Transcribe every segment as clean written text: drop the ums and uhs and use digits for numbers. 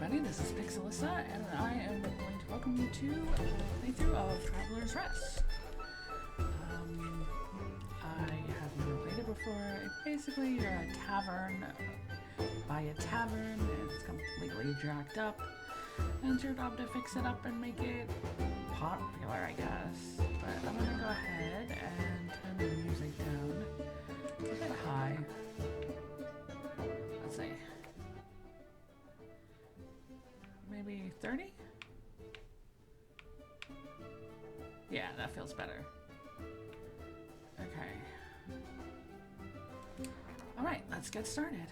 everybody, this is Pixie and I am going to welcome you to a playthrough of Traveler's Rest. I have never played it before. Basically, you're a tavern, by a tavern, and it's completely jacked up, and it's your job to fix it up and make it popular, I guess. But I'm gonna go ahead and turn the music down. It's a bit high. Let's see. Maybe 30? Yeah, that feels better. Okay. Alright, let's get started.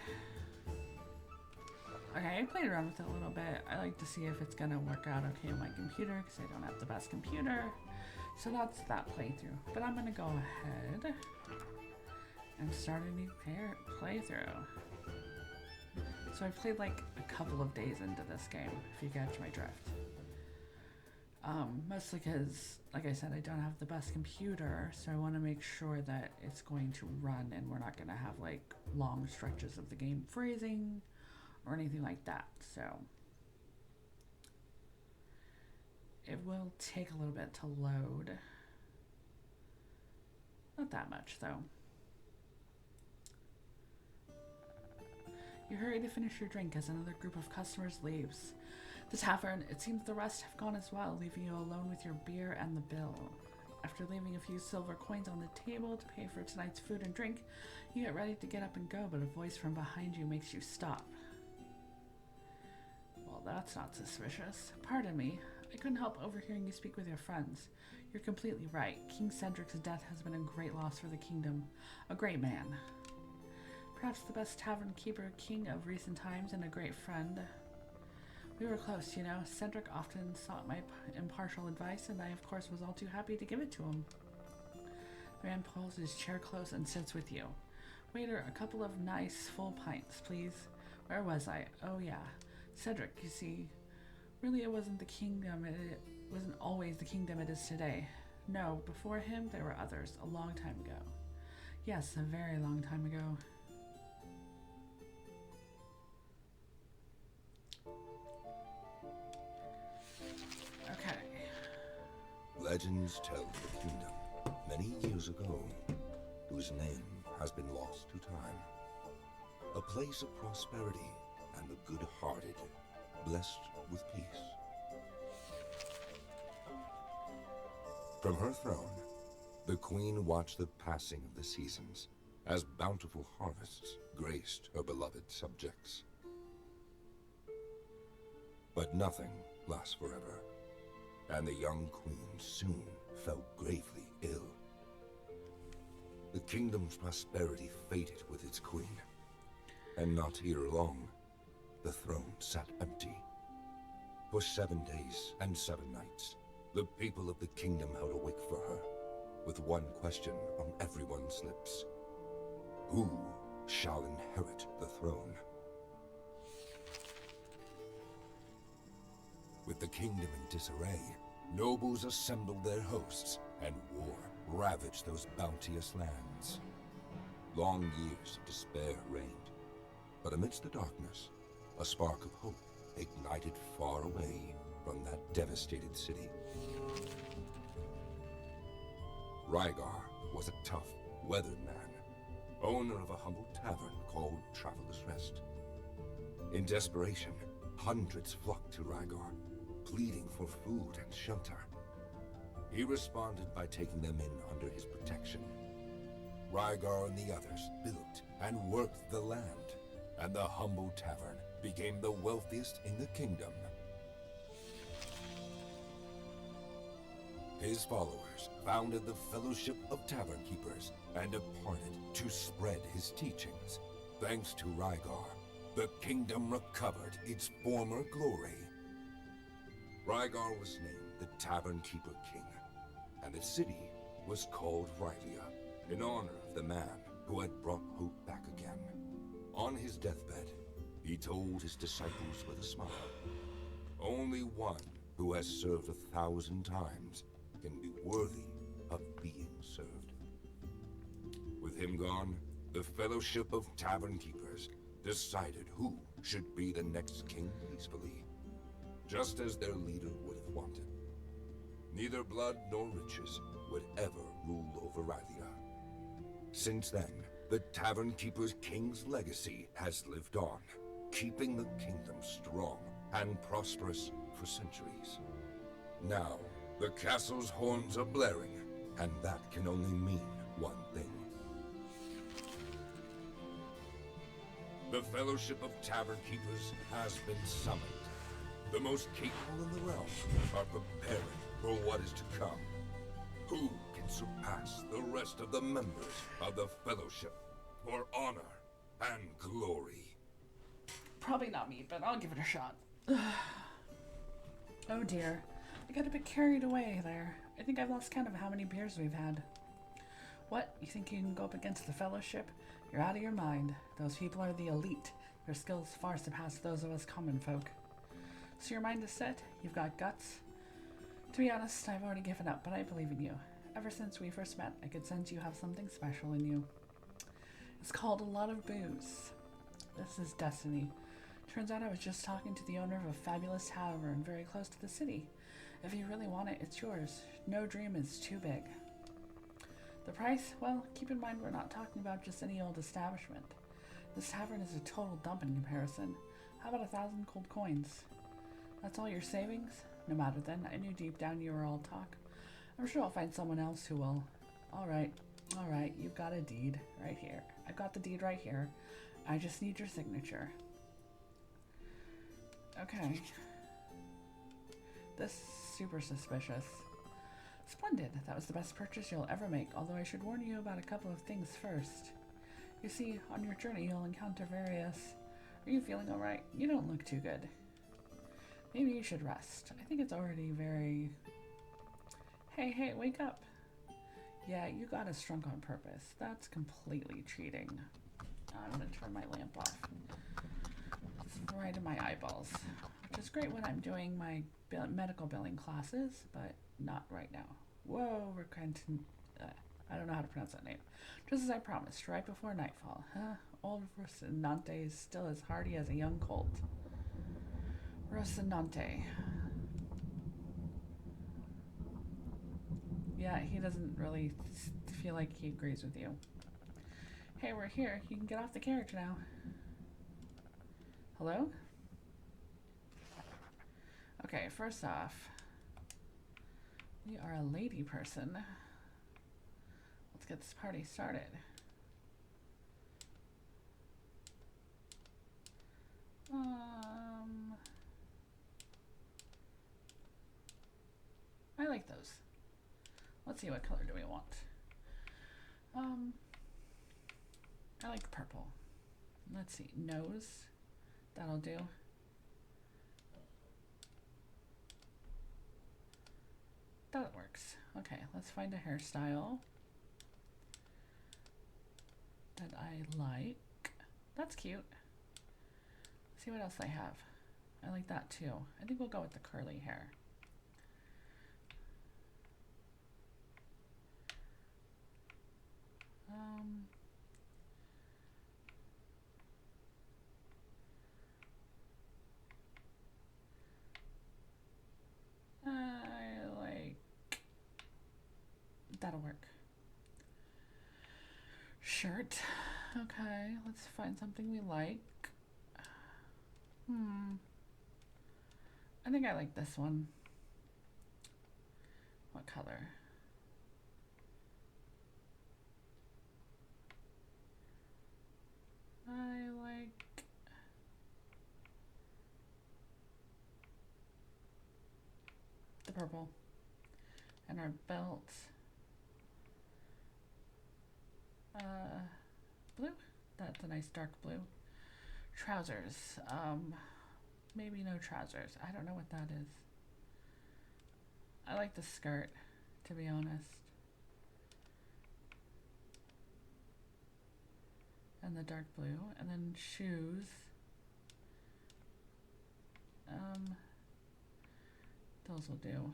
Okay, I played around with it a little bit. I like to see if it's gonna work out okay on my computer because I don't have the best computer. So that's that playthrough. But I'm gonna go ahead and start a new playthrough. So I played like a couple of days into this game, if you catch my drift. Mostly because, like I said, I don't have the best computer, so I want to make sure that it's going to run and we're not going to have like long stretches of the game freezing or anything like that. So it will take a little bit to load. Not that much though. You hurry to finish your drink as another group of customers leaves. The tavern, it seems the rest have gone as well, leaving you alone with your beer and the bill. After leaving a few silver coins on the table to pay for tonight's food and drink, you get ready to get up and go, but a voice from behind you makes you stop. Well, that's not suspicious. Pardon me, I couldn't help overhearing you speak with your friends. You're completely right. King Cedric's death has been a great loss for the kingdom. A great man. Perhaps the best tavern keeper king of recent times and a great friend. We were close, you know. Cedric often sought my impartial advice, and I, of course, was all too happy to give it to him. The man pulls his chair close and sits with you. Waiter, a couple of nice, full pints, please. Where was I? Oh, yeah. Cedric, you see, really it wasn't the kingdom. It wasn't always the kingdom it is today. No, before him, there were others, a long time ago. Yes, a very long time ago. Okay. Legends tell of a kingdom, many years ago, whose name has been lost to time. A place of prosperity and the good-hearted, blessed with peace. From her throne, the queen watched the passing of the seasons as bountiful harvests graced her beloved subjects. But nothing lasts forever, and the young queen soon fell gravely ill. The kingdom's prosperity faded with its queen, and not here long, the throne sat empty. For 7 days and 7 nights, the people of the kingdom held awake for her, with one question on everyone's lips. Who shall inherit the throne? With the kingdom in disarray, nobles assembled their hosts, and war ravaged those bounteous lands. Long years of despair reigned, but amidst the darkness, a spark of hope ignited far away from that devastated city. Rygar was a tough, weathered man, owner of a humble tavern called Traveler's Rest. In desperation, hundreds flocked to Rygar, pleading for food and shelter. He responded by taking them in under his protection. Rygar and the others built and worked the land, and the humble tavern became the wealthiest in the kingdom. His followers founded the Fellowship of Tavern Keepers and departed to spread his teachings. Thanks to Rygar, the kingdom recovered its former glory. Rygar was named the Tavern Keeper King, and the city was called Rylia, in honor of the man who had brought hope back again. On his deathbed, he told his disciples with a smile, only one who has served 1,000 times can be worthy of being served. With him gone, the Fellowship of Tavern Keepers decided who should be the next king peacefully, just as their leader would have wanted. Neither blood nor riches would ever rule over Rylea. Since then, the Tavern Keeper's king's legacy has lived on, keeping the kingdom strong and prosperous for centuries. Now, the castle's horns are blaring, and that can only mean one thing. The Fellowship of Tavern Keepers has been summoned. The most capable in the realm are preparing for what is to come. Who can surpass the rest of the members of the Fellowship for honor and glory? Probably not me, but I'll give it a shot. Oh dear. I got a bit carried away there. I think I've lost count of how many beers we've had. What? You think you can go up against the Fellowship? You're out of your mind. Those people are the elite. Their skills far surpass those of us common folk. So your mind is set? You've got guts? To be honest, I've already given up, but I believe in you. Ever since we first met, I could sense you have something special in you. It's called a lot of booze. This is destiny. Turns out I was just talking to the owner of a fabulous tavern very close to the city. If you really want it, it's yours. No dream is too big. The price? Well, keep in mind we're not talking about just any old establishment. This tavern is a total dump in comparison. How about 1,000 gold coins? That's all your savings? No matter then, I knew deep down you were all talk. I'm sure I'll find someone else who will. Alright, you've got a deed right here. I've got the deed right here. I just need your signature. Okay. This is super suspicious. Splendid. That was the best purchase you'll ever make, although I should warn you about a couple of things first. You see, on your journey you'll encounter various... Are you feeling alright? You don't look too good. Maybe you should rest. I think it's already very... Hey, wake up. Yeah, you got us drunk on purpose. That's completely cheating. I'm gonna turn my lamp off. It's right in my eyeballs. Which is great when I'm doing my medical billing classes, but not right now. Whoa, we're kind of... I don't know how to pronounce that name. Just as I promised, right before nightfall. Old Rocinante is still as hardy as a young colt. Rocinante. Yeah, he doesn't really feel like he agrees with you. Hey, we're here. You can get off the carriage now. Hello? Okay, first off, we are a lady person. Let's get this party started. I like those. Let's see, what color do we want? I like purple. Let's see, nose. That'll do. That works. Okay, let's find a hairstyle that I like. That's cute. Let's see what else I have. I like that too. I think we'll go with the curly hair. I like... That'll work. Shirt. Okay, let's find something we like. I think I like this one. What color? I like... the purple. And our belt. Blue? That's a nice dark blue. Trousers. Maybe no trousers. I don't know what that is. I like the skirt, to be honest. And the dark blue. And then shoes. Those will do.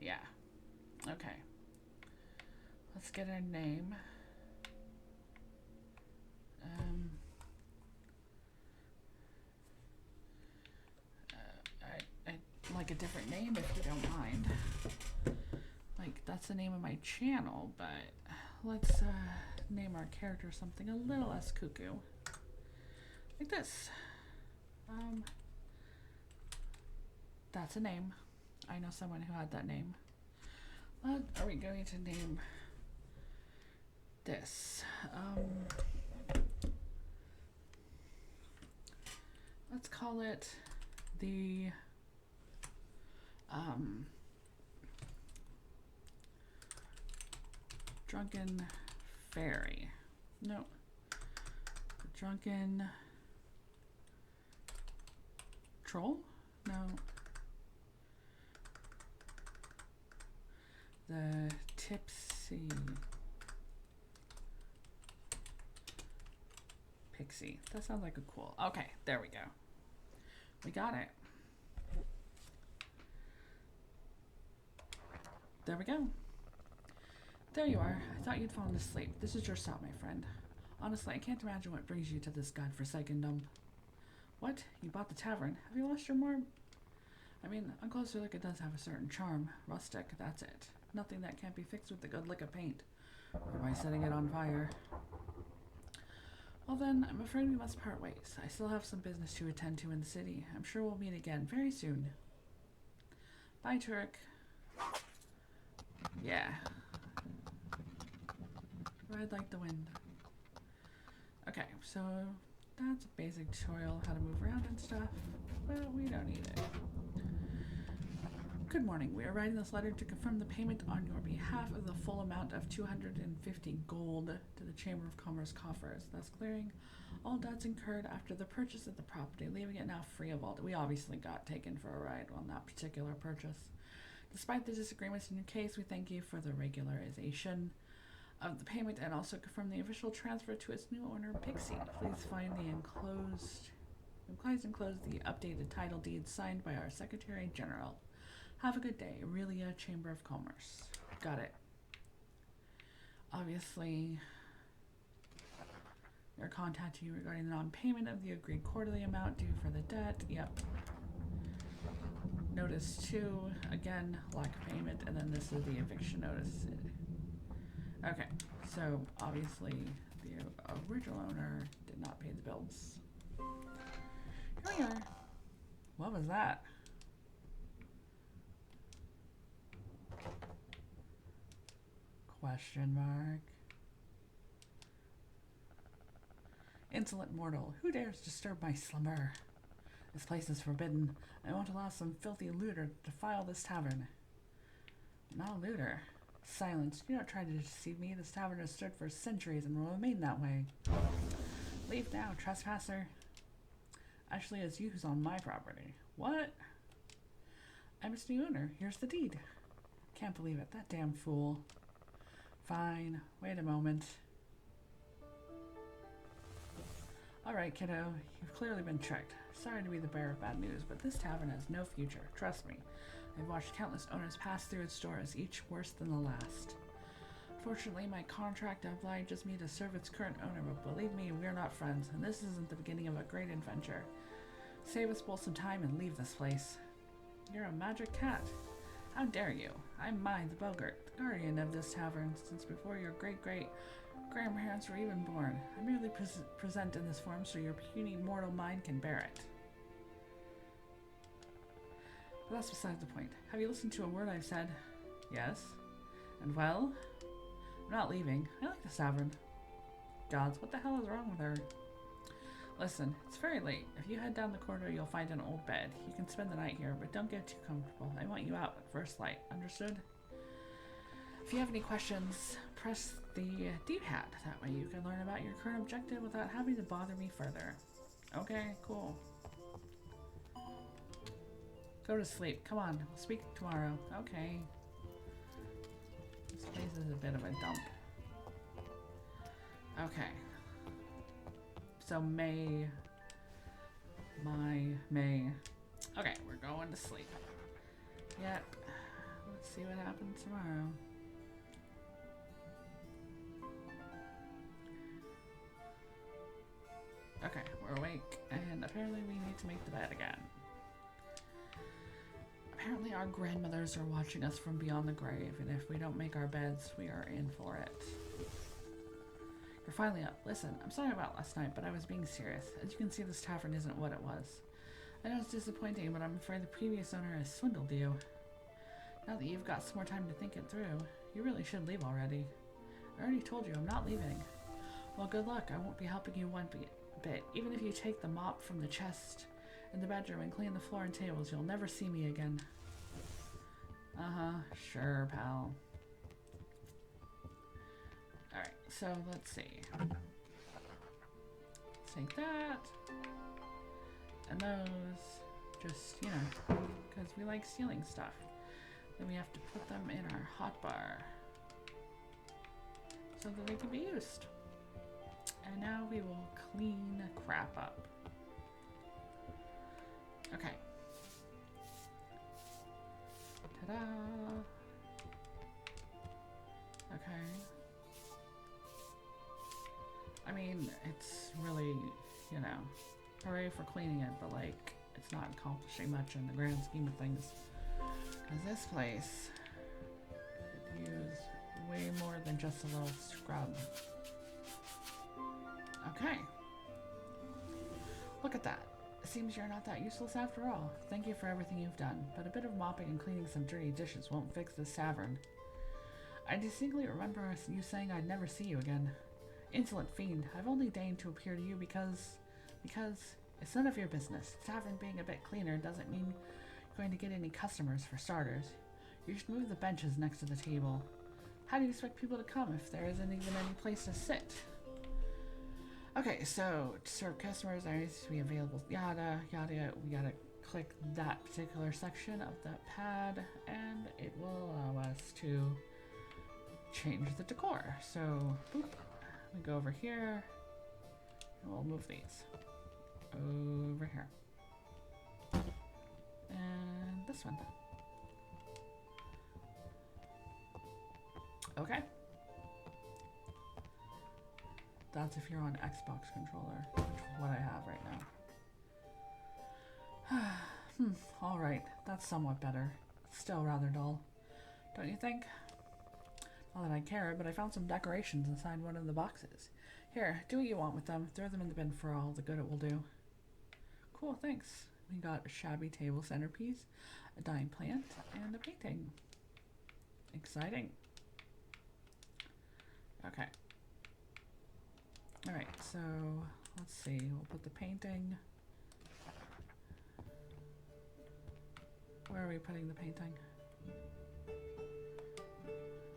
Yeah. Okay. get a name. I'd like a different name if you don't mind. Like, that's the name of my channel, but let's name our character something a little less cuckoo. Like this. That's a name. I know someone who had that name. What are we going to name this? Let's call it the Drunken Fairy. No. The Drunken Troll? No. The Tipsy Pixie. That sounds like a cool. Okay, there we go. We got it. There we go. There you are. I thought you'd fallen asleep. This is your stop, my friend. Honestly, I can't imagine what brings you to this godforsaken dump. What? You bought the tavern? Have you lost your marm? I mean, on closer look, it does have a certain charm. Rustic, that's it. Nothing that can't be fixed with a good lick of paint. Or by setting it on fire. Well then, I'm afraid we must part ways. I still have some business to attend to in the city. I'm sure we'll meet again very soon. Bye, Turek. Yeah. Ride like the wind. Okay, so that's a basic tutorial how to move around and stuff, but we don't need it. Good morning. We are writing this letter to confirm the payment on your behalf of the full amount of 250 gold to the Chamber of Commerce coffers, thus clearing all debts incurred after the purchase of the property, leaving it now free of all debt. We obviously got taken for a ride on that particular purchase. Despite the disagreements in your case, we thank you for the regularization of the payment and also confirm the official transfer to its new owner, Pixie. Please find the enclosed the updated title deed signed by our Secretary General. Have a good day. Aurelia, Chamber of Commerce. Got it. Obviously, they're contacting you regarding the non-payment of the agreed quarterly amount due for the debt. Yep. Notice 2, again, lack of payment, and then this is the eviction notice. Okay, so obviously the original owner did not pay the bills. Here we are. What was that? Question mark. Insolent mortal, who dares disturb my slumber? This place is forbidden. I won't allow some filthy looter to defile this tavern. I'm not a looter. Silence. Do not try to deceive me. This tavern has stood for centuries and will remain that way. Leave now, trespasser. Actually, it's you who's on my property. What? I'm its new owner. Here's the deed. Can't believe it. That damn fool. Fine. Wait a moment. Alright, kiddo. You've clearly been tricked. Sorry to be the bearer of bad news, but this tavern has no future. Trust me. I've watched countless owners pass through its doors, each worse than the last. Fortunately, my contract obliges me to serve its current owner, but believe me, we're not friends, and this isn't the beginning of a great adventure. Save us both some time and leave this place. You're a magic cat. How dare you? I'm Mai the Bogart, the guardian of this tavern, since before your great-great-grandparents were even born. I merely present in this form so your puny mortal mind can bear it. But that's beside the point. Have you listened to a word I've said? Yes. And well? I'm not leaving. I like this tavern. Gods, what the hell is wrong with her? Listen, it's very late. If you head down the corridor, you'll find an old bed. You can spend the night here, but don't get too comfortable. I want you out at first light. Understood? If you have any questions, press the D-pad. That way you can learn about your current objective without having to bother me further. Okay, cool. Go to sleep. Come on. We'll speak tomorrow. Okay. This place is a bit of a dump. Okay. So May. Okay, we're going to sleep. Yep. Let's see what happens tomorrow. Okay, we're awake, and apparently we need to make the bed again. Apparently our grandmothers are watching us from beyond the grave, and if we don't make our beds, we are in for it. You're finally up. Listen, I'm sorry about last night, but I was being serious. As you can see, this tavern isn't what it was. I know it's disappointing, but I'm afraid the previous owner has swindled you. Now that you've got some more time to think it through, you really should leave already. I already told you I'm not leaving. Well, good luck. I won't be helping you one bit. Even if you take the mop from the chest in the bedroom and clean the floor and tables, you'll never see me again. Uh-huh. Sure, pal. Alright, so let's see. Let's take that. And those. Just, you know, because we like stealing stuff. Then we have to put them in our hot bar so that they can be used. And now we will clean crap up. Okay. Ta-da! Okay. I mean, it's really, you know, hooray for cleaning it, but like, it's not accomplishing much in the grand scheme of things. Because this place could use way more than just a little scrub. Okay. Look at that. It seems you're not that useless after all. Thank you for everything you've done, but a bit of mopping and cleaning some dirty dishes won't fix this tavern. I distinctly remember you saying I'd never see you again. Insolent fiend, I've only deigned to appear to you because it's none of your business. The tavern being a bit cleaner doesn't mean you're going to get any customers for starters. You should move the benches next to the table. How do you expect people to come if there isn't even any place to sit? Okay, so to serve customers, there needs to be available yada yada. We gotta click that particular section of that pad, and it will allow us to change the decor. So, boop, we go over here, and we'll move these over here, and this one. Okay. That's if you're on Xbox controller, which is what I have right now. Alright, that's somewhat better. Still rather dull, don't you think? Not that I care, but I found some decorations inside one of the boxes. Here, do what you want with them. Throw them in the bin for all the good it will do. Cool, thanks. We got a shabby table centerpiece, a dying plant, and a painting. Exciting. Okay. Alright, so let's see. We'll put the painting. Where are we putting the painting?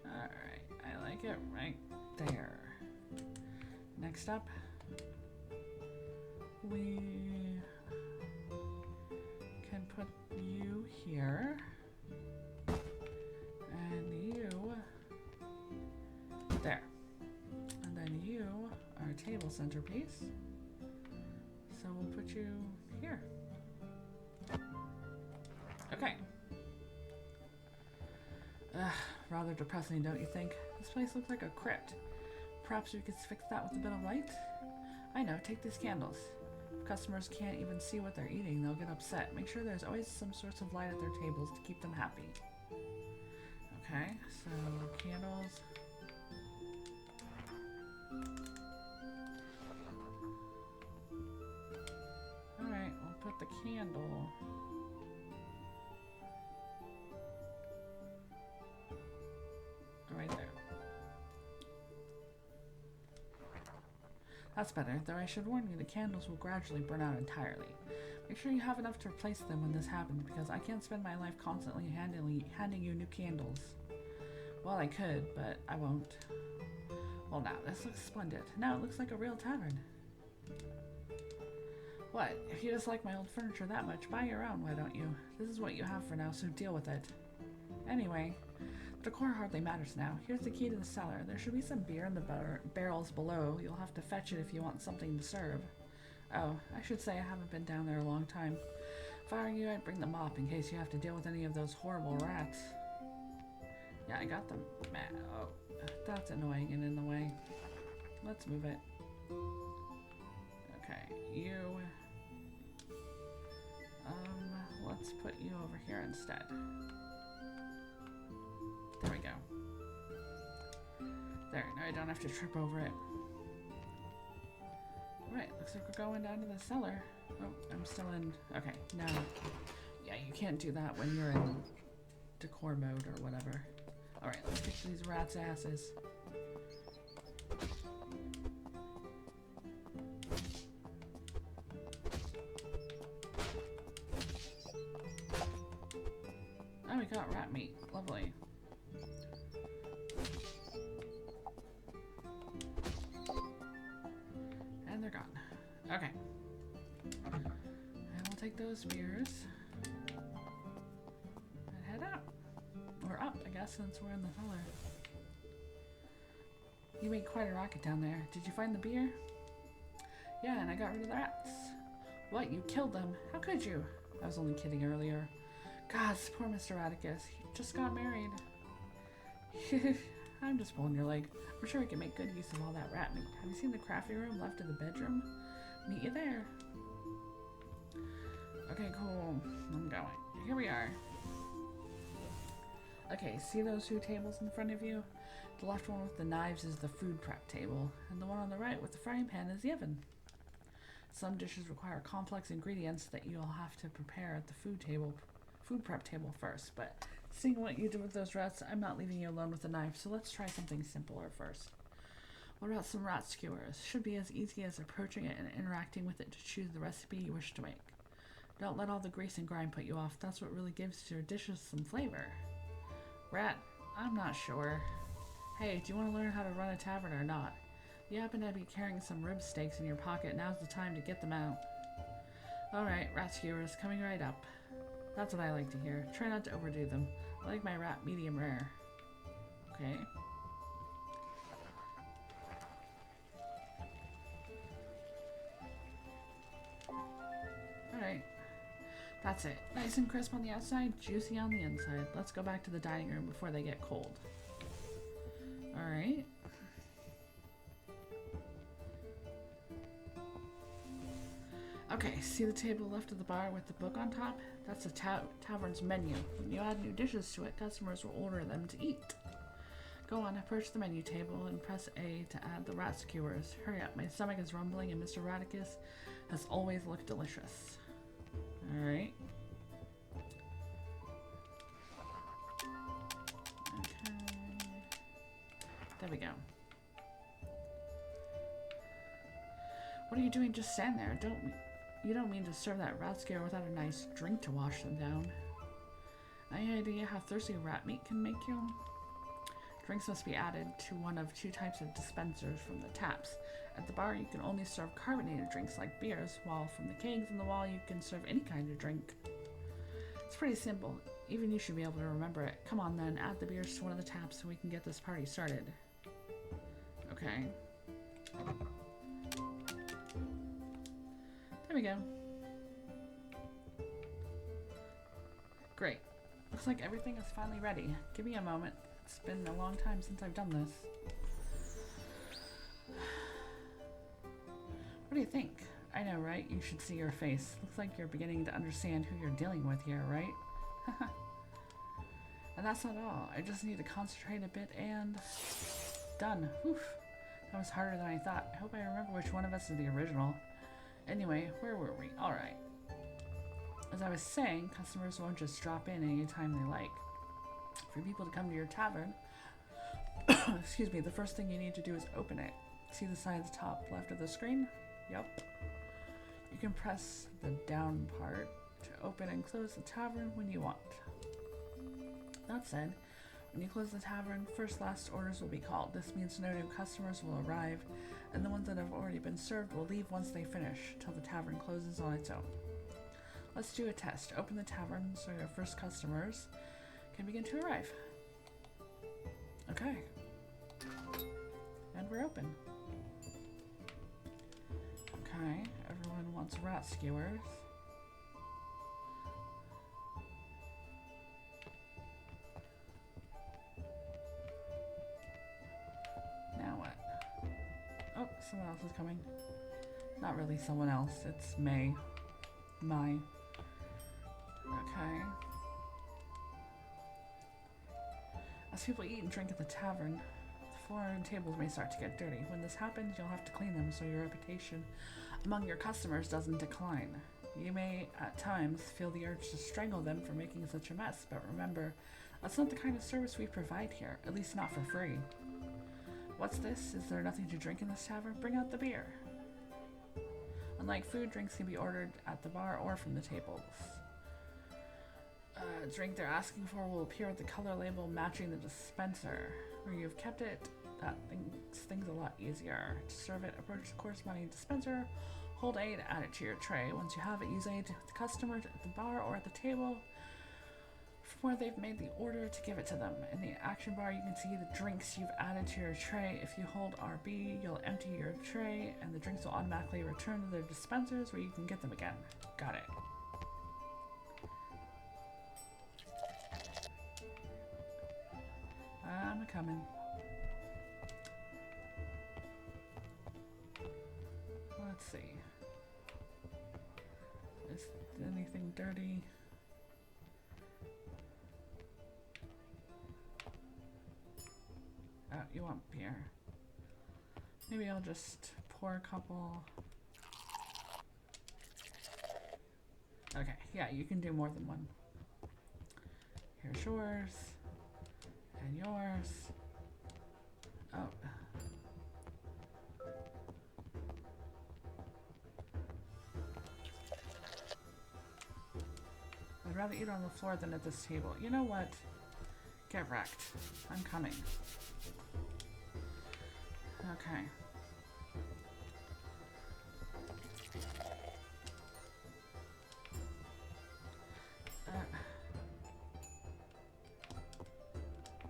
Alright, I like it right there. Next up, we can put you here. And you there. And then you are a table centerpiece. So we'll put you here. Okay. Rather depressing, don't you think? This place looks like a crypt. Perhaps we could fix that with a bit of light? I know, take these candles. If customers can't even see what they're eating, they'll get upset. Make sure there's always some source of light at their tables to keep them happy. Okay, so candles. Alright, we'll put the candle right there. That's better, though I should warn you, the candles will gradually burn out entirely. Make sure you have enough to replace them when this happens, because I can't spend my life constantly handing you new candles. Well, I could, but I won't. Well, now, this looks splendid. Now it looks like a real tavern. What? If you dislike my old furniture that much, buy your own, why don't you? This is what you have for now, so deal with it. Anyway, the decor hardly matters now. Here's the key to the cellar. There should be some beer in the barrels below. You'll have to fetch it if you want something to serve. Oh, I should say I haven't been down there a long time. If I were you, I'd bring the mop in case you have to deal with any of those horrible rats. Yeah, I got them. Oh, that's annoying and in the way. Let's move it. Okay, you... let's put you over here instead. There we go. There, now I don't have to trip over it. Alright, looks like we're going down to the cellar. Oh, I'm still in... Okay, no. Yeah, you can't do that when you're in decor mode or whatever. Alright, let's kick these rats' asses. Oh, we got rat meat. Lovely. And they're gone. Okay. And we'll take those beers and head out. Or up, I guess, since we're in the cellar. You made quite a racket down there. Did you find the beer? Yeah, and I got rid of the rats. What? You killed them? How could you? I was only kidding earlier. Gosh, poor Mr. Atticus. He just got married. I'm just pulling your leg. I'm sure we can make good use of all that rat meat. Have you seen the crafty room left of the bedroom? Meet you there. Okay, cool. I'm going. Here we are. Okay, see those two tables in front of you? The left one with the knives is the food prep table, and the one on the right with the frying pan is the oven. Some dishes require complex ingredients that you'll have to prepare at the food prep table first, but seeing what you did with those rats, I'm not leaving you alone with a knife, so let's try something simpler first. What about some rat skewers? Should be as easy as approaching it and interacting with it to choose the recipe you wish to make. Don't let all the grease and grime put you off. That's what really gives your dishes some flavor. Rat, I'm not sure. Hey, do you want to learn how to run a tavern or not? You happen to be carrying some rib steaks in your pocket. Now's the time to get them out. Alright, rat skewers, coming right up. That's what I like to hear. Try not to overdo them. I like my rat medium rare. Okay. Alright. That's it. Nice and crisp on the outside, juicy on the inside. Let's go back to the dining room before they get cold. Alright. Okay, see the table left of the bar with the book on top? That's the tavern's menu. When you add new dishes to it, customers will order them to eat. Go on, approach the menu table and press A to add the rat skewers. Hurry up, my stomach is rumbling and Mr. Raticus has always looked delicious. Alright. Okay. There we go. What are you doing? Just stand there. You don't mean to serve that rat skewer without a nice drink to wash them down. Any idea how thirsty rat meat can make you? Drinks must be added to one of two types of dispensers from the taps. At the bar, you can only serve carbonated drinks like beers, while from the kegs on the wall, you can serve any kind of drink. It's pretty simple. Even you should be able to remember it. Come on then, add the beers to one of the taps so we can get this party started. Okay. There we go. Great. Looks like everything is finally ready. Give me a moment. It's been a long time since I've done this. What do you think? I know, right? You should see your face. Looks like you're beginning to understand who you're dealing with here, right? And that's not all. I just need to concentrate a bit and... done. Whew. That was harder than I thought. I hope I remember which one of us is the original. Anyway, where were we? Alright. As I was saying, customers won't just drop in anytime they like. For people to come to your tavern, excuse me, the first thing you need to do is open it. See the sign at the top left of the screen? Yep. You can press the down part to open and close the tavern when you want. That said, when you close the tavern, first last orders will be called. This means no new customers will arrive, and the ones that have already been served will leave once they finish, till the tavern closes on its own. Let's do a test. Open the tavern so your first customers can begin to arrive. Okay. And we're open. Okay, everyone wants rat skewers. Now what? Oh, someone else is coming. Not really someone else. It's May. My. Okay. As people eat and drink at the tavern, the floor and tables may start to get dirty. When this happens, you'll have to clean them so your reputation among your customers doesn't decline. You may, at times, feel the urge to strangle them for making such a mess, but remember, that's not the kind of service we provide here, at least not for free. What's this? Is there nothing to drink in this tavern? Bring out the beer. Unlike food, drinks can be ordered at the bar or from the tables. Drink they're asking for will appear with the color label matching the dispenser. Where you've kept it, that makes things a lot easier. To serve it, approach the corresponding dispenser, hold A to add it to your tray. Once you have it, use A to the customer at the bar or at the table from where they've made the order to give it to them. In the action bar, you can see the drinks you've added to your tray. If you hold RB, you'll empty your tray, and the drinks will automatically return to their dispensers where you can get them again. Got it. I'm coming. Let's see. Is anything dirty? Oh, you want beer. Maybe I'll just pour a couple. Okay, yeah, you can do more than one. Here's yours. And yours. Oh. I'd rather eat on the floor than at this table. You know what? Get wrecked. I'm coming. Okay.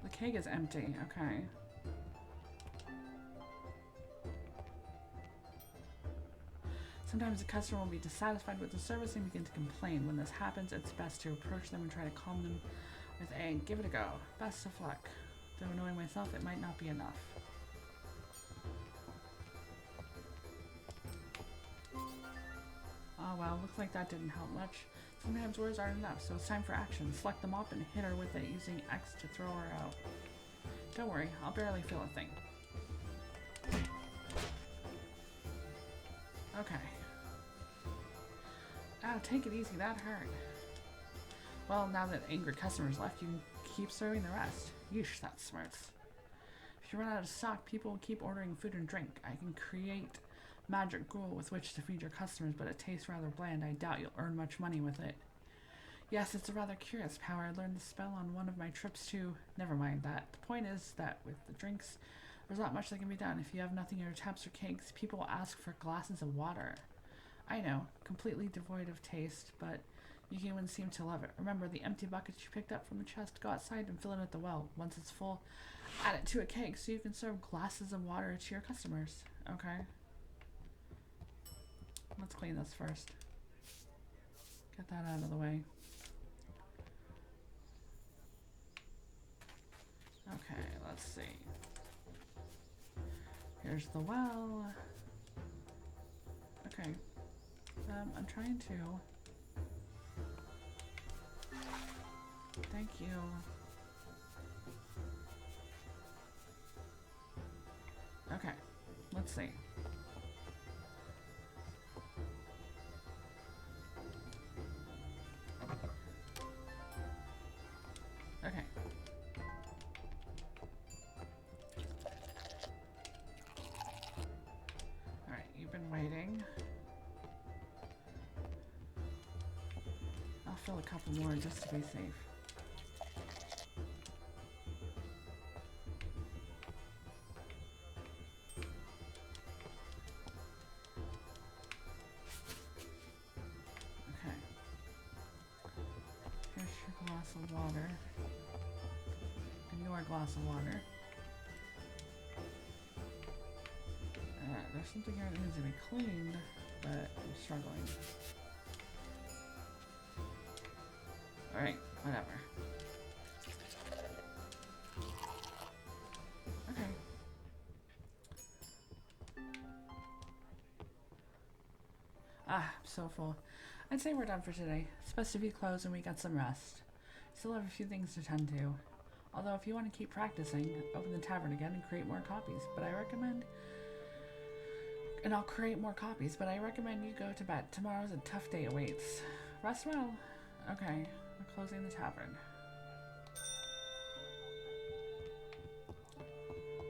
The keg is empty. Okay. Sometimes the customer will be dissatisfied with the service and begin to complain. When this happens, it's best to approach them and try to calm them with a give it a go. Best of luck. Though knowing myself, it might not be enough. Oh well, looks like that didn't help much. Sometimes words aren't enough, so it's time for action. Select the mop and hit her with it using X to throw her out. Don't worry, I'll barely feel a thing. Okay. Oh, take it easy, that hurt. Well, now that angry customers left, you can keep serving the rest. Yeesh, that smarts. If you run out of stock, people will keep ordering food and drink. I can create magic gruel with which to feed your customers, but it tastes rather bland. I doubt you'll earn much money with it. Yes, it's a rather curious power. I learned the spell on one of my trips to... Never mind that. The point is that with the drinks, there's not much that can be done. If you have nothing in your taps or kegs, people will ask for glasses of water. I know, completely devoid of taste, but you humans seem to love it. Remember, the empty buckets you picked up from the chest, go outside and fill it at the well. Once it's full, add it to a keg so you can serve glasses of water to your customers. Okay. Let's clean this first. Get that out of the way. Okay, let's see. Here's the well. Okay. I'm trying to... Thank you. Okay, let's see. Okay. Alright, you've been waiting. I'll fill a couple more just to be safe. Okay. Here's your glass of water. And your glass of water. There's something here that needs to be cleaned, but I'm struggling. Alright, whatever. Okay. Ah, I'm so full. I'd say we're done for today. It's best if you close and we get some rest. Still have a few things to tend to. Although if you want to keep practicing, open the tavern again and create more copies. But I recommend... And I'll create more copies, but I recommend you go to bed. Tomorrow's a tough day awaits. Rest well. Okay, we're closing the tavern.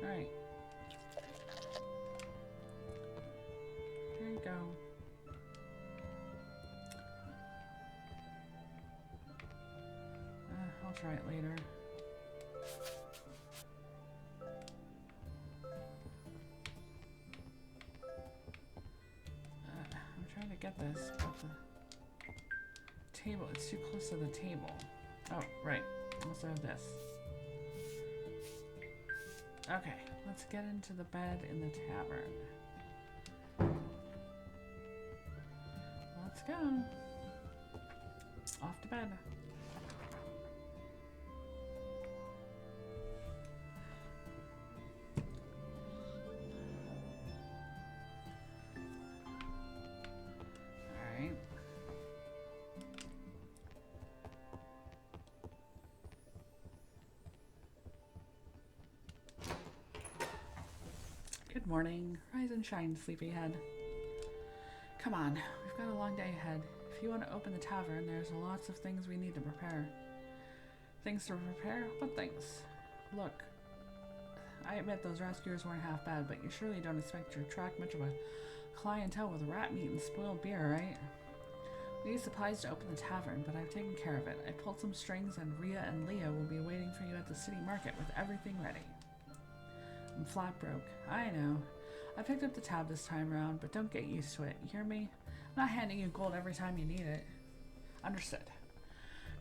Alright. Here you go. I'll try it later. I'm trying to get this, but the table, it's too close to the table. Oh, right. I also have this. Okay, let's get into the bed in the tavern. Let's go. Off to bed. Alright. Good morning. Rise and shine, sleepyhead. Come on, we've got a long day ahead. If you want to open the tavern, there's lots of things we need to prepare. Things to prepare? What things? Look, I admit those rescuers weren't half bad, but you surely don't expect to attract much of a clientele with rat meat and spoiled beer, right? We need supplies to open the tavern, but I've taken care of it. I pulled some strings and Rhea and Leah will be waiting for you at the city market with everything ready. I'm flat broke. I know. I picked up the tab this time around, but don't get used to it. You hear me? I'm not handing you gold every time you need it. Understood.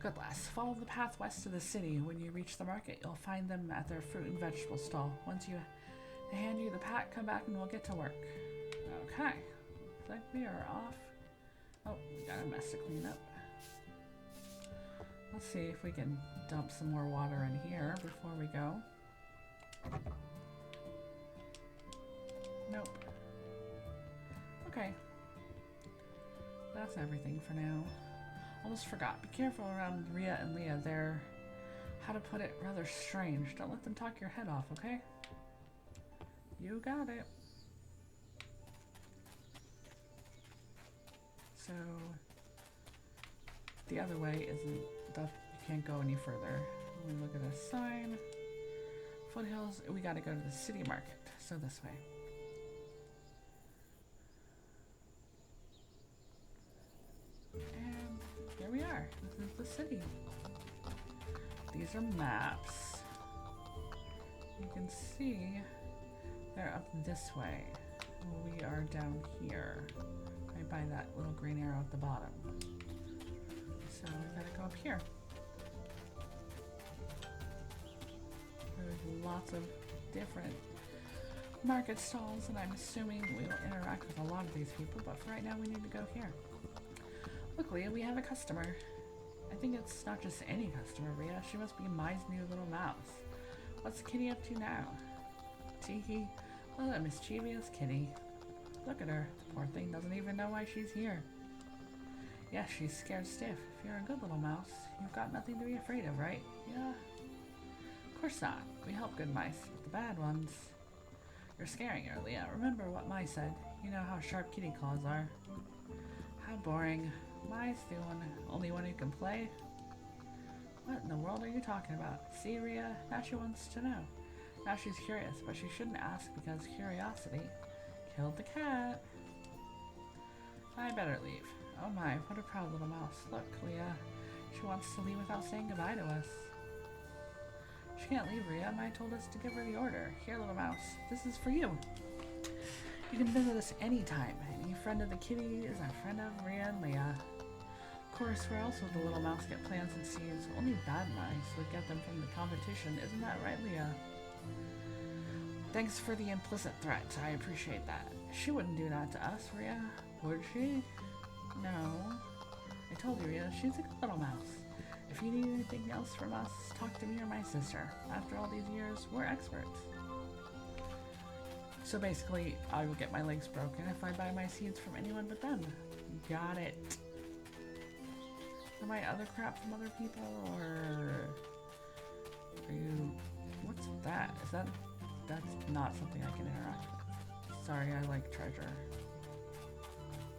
Good lass. Follow the path west to the city. When you reach the market, you'll find them at their fruit and vegetable stall. Once they hand you the pack, come back and we'll get to work. Okay. Looks like we are off. Oh, we got a mess to clean up. Let's see if we can dump some more water in here before we go. Nope. Okay. That's everything for now. Almost forgot. Be careful around Rhea and Leah. They're, how to put it, rather strange. Don't let them talk your head off, okay? You got it. So, the other way isn't, you can't go any further. Let me look at a sign. Foothills, we gotta go to the city market. So this way. And here we are. This is the city. These are maps. You can see they're up this way. We are down here. Right by that little green arrow at the bottom. So we gotta go up here. There's lots of different market stalls, and I'm assuming we will interact with a lot of these people, but for right now we need to go here. Look, Leah, we have a customer. I think it's not just any customer, Rhea. She must be Mai's new little mouse. What's the kitty up to now? Teehee. Well, a mischievous kitty. Look at her. The poor thing doesn't even know why she's here. Yeah, she's scared stiff. If you're a good little mouse, you've got nothing to be afraid of, right? Yeah. Of course not. We help good mice, but the bad ones... You're scaring her, Leah. Remember what Mai said. You know how sharp kitty claws are. How boring. Mai's the only one who can play. What in the world are you talking about? See, Rhea? Now she wants to know. Now she's curious, but she shouldn't ask because curiosity killed the cat. I better leave. Oh my, what a proud little mouse. Look, Leah. She wants to leave without saying goodbye to us. She can't leave, Rhea. Mai told us to give her the order. Here, little mouse. This is for you. You can visit us anytime. Any friend of the kitty is a friend of Rhea and Leah. Of course, where else would the little mouse get plants and seeds? Only bad mice would get them from the competition. Isn't that right, Leah? Thanks for the implicit threat. I appreciate that. She wouldn't do that to us, Rhea. Would she? No. I told you, Rhea, she's a good little mouse. If you need anything else from us, talk to me or my sister. After all these years, we're experts. So basically, I will get my legs broken if I buy my seeds from anyone but them. Got it. Am I other crap from other people, or are you... What's that? Is that... That's not something I can interact with. Sorry, I like treasure.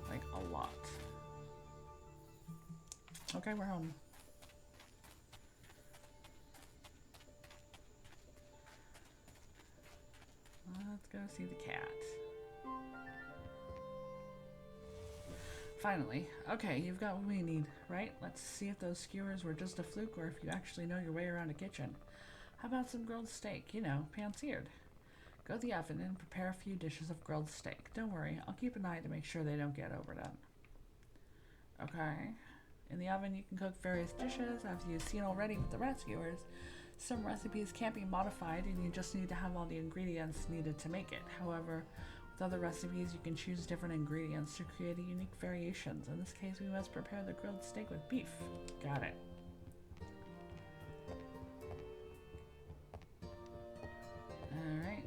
Like, a lot. Okay, we're home. Let's go see the cat. Finally. Okay, you've got what we need, right? Let's see if those skewers were just a fluke or if you actually know your way around a kitchen. How about some grilled steak? You know, pan-seared. Go to the oven and prepare a few dishes of grilled steak. Don't worry, I'll keep an eye to make sure they don't get overdone. Okay. In the oven, you can cook various dishes, as you've seen already with the rat skewers. Some recipes can't be modified, and you just need to have all the ingredients needed to make it. However, with other recipes, you can choose different ingredients to create a unique variations. In this case, we must prepare the grilled steak with beef. Got it. Alright.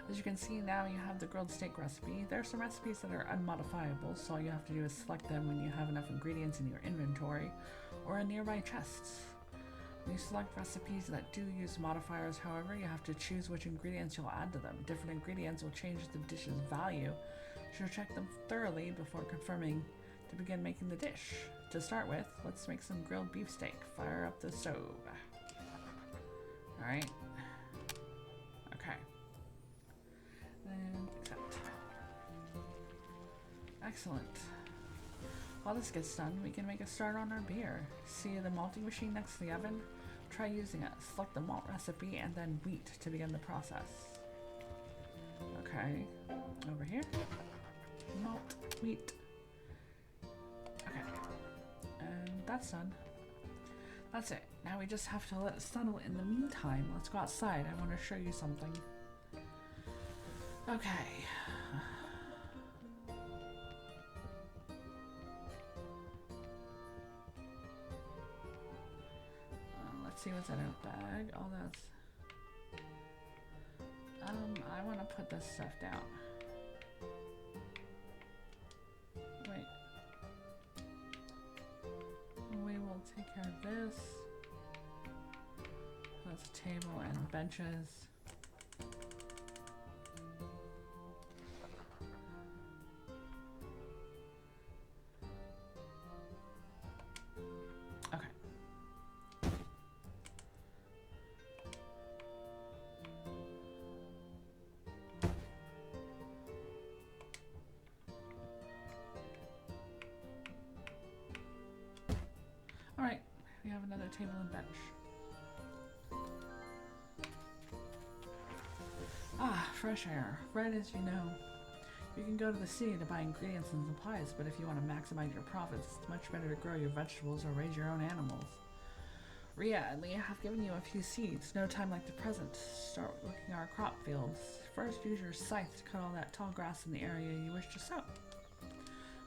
As you can see now, you have the grilled steak recipe. There are some recipes that are unmodifiable, so all you have to do is select them when you have enough ingredients in your inventory or in nearby chests. When you select recipes that do use modifiers, however, you have to choose which ingredients you'll add to them. Different ingredients will change the dish's value. You should check them thoroughly before confirming to begin making the dish. To start with, let's make some grilled beef steak. Fire up the stove. Alright. Okay. And accept. Excellent. While this gets done, we can make a start on our beer. See the malting machine next to the oven? Try using it. Select the malt recipe and then wheat to begin the process. Okay. Over here. Malt, wheat. Okay. And that's done. That's it. Now we just have to let it settle. In the meantime, let's go outside. I want to show you something. Okay. Let's see what's in our bag. Oh, that's... I want to put this stuff down. Wait. We will take care of this. That's a table and benches. Okay. All right, we have another table and bench. Ah, fresh air. Right as you know. You can go to the city to buy ingredients and supplies, but if you want to maximize your profits, it's much better to grow your vegetables or raise your own animals. Ria and Leah have given you a few seeds. No time like the present. Start looking at our crop fields. First, use your scythe to cut all that tall grass in the area you wish to sow.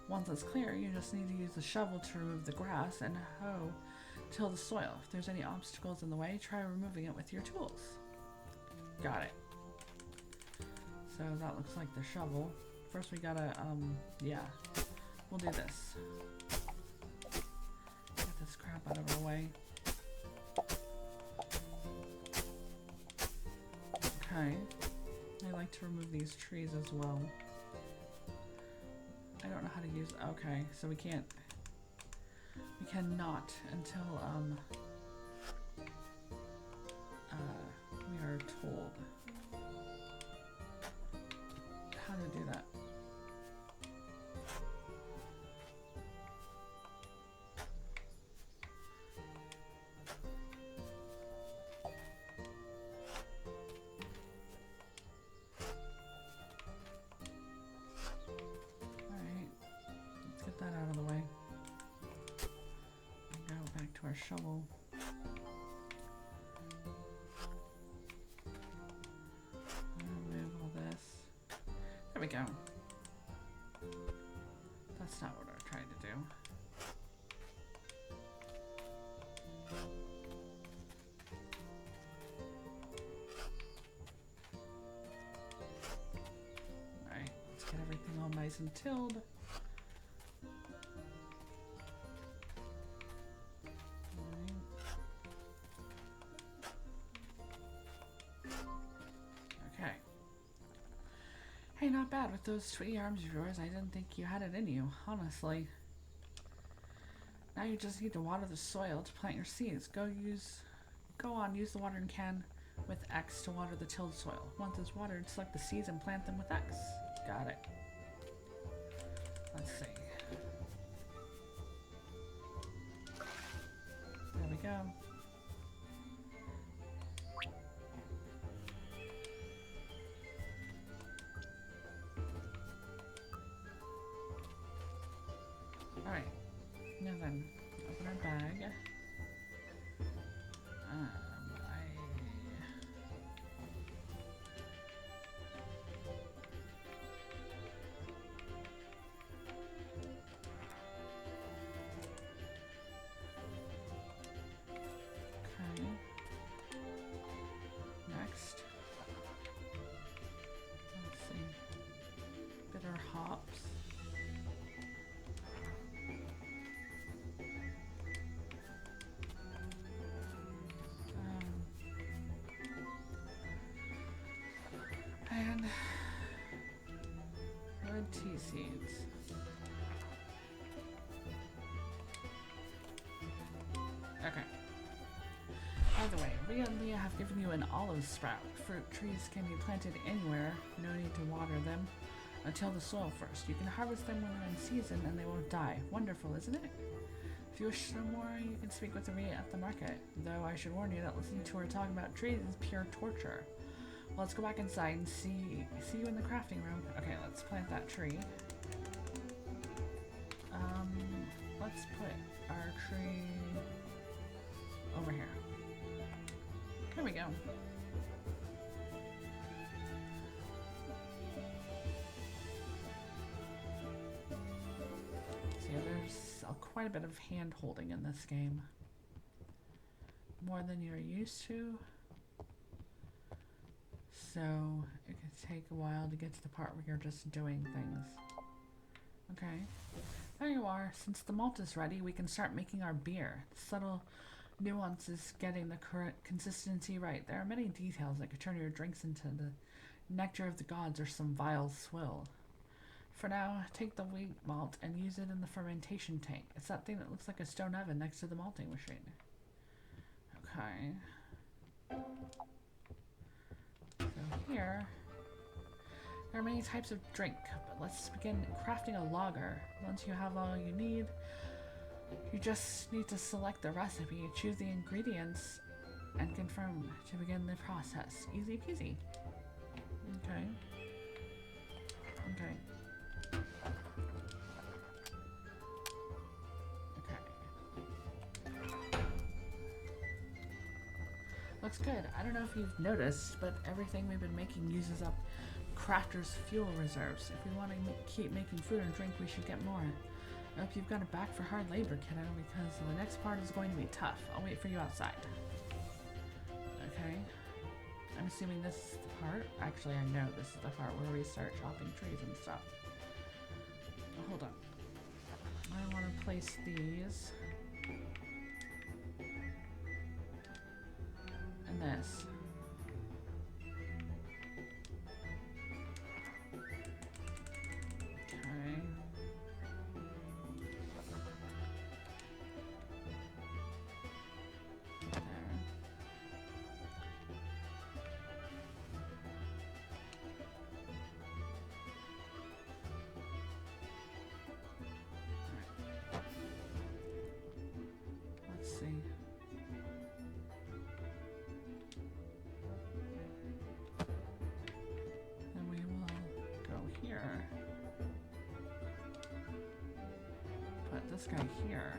Once it's clear, you just need to use the shovel to remove the grass and hoe till the soil. If there's any obstacles in the way, try removing it with your tools. Got it. So that looks like the shovel. First we gotta, yeah. We'll do this. Get this crap out of our way. Okay. I like to remove these trees as well. I don't know how to use, okay, so we can't, we cannot until, we are told how to do that. Our shovel. Remove all this. There we go. That's not what I tried to do. nice and tilled. Okay. Hey, not bad with those twitty arms of yours. I didn't think you had it in you, honestly. Now you just need to water the soil to plant your seeds. Go on, use the watering can with X to water the tilled soil. Once it's watered, select the seeds and plant them with X. Got it. Let's see. There we go. Alright. Now then, open our bag. Next. Let's see. Bitter hops. And red tea seeds. Okay. By the way, Rhea and Leah have given you an olive sprout. Fruit trees can be planted anywhere. No need to water them until the soil first. You can harvest them when they're in season and they won't die. Wonderful, isn't it? If you wish to know more, you can speak with Rhea at the market. Though I should warn you that listening to her talk about trees is pure torture. Well, let's go back inside and see you in the crafting room. Okay, let's plant that tree. Let's put our tree over here. There we go. So yeah, there's quite a bit of hand holding in this game. More than you're used to. So it could take a while to get to the part where you're just doing things. Okay. There you are. Since the malt is ready, we can start making our beer. The subtle nuances getting the correct consistency right. There are many details that could turn your drinks into the nectar of the gods or some vile swill. For now, take the wheat malt and use it in the fermentation tank. It's that thing that looks like a stone oven next to the malting machine. Okay. So here, there are many types of drink, but let's begin crafting a lager. Once you have all you need, you just need to select the recipe, choose the ingredients, and confirm to begin the process. Easy peasy. Okay. Okay. Looks good. I don't know if you've noticed, but everything we've been making uses up crafters' fuel reserves. If we want to keep making food and drink, we should get more. I hope you've got it back for hard labor, kiddo, because the next part is going to be tough. I'll wait for you outside. Okay. I'm assuming this is the part. Actually, I know this is the part where we start chopping trees and stuff. Oh, hold on. I want to place these. And this. Okay. There. Let's see. Then we will go here. Put this guy here.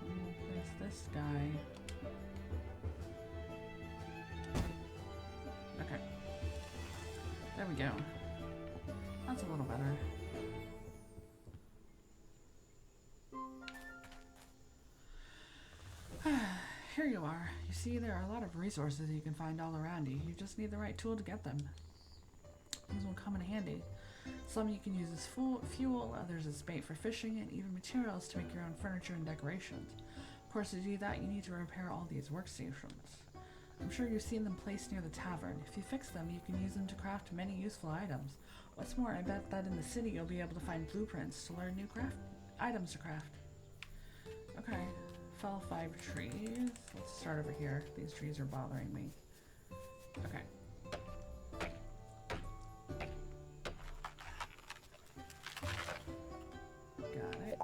And we'll place this guy. Okay. There we go. That's a little better. here you are. You see, there are a lot of resources you can find all around you. You just need the right tool to get them. These will come in handy. Some you can use as fuel, others as bait for fishing, and even materials to make your own furniture and decorations. Of course, to do that, you need to repair all these workstations. I'm sure you've seen them placed near the tavern. If you fix them, you can use them to craft many useful items. What's more, I bet that in the city you'll be able to find blueprints to learn new items to craft. Okay, fell 5 trees. Let's start over here. These trees are bothering me. Okay. Got it.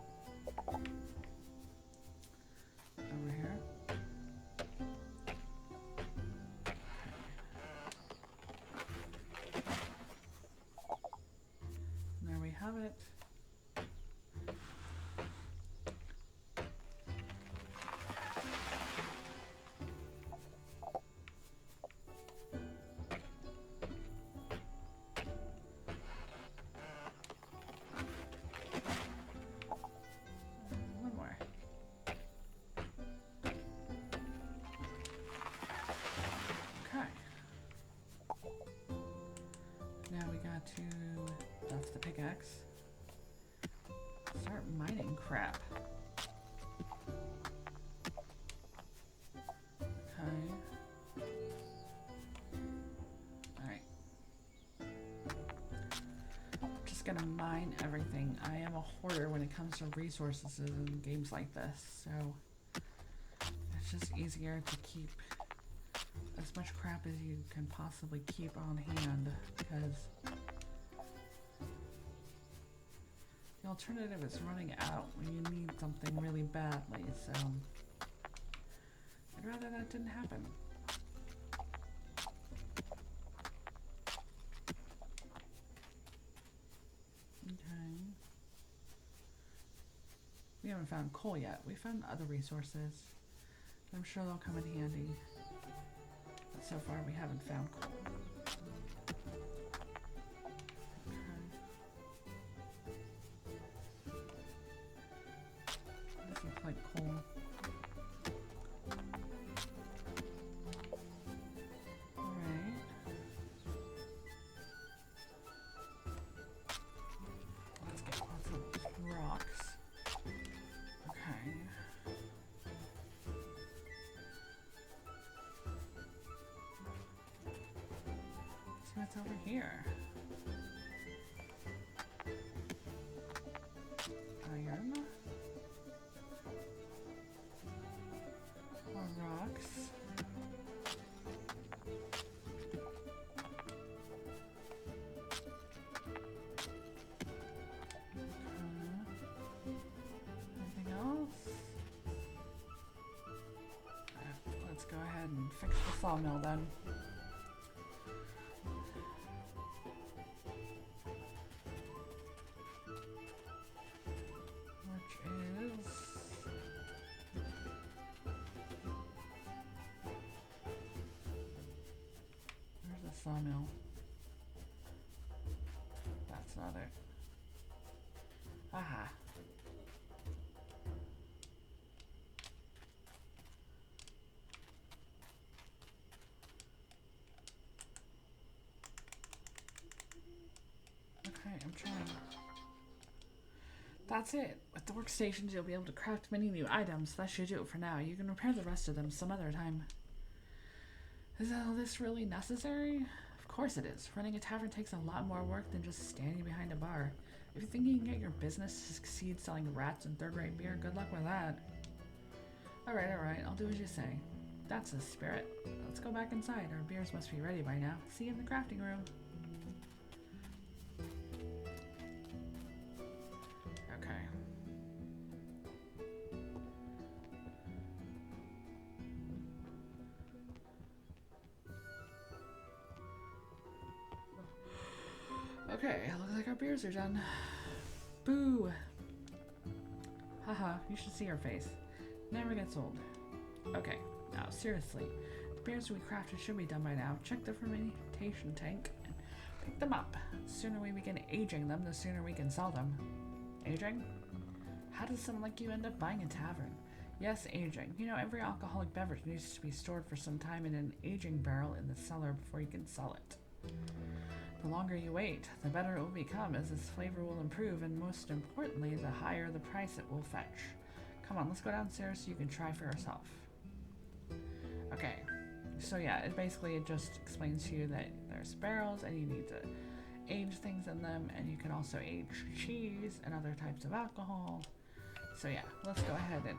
Over here. There we have it. One more. Okay. Now we got to, that's the pickaxe. Start mining crap. Okay. Alright. Just gonna mine everything. I am a hoarder when it comes to resources in games like this, so it's just easier to keep as much crap as you can possibly keep on hand, because the alternative is running out when you need something really badly, so I'd rather that didn't happen. Okay. We haven't found coal yet. We found other resources. I'm sure they'll come in handy. But so far we haven't found coal. This looks like coal. Alright. Let's get lots of rocks. Okay. See what's over here. Iron. More rocks. Anything else? Let's go ahead and fix the sawmill then. Sawmill. That's not it. Aha. Okay, I'm trying. That's it. With the workstations, you'll be able to craft many new items. That should do it for now. You can repair the rest of them some other time. Is all this really necessary? Of course it is. Running a tavern takes a lot more work than just standing behind a bar. If you think you can get your business to succeed selling rats and third-rate beer, good luck with that. Alright, I'll do as you say. That's the spirit. Let's go back inside. Our beers must be ready by now. See you in the crafting room. Okay. Okay, looks like our beers are done. Boo! Haha, you should see her face. Never gets old. Okay, now seriously. The beers we crafted should be done by now. Check the fermentation tank and pick them up. The sooner we begin aging them, the sooner we can sell them. Aging? How does someone like you end up buying a tavern? Yes, aging. You know, every alcoholic beverage needs to be stored for some time in an aging barrel in the cellar before you can sell it. The longer you wait, the better it will become, as its flavor will improve, and most importantly, the higher the price it will fetch. Come on, let's go downstairs so you can try for yourself. Okay, so yeah, it just explains to you that there's barrels and you need to age things in them, and you can also age cheese and other types of alcohol. So yeah, let's go ahead and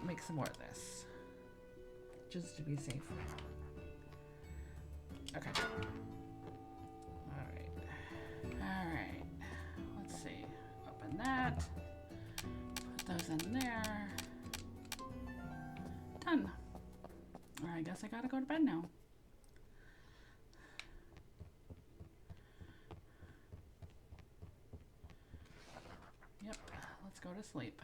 make some more of this, just to be safe. Okay. Alright. Let's see. Open that. Put those in there. Done. I guess I gotta go to bed now. Yep. Let's go to sleep.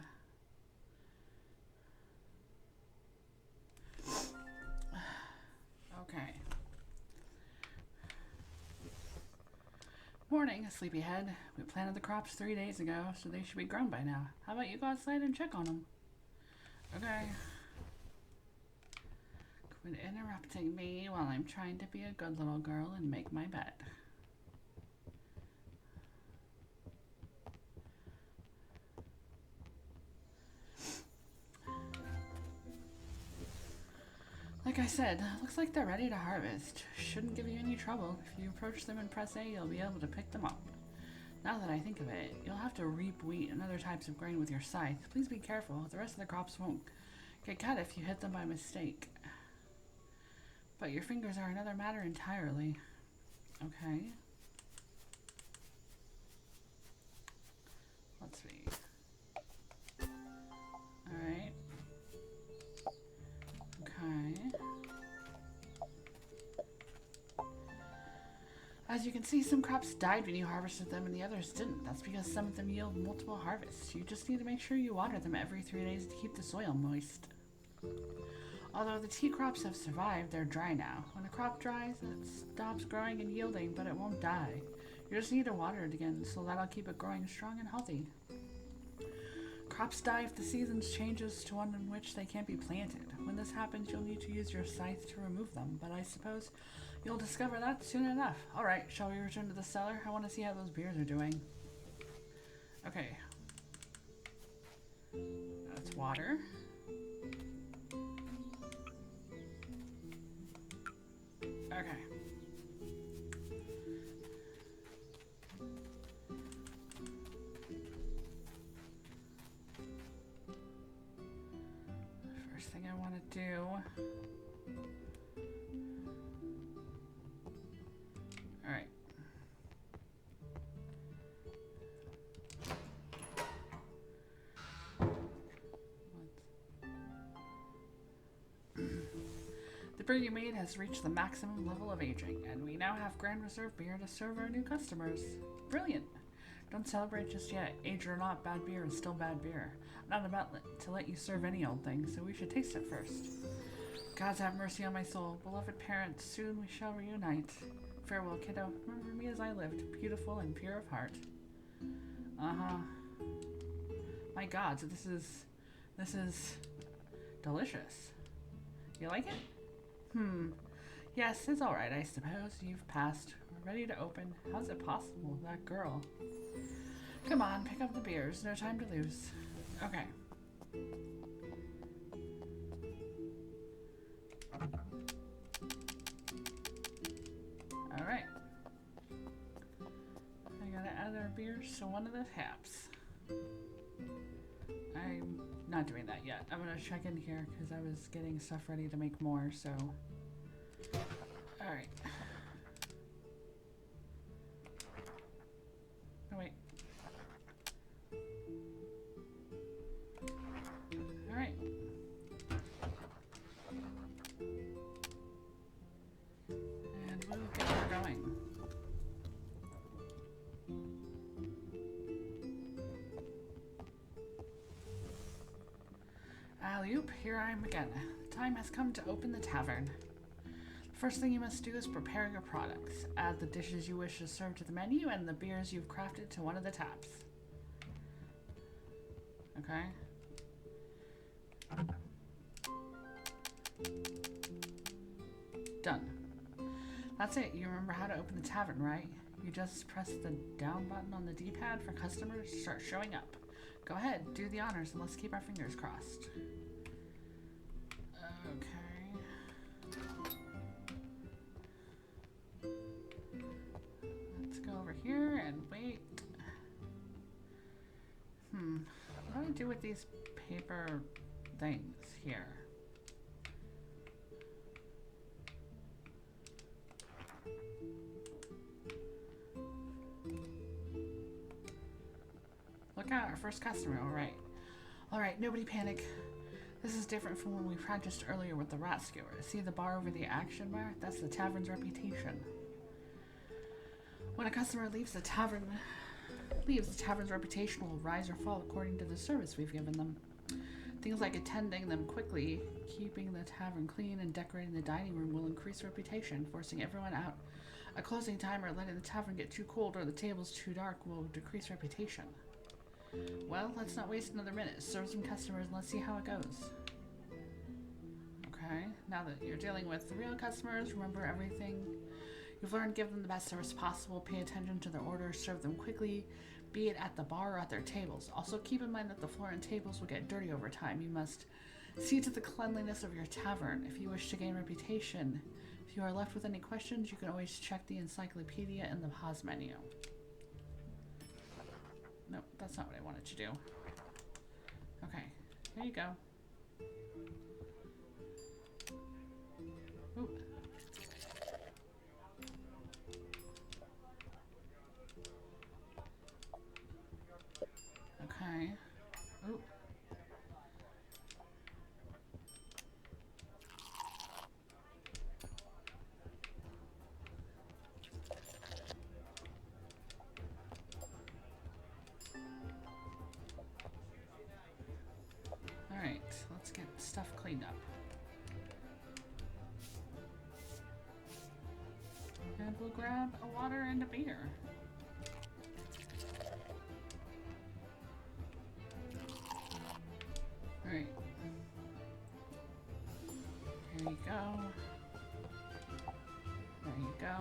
Okay. Morning, sleepyhead. We planted the crops 3 days ago, so they should be grown by now. How about you go outside and check on them? Okay. Quit interrupting me while I'm trying to be a good little girl and make my bed. Like I said, looks like they're ready to harvest. Shouldn't give you any trouble. If you approach them and press A, you'll be able to pick them up. Now that I think of it, you'll have to reap wheat and other types of grain with your scythe. Please be careful. The rest of the crops won't get cut if you hit them by mistake. But your fingers are another matter entirely. Okay. Let's see. Alright. Okay. As you can see, some crops died when you harvested them and the others didn't. That's because some of them yield multiple harvests. You just need to make sure you water them every 3 days to keep the soil moist. Although the tea crops have survived, they're dry now. When a crop dries, it stops growing and yielding, but it won't die. You just need to water it again, so that'll keep it growing strong and healthy. Crops die if the season changes to one in which they can't be planted. When this happens, you'll need to use your scythe to remove them, but I suppose you'll discover that soon enough. Alright, shall we return to the cellar? I want to see how those beers are doing. Okay. That's water. Okay. First thing I want to do. Alright. The brew you made has reached the maximum level of aging, and we now have Grand Reserve beer to serve our new customers. Brilliant! Don't celebrate just yet. Age or not, bad beer is still bad beer. I'm not about to let you serve any old thing, so we should taste it first. Gods have mercy on my soul. Beloved parents, soon we shall reunite. Farewell, kiddo. Remember me as I lived, beautiful and pure of heart. Uh-huh. My God, so this is delicious. You like it? Yes, it's alright, I suppose. You've passed. We're ready to open. How's it possible? That girl. Come on, pick up the beers. No time to lose. Okay. Alright. I gotta add our beers to one of the taps. I'm not doing that yet. I'm gonna check in here because I was getting stuff ready to make more, so. Alright. Oh, wait. Alright. And we'll get her going. Alley-oop, here I am again. The time has come to open the tavern. First thing you must do is prepare your products. Add the dishes you wish to serve to the menu and the beers you've crafted to one of the taps. Okay. That's it. You remember how to open the tavern, right? You just press the down button on the D-pad for customers to start showing up. Go ahead, do the honors, and let's keep our fingers crossed. Okay. Let's go over here and wait. What do I do with these paper things here? Look out, our first customer, alright. Alright, nobody panic. This is different from when we practiced earlier with the rat skewer. See the bar over the action bar? That's the tavern's reputation. When a customer leaves, the tavern's reputation will rise or fall according to the service we've given them. Things like attending them quickly, keeping the tavern clean, and decorating the dining room will increase reputation. Forcing everyone out, a closing time, or letting the tavern get too cold or the tables too dark will decrease reputation. Well, let's not waste another minute. Serve some customers and let's see how it goes. Okay, now that you're dealing with the real customers, remember everything you've learned. Give them the best service possible. Pay attention to their orders. Serve them quickly, be it at the bar or at their tables. Also, keep in mind that the floor and tables will get dirty over time. You must see to the cleanliness of your tavern. If you wish to gain reputation, if you are left with any questions, you can always check the encyclopedia in the pause menu. Nope, that's not what I wanted to do. Okay, here you go. Ooh. Okay. Ooh. Alright, let's get stuff cleaned up. And we'll grab a water and a beer. Alright. Here you go. There you go.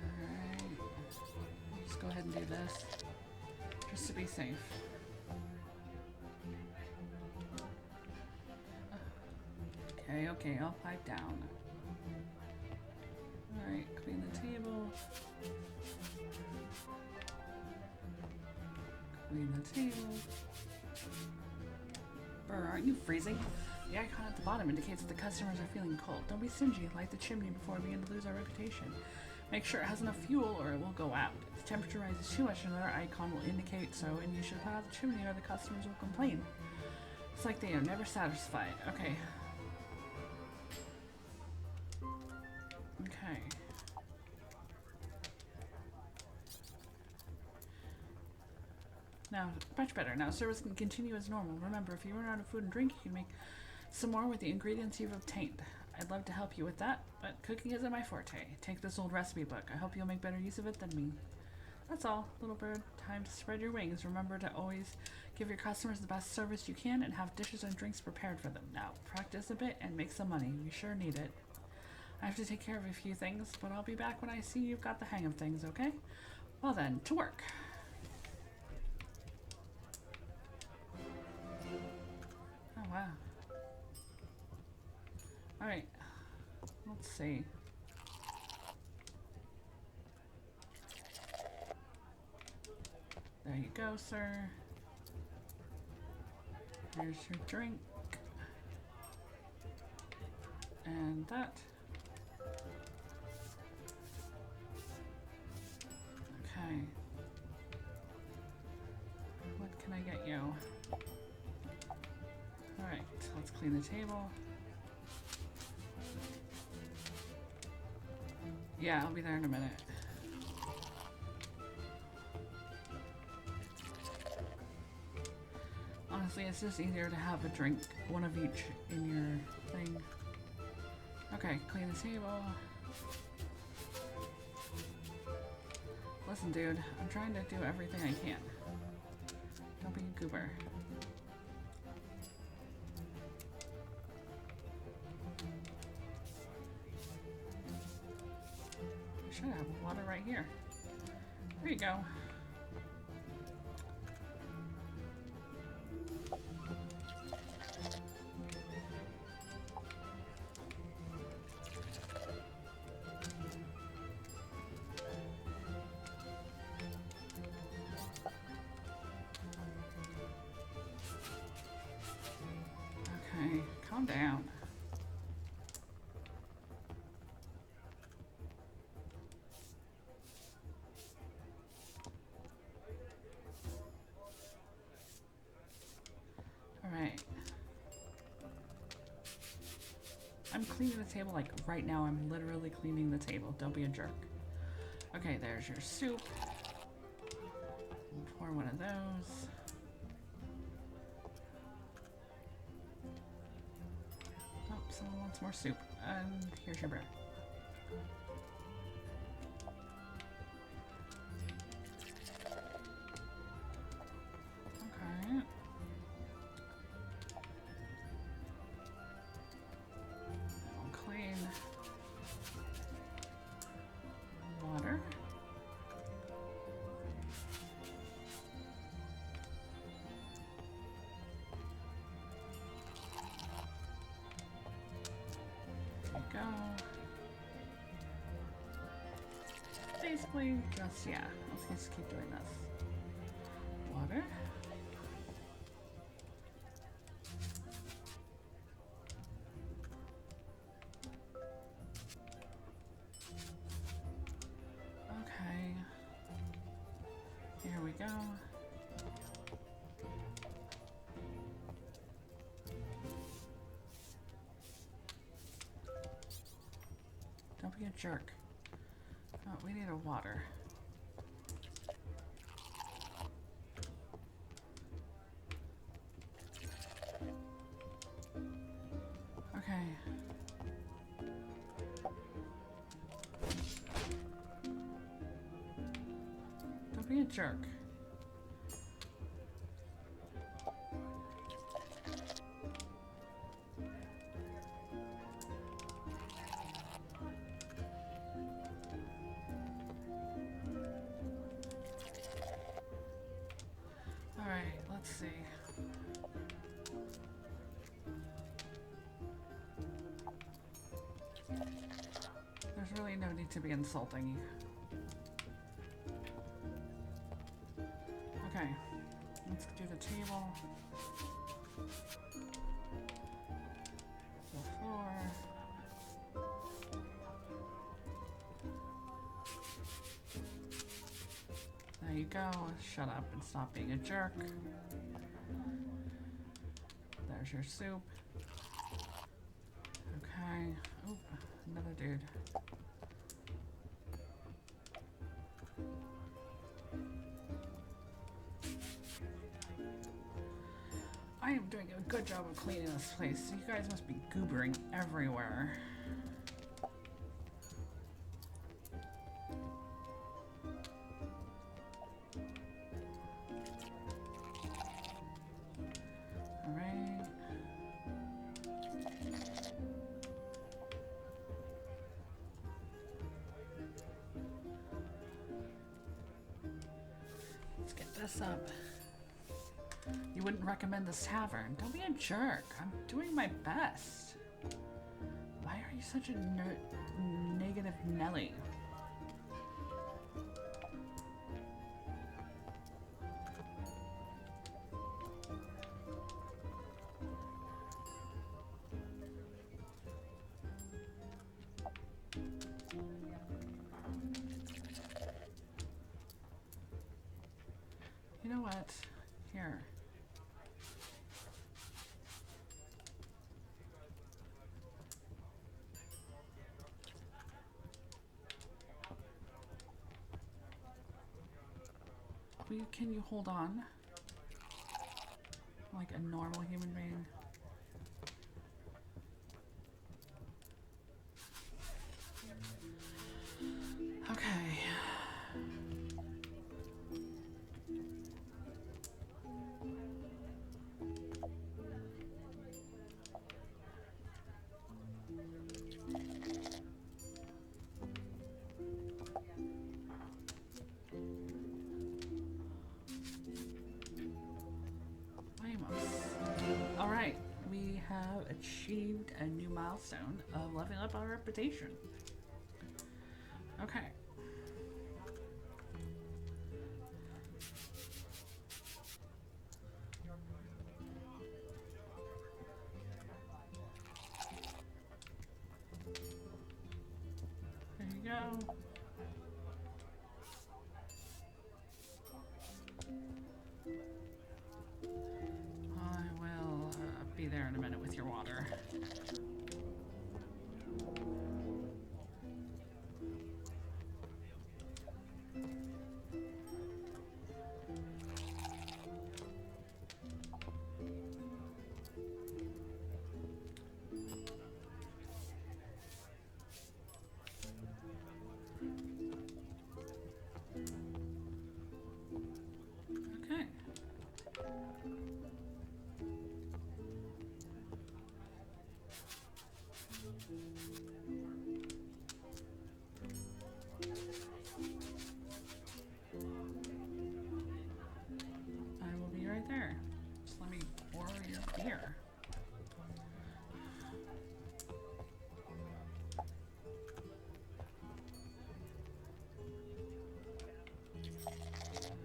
Alright. Just go ahead and do this. Just to be safe. Okay, I'll pipe down. Alright, clean the table. Clean the table. Brr, aren't you freezing? The icon at the bottom indicates that the customers are feeling cold. Don't be stingy. Light the chimney before we begin to lose our reputation. Make sure it has enough fuel or it will go out. If the temperature rises too much, another icon will indicate so, and you should put out the chimney or the customers will complain. It's like they are never satisfied. Okay. Okay. Now, much better. Now, service can continue as normal. Remember, if you run out of food and drink, you can make some more with the ingredients you've obtained. I'd love to help you with that, but cooking isn't my forte. Take this old recipe book. I hope you'll make better use of it than me. That's all, little bird. Time to spread your wings. Remember to always give your customers the best service you can and have dishes and drinks prepared for them. Now, practice a bit and make some money. You sure need it. I have to take care of a few things, but I'll be back when I see you've got the hang of things, okay? Well then, to work. Oh, wow. Alright. Let's see. There you go, sir. Here's your drink. And that. Okay. What can I get you? Alright, let's clean the table. Yeah, I'll be there in a minute. Honestly, it's just easier to have a drink, one of each in your thing. Okay, clean the table. Listen, dude, I'm trying to do everything I can. Don't Don't be a goober. I should have water right here. There you go. Okay, calm down. Alright. I'm cleaning the table like right now. I'm literally cleaning the table. Don't be a jerk. Okay, there's your soup. Pour one of those. Oh, someone wants more soup. And here's your bread. Okay. I'll clean water. Go. Basically, just, yeah, let's just keep doing this. Water. Okay. Here we go. Don't be a jerk. Oh, we need a water. Okay. Don't be a jerk. Alright, let's see. There's really no need to be insulting. Okay, let's do the table. The floor. There you go. Shut up and stop being a jerk. There's your soup. Okay. Oop, another dude. I am doing a good job of cleaning this place. You guys must be goobering everywhere. Alright. Let's get this up. You wouldn't recommend this tavern. Don't be a jerk. I'm doing my best. Why are you such a negative Nelly? You know what? Here. Can you hold on? Like a normal human being? Okay. achieved a new milestone of leveling up our reputation. Okay. There you go. I will be there in a minute with your water. Okay. I will be right there. Just let me pour your beer.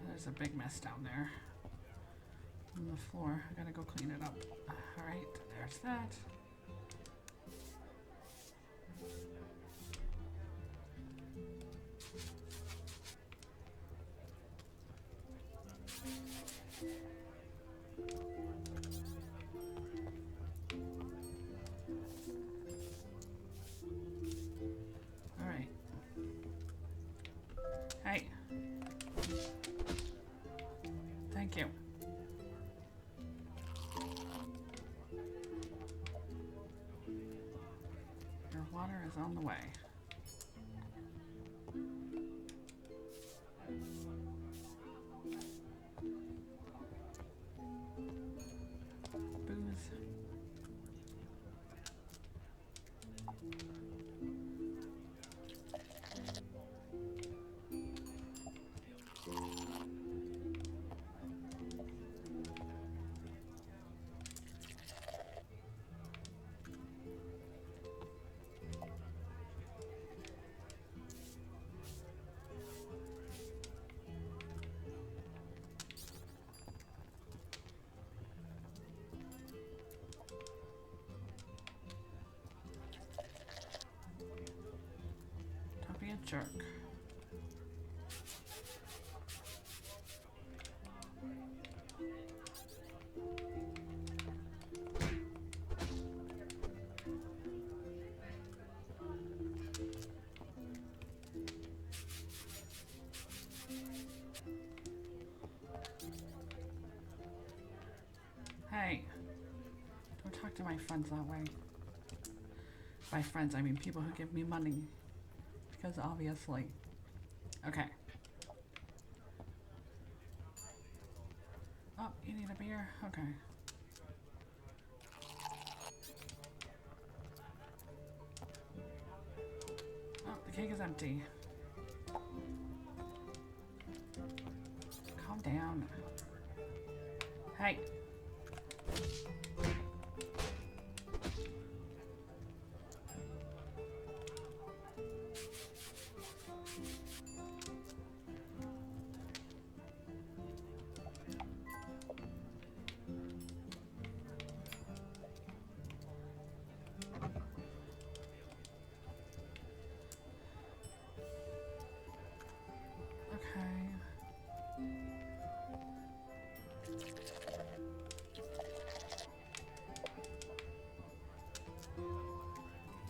There's a big mess down there on the floor. I gotta go clean it up. Alright, there's that. Alright. Hey. Thank you. Your water is on the way. Booze. Don't be a jerk. Hey, don't talk to my friends that way. By friends, I mean people who give me money. Because obviously. Okay. Oh, you need a beer? Okay. Oh, the keg is empty. Calm down. Hey.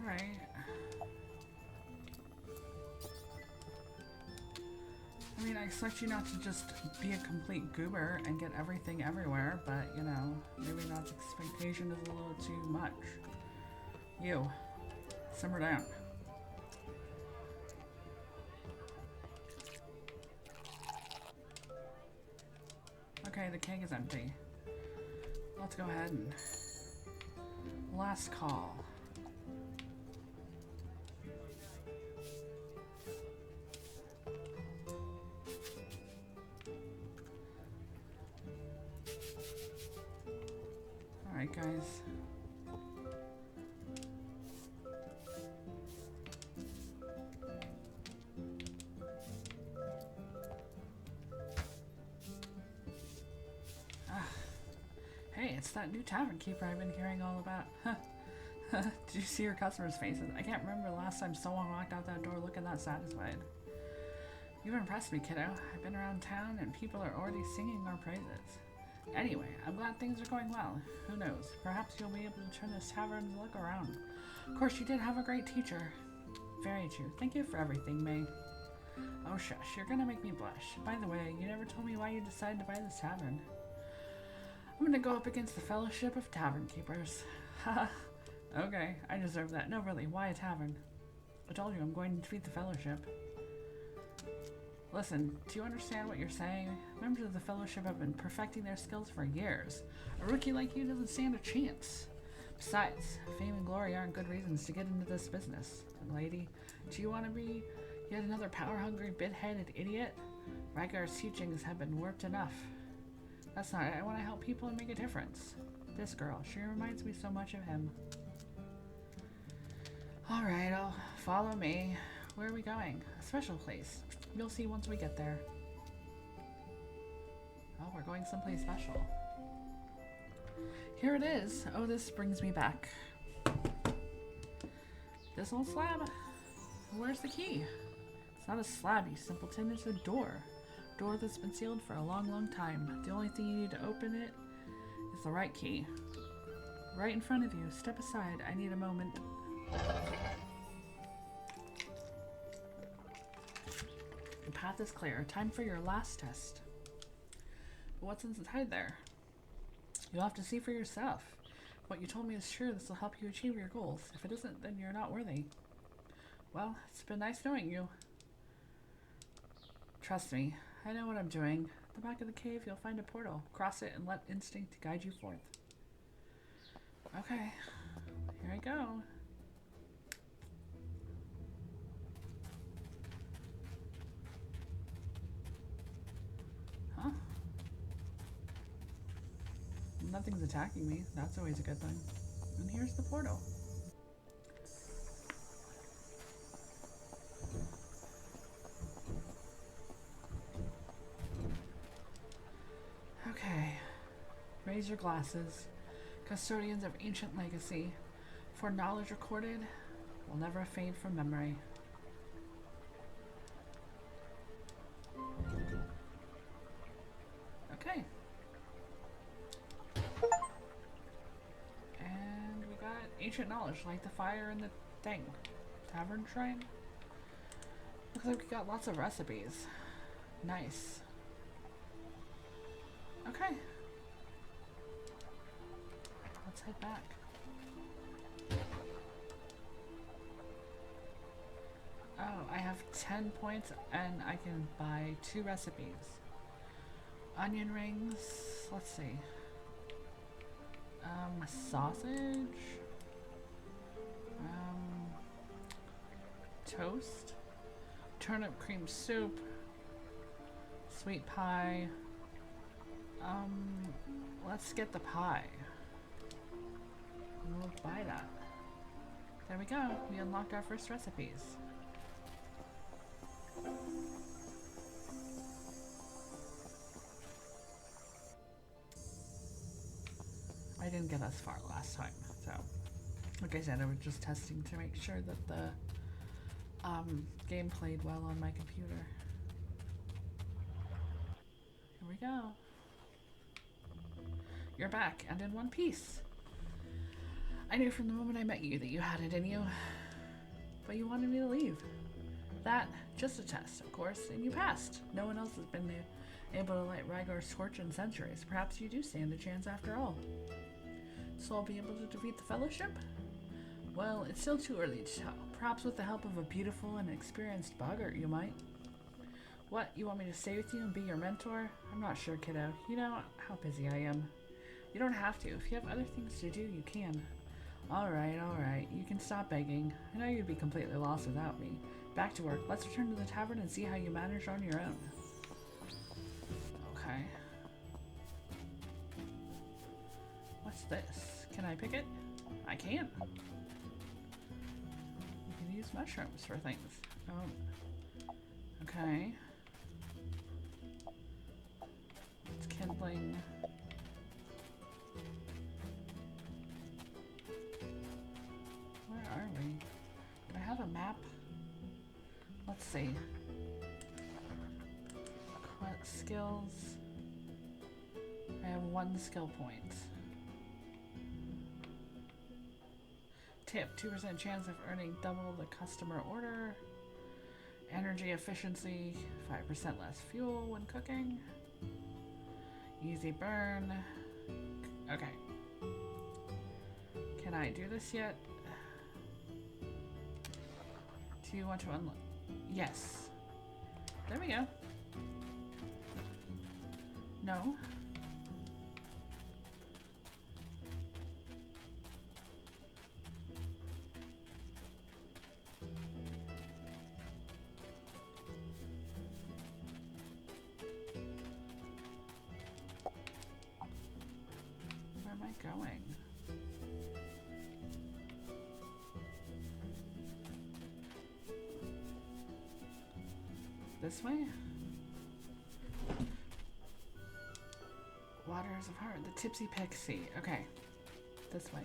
Alright. I mean, I expect you not to just be a complete goober and get everything everywhere, but, you know, maybe that expectation is a little too much. You, simmer down. Okay, the keg is empty. Let's go ahead and... Last call. Alright, guys. it's that new tavern keeper I've been hearing all about. Did you see your customers' faces? I can't remember the last time someone walked out that door looking that satisfied. You've impressed me, kiddo. I've been around town and people are already singing our praises. Anyway, I'm glad things are going well. Who knows? Perhaps you'll be able to turn this tavern's look around. Of course, you did have a great teacher. Very true. Thank you for everything, May. Oh, shush. You're gonna make me blush. By the way, you never told me why you decided to buy this tavern. I'm gonna go up against the Fellowship of Tavern Keepers. Haha. Okay, I deserve that. No, really, why a tavern? I told you I'm going to defeat the Fellowship. Listen, do you understand what you're saying? Members of the Fellowship have been perfecting their skills for years. A rookie like you doesn't stand a chance. Besides, fame and glory aren't good reasons to get into this business. And lady, do you want to be yet another power-hungry, bit-headed idiot? Rygar's teachings have been warped enough. That's not it. I want to help people and make a difference. This girl, she reminds me so much of him. Alright, I'll follow me. Where are we going? A special place. You'll see once we get there. Oh, we're going someplace special. Here it is. Oh, this brings me back. This old slab? Where's the key? It's not a slab, you simpleton. It's a door. Door that's been sealed for a long, long time. The only thing you need to open it is the right key. Right in front of you. Step aside. I need a moment. The path is clear. Time for your last test. But what's inside there? You'll have to see for yourself. What you told me is true. This will help you achieve your goals. If it isn't, then you're not worthy. Well, it's been nice knowing you. Trust me, I know what I'm doing. At the back of the cave, you'll find a portal. Cross it and let instinct guide you forth. Okay, here I go. Huh? Nothing's attacking me. That's always a good thing. And here's the portal. Okay. Raise your glasses. Custodians of ancient legacy. For knowledge recorded will never fade from memory. Okay. And we got ancient knowledge, like the fire in the thing. Tavern shrine? Looks like we got lots of recipes. Nice. Okay. Let's head back. Oh, I have 10 points and I can buy 2 recipes. Onion rings, let's see. Sausage. Toast. Turnip cream soup. Sweet pie. Let's get the pie. And we'll buy that. There we go. We unlocked our first recipes. I didn't get as far last time, so like I said, I was just testing to make sure that the game played well on my computer. Here we go. You're back, and in one piece. I knew from the moment I met you that you had it in you, but you wanted me to leave. That, just a test, of course, and you passed. No one else has been able to light Rygar's torch in centuries. Perhaps you do stand a chance after all. So I'll be able to defeat the Fellowship? Well, it's still too early to tell. Perhaps with the help of a beautiful and experienced boggart, you might. What, you want me to stay with you and be your mentor? I'm not sure, kiddo. You know how busy I am. You don't have to. If you have other things to do, you can. Alright. You can stop begging. I know you'd be completely lost without me. Back to work. Let's return to the tavern and see how you managed on your own. Okay. What's this? Can I pick it? I can. You can use mushrooms for things. Oh. Okay. It's kindling. see. Quest skills. I have 1 skill point. Tip, 2% chance of earning double the customer order. Energy efficiency, 5% less fuel when cooking. Easy burn. Okay. Can I do this yet? Do you want to unlock? Yes. There we go. No. Where am I going? This way? Waters of Heart, the Tipsy Pixie. Okay, this way.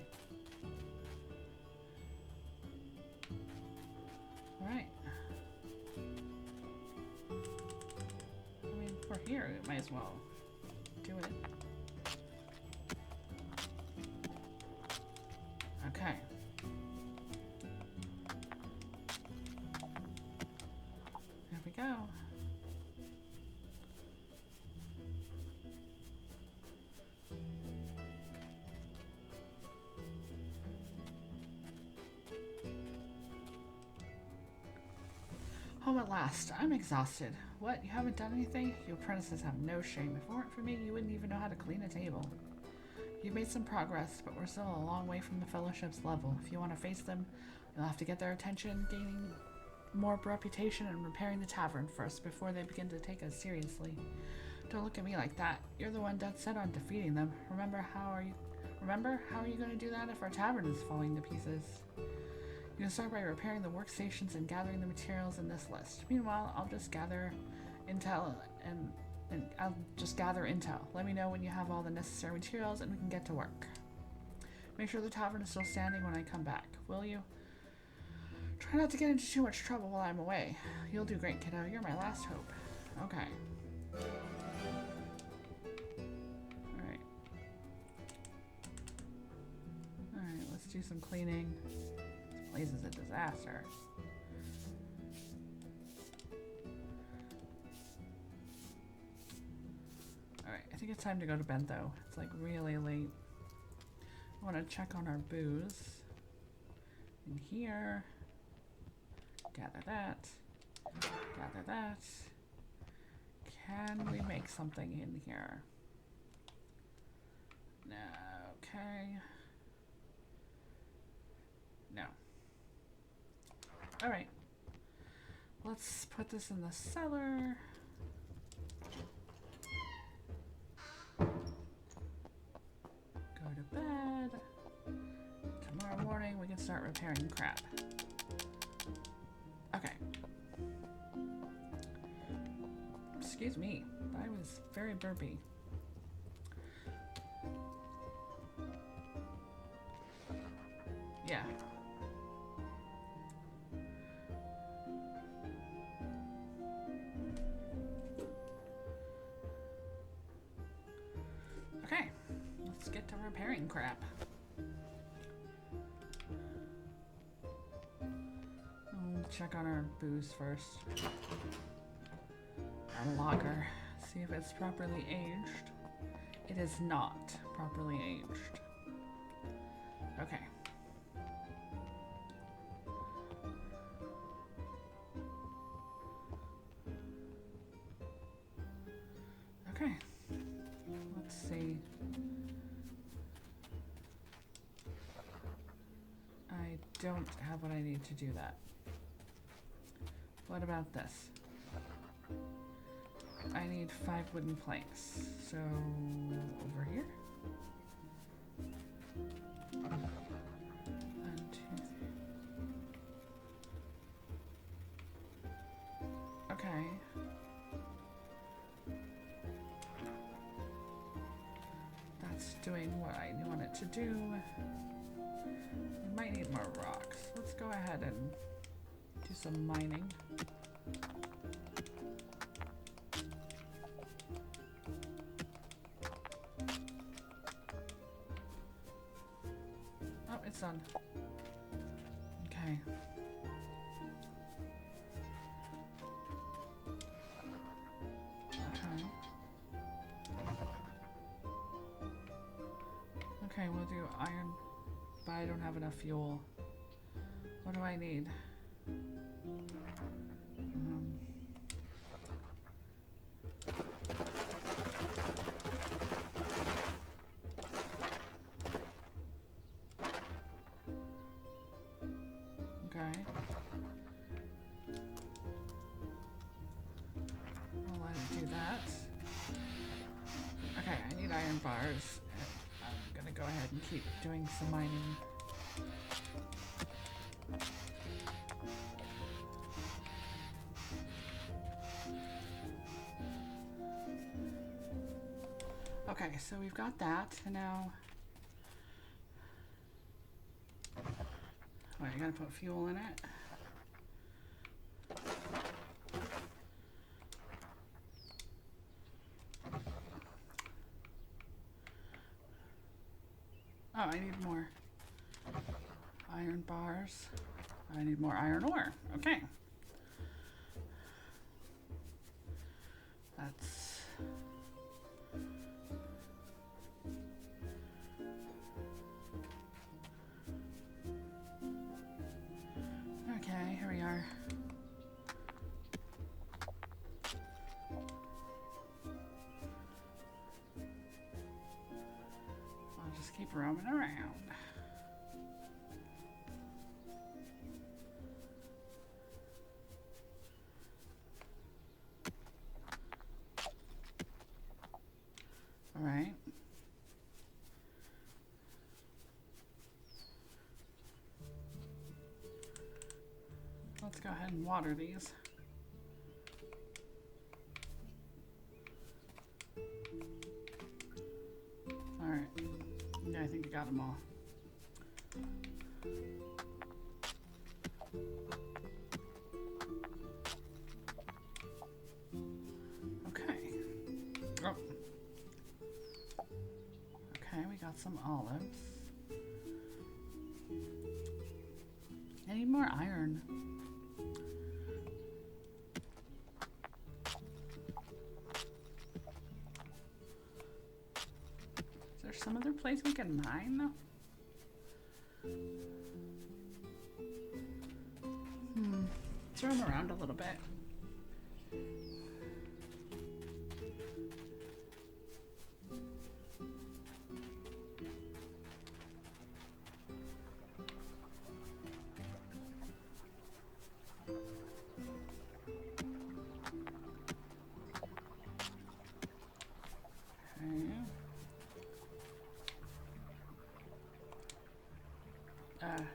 Alright. I mean, we're here, we might as well do it. Okay. There we go. Home at last. I'm exhausted. What? You haven't done anything? You apprentices have no shame. If it weren't for me, you wouldn't even know how to clean a table. You've made some progress, but we're still a long way from the Fellowship's level. If you want to face them, you'll have to get their attention, gaining more reputation, and repairing the tavern first before they begin to take us seriously. Don't look at me like that. You're the one dead set on defeating them. Remember, how are you going to do that if our tavern is falling to pieces? You can start by repairing the workstations and gathering the materials in this list. Meanwhile, I'll just gather intel and I'll just gather intel. Let me know when you have all the necessary materials and we can get to work. Make sure the tavern is still standing when I come back, will you? Try not to get into too much trouble while I'm away. You'll do great, kiddo. You're my last hope. Okay. Alright. Alright, let's do some cleaning. This place is a disaster. Alright, I think it's time to go to bed though. It's like really late. I want to check on our booze. In here. Gather that. Gather that. Can we make something in here? No. Okay. No. Alright. Let's put this in the cellar. Go to bed. Tomorrow morning we can start repairing crap. Okay. Excuse me. I was very burpy. Yeah. Okay. Let's get to repairing crap. Check on our booze first. Our lager. See if it's properly aged. It is not properly aged. Okay. Okay. Let's see. I don't have what I need to do that. What about this? I need 5 wooden planks. So, over here? 1, 2, 3. Okay. That's doing what I want it to do. We might need more rocks. Let's go ahead and do some mining. done. Okay. Okay, we'll do iron, but I don't have enough fuel. What do I need? Okay. I'll let it do that. Okay, I need iron bars. I'm gonna go ahead and keep doing some mining. Okay, so we've got that, and now... Oh, you gotta put fuel in it. Oh, I need more iron bars. I need more iron ore. Okay. That's... Okay, here we are. I'll just keep roaming around. All right. Let's go ahead and water these. All right. Yeah, I think I got them all. Okay. Oh. Okay, we got some olives. I need more iron. Is there some other place we can mine though? Let's roam around a little bit.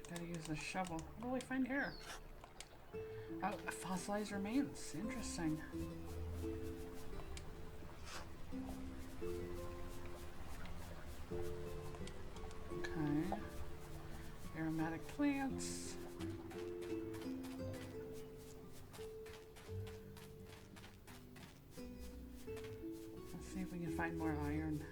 Gotta use the shovel. What do we find here? Oh, fossilized remains. Interesting. Okay. Aromatic plants. Let's see if we can find more iron.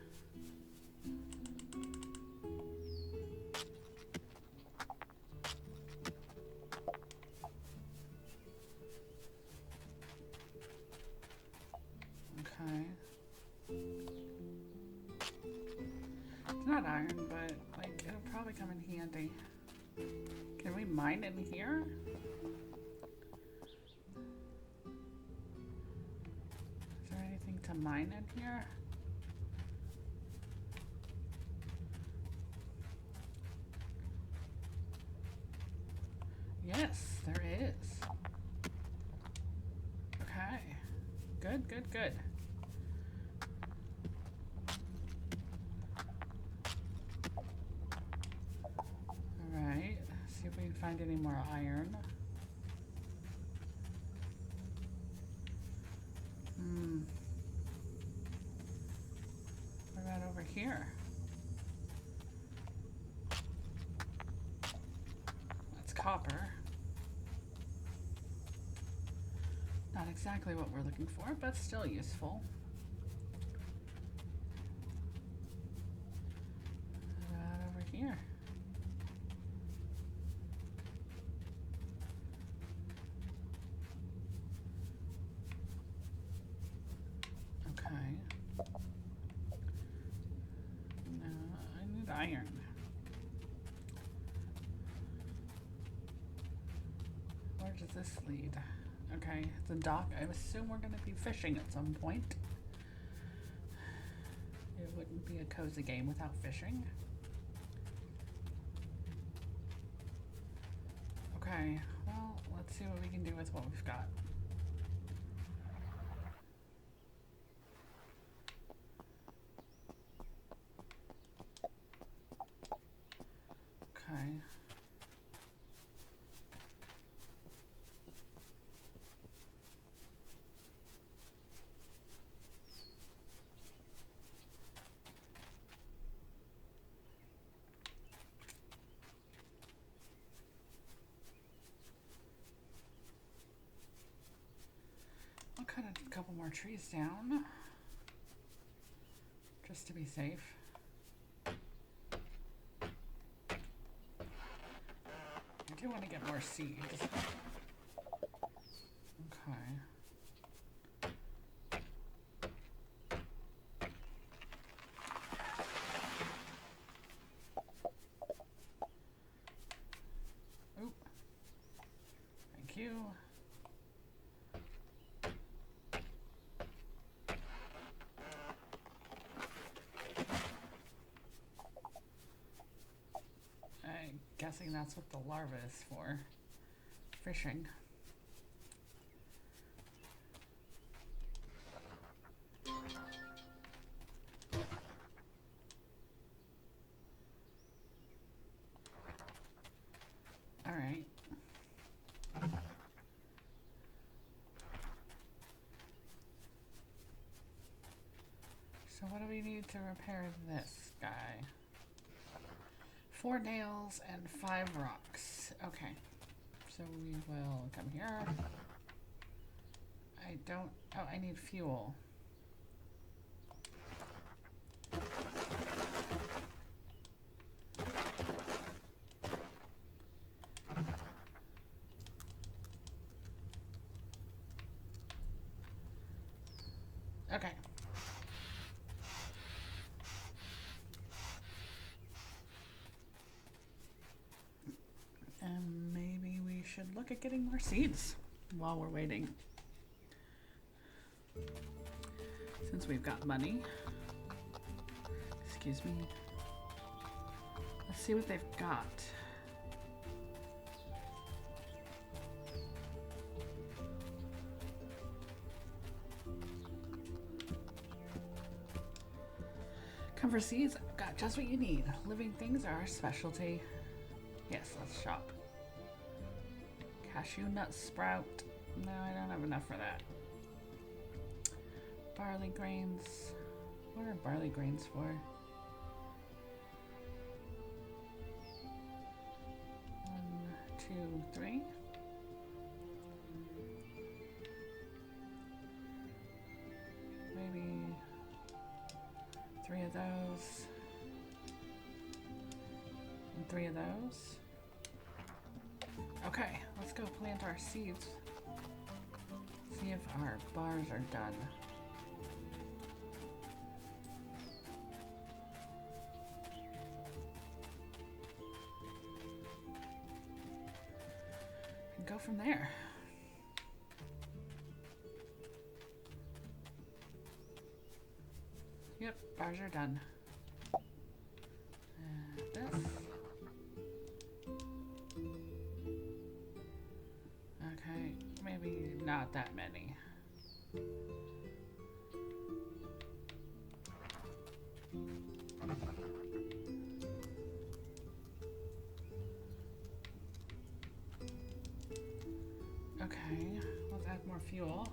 Not iron, but like it'll probably come in handy. Can we mine in here? Is there anything to mine in here? Yes, there is. Okay. Good, good, good. See if we can find any more iron. What about over here? That's copper. Not exactly what we're looking for, but still useful. What about over here? iron. Where does this lead? Okay, the dock. I assume we're going to be fishing at some point. It wouldn't be a cozy game without fishing. Okay, well, let's see what we can do with what we've got. Okay. I'll cut a couple more trees down, just to be safe. I do want to get more seeds. Okay. Oop. Thank you. I'm guessing that's what the larva is for. Fishing. All right. So what do we need to repair this guy? 4 nails and 5 rocks. Okay. So we will come here. I don't... Oh, I need fuel. Okay. And maybe we should look at getting more seeds while we're waiting. Since we've got money. Excuse me. Let's see what they've got. Come for seeds, I've got just what you need. Living things are our specialty. Yes, let's shop. Cashew nut sprout. No, I don't have enough for that. Barley grains. What are barley grains for? 1, 2, 3. Maybe 3 of those. And 3 of those. Okay, let's go plant our seeds. See if our bars are done. And go from there. Yep, bars are done. And this. Okay, maybe not that many. Okay, let's add more fuel.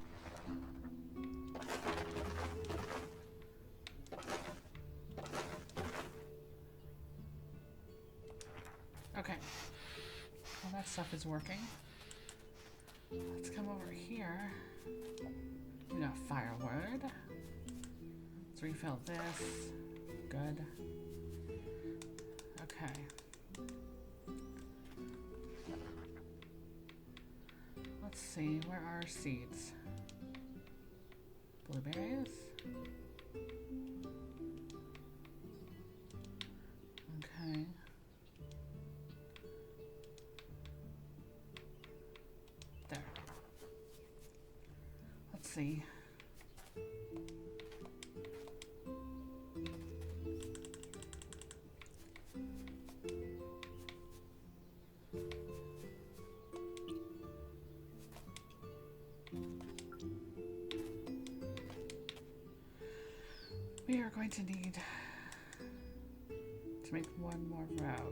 Okay, well that stuff is working. Let's come over here. We got firewood. Let's refill this. Good. Okay. Let's see, where are our seeds? Blueberries. see. We are going to need to make one more row.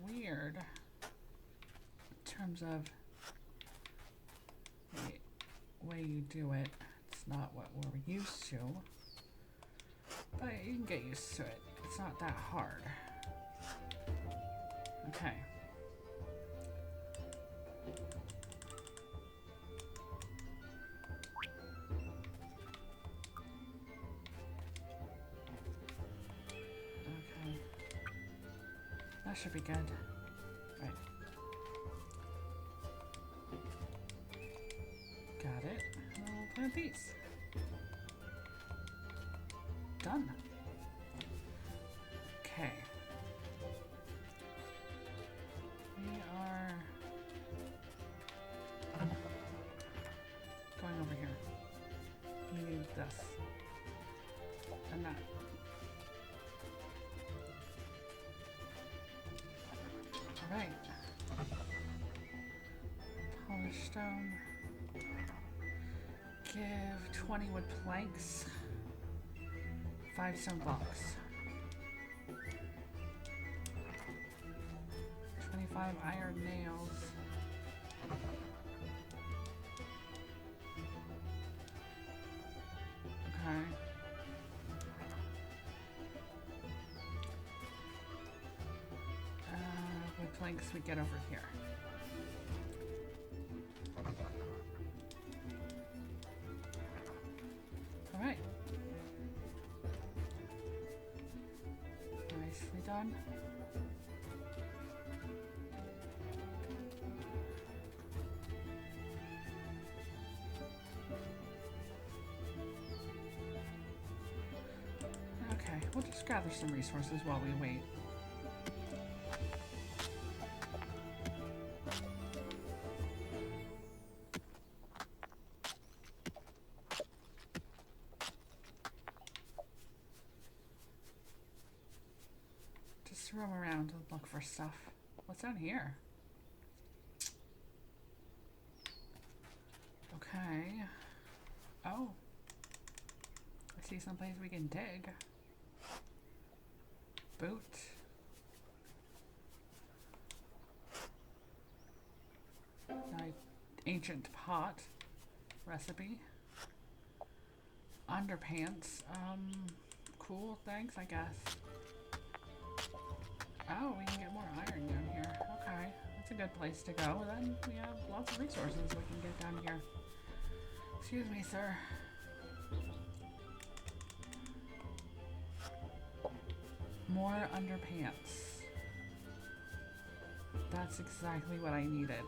Weird in terms of the way you do it. It's not what we're used to, but you can get used to it. It's not that hard. Okay. That should be good. Right. Got it. And then we'll plant these. Done. Okay. We are going over here. We need this. And that. Right. Polished stone. Give 20 wood planks. 5 stone blocks. 25 iron nails. Okay. What planks we get over here? All right. Nicely done. Okay, we'll just gather some resources while we wait. Just roam around and look for stuff. What's down here? Okay. Oh. I see someplace we can dig. Boot. Ancient pot recipe. Underpants. Cool, thanks, I guess. Oh, we can get more iron down here. Okay, that's a good place to go. Then we have lots of resources we can get down here. Excuse me, sir. More underpants. That's exactly what I needed.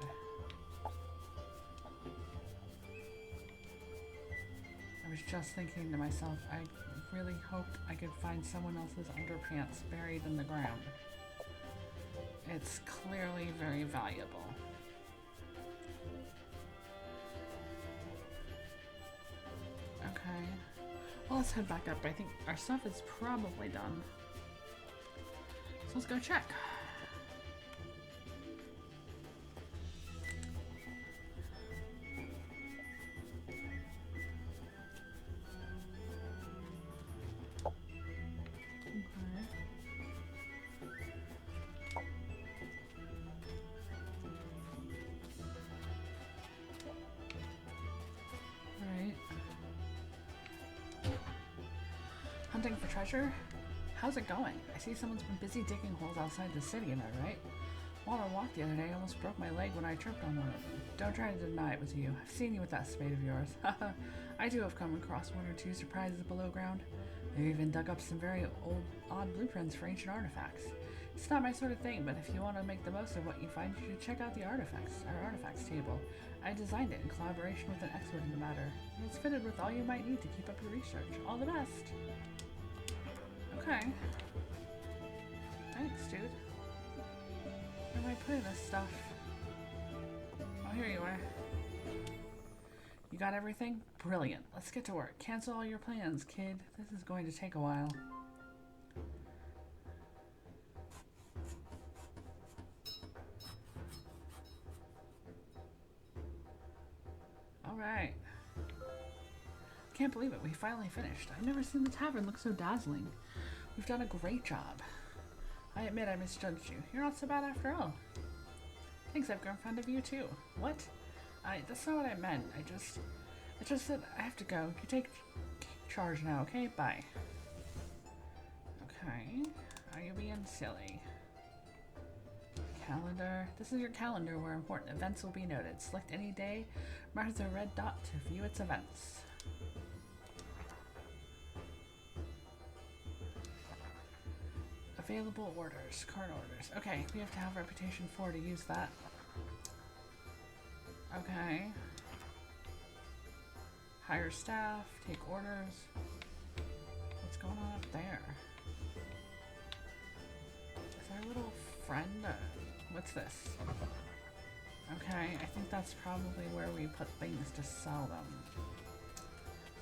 I was just thinking to myself, I really hoped I could find someone else's underpants buried in the ground. It's clearly very valuable. Okay. Well, let's head back up. I think our stuff is probably done. So let's go check. Hunting for treasure? how's it going? I see someone's been busy digging holes outside the city, am I right? While on a walk the other day, I almost broke my leg when I tripped on one of them. Don't try to deny it was you. I've seen you with that spade of yours. Haha. I too have come across one or two surprises below ground. I've even dug up some very odd blueprints for ancient artifacts. It's not my sort of thing, but if you want to make the most of what you find, you should check out our artifacts table. I designed it in collaboration with an expert in the matter. And it's fitted with all you might need to keep up your research. All the best. Okay. Thanks, dude. Where am I putting this stuff? Oh, here you are. You got everything? Brilliant. Let's get to work. Cancel all your plans, kid. This is going to take a while. Alright. Can't believe it. We finally finished. I've never seen the tavern look so dazzling. We've done a great job. I admit I misjudged you. You're not so bad after all. Thanks, I've grown fond of you too. What? That's not what I meant. I just said I have to go. You take charge now, okay? Bye. Okay. Are you being silly? Calendar. This is your calendar where important events will be noted. Select any day, mark the red dot to view its events. Available orders. Card orders. Okay, we have to have reputation 4 to use that. Okay. Hire staff. Take orders. What's going on up there? Is our little friend? What's this? Okay, I think that's probably where we put things to sell them.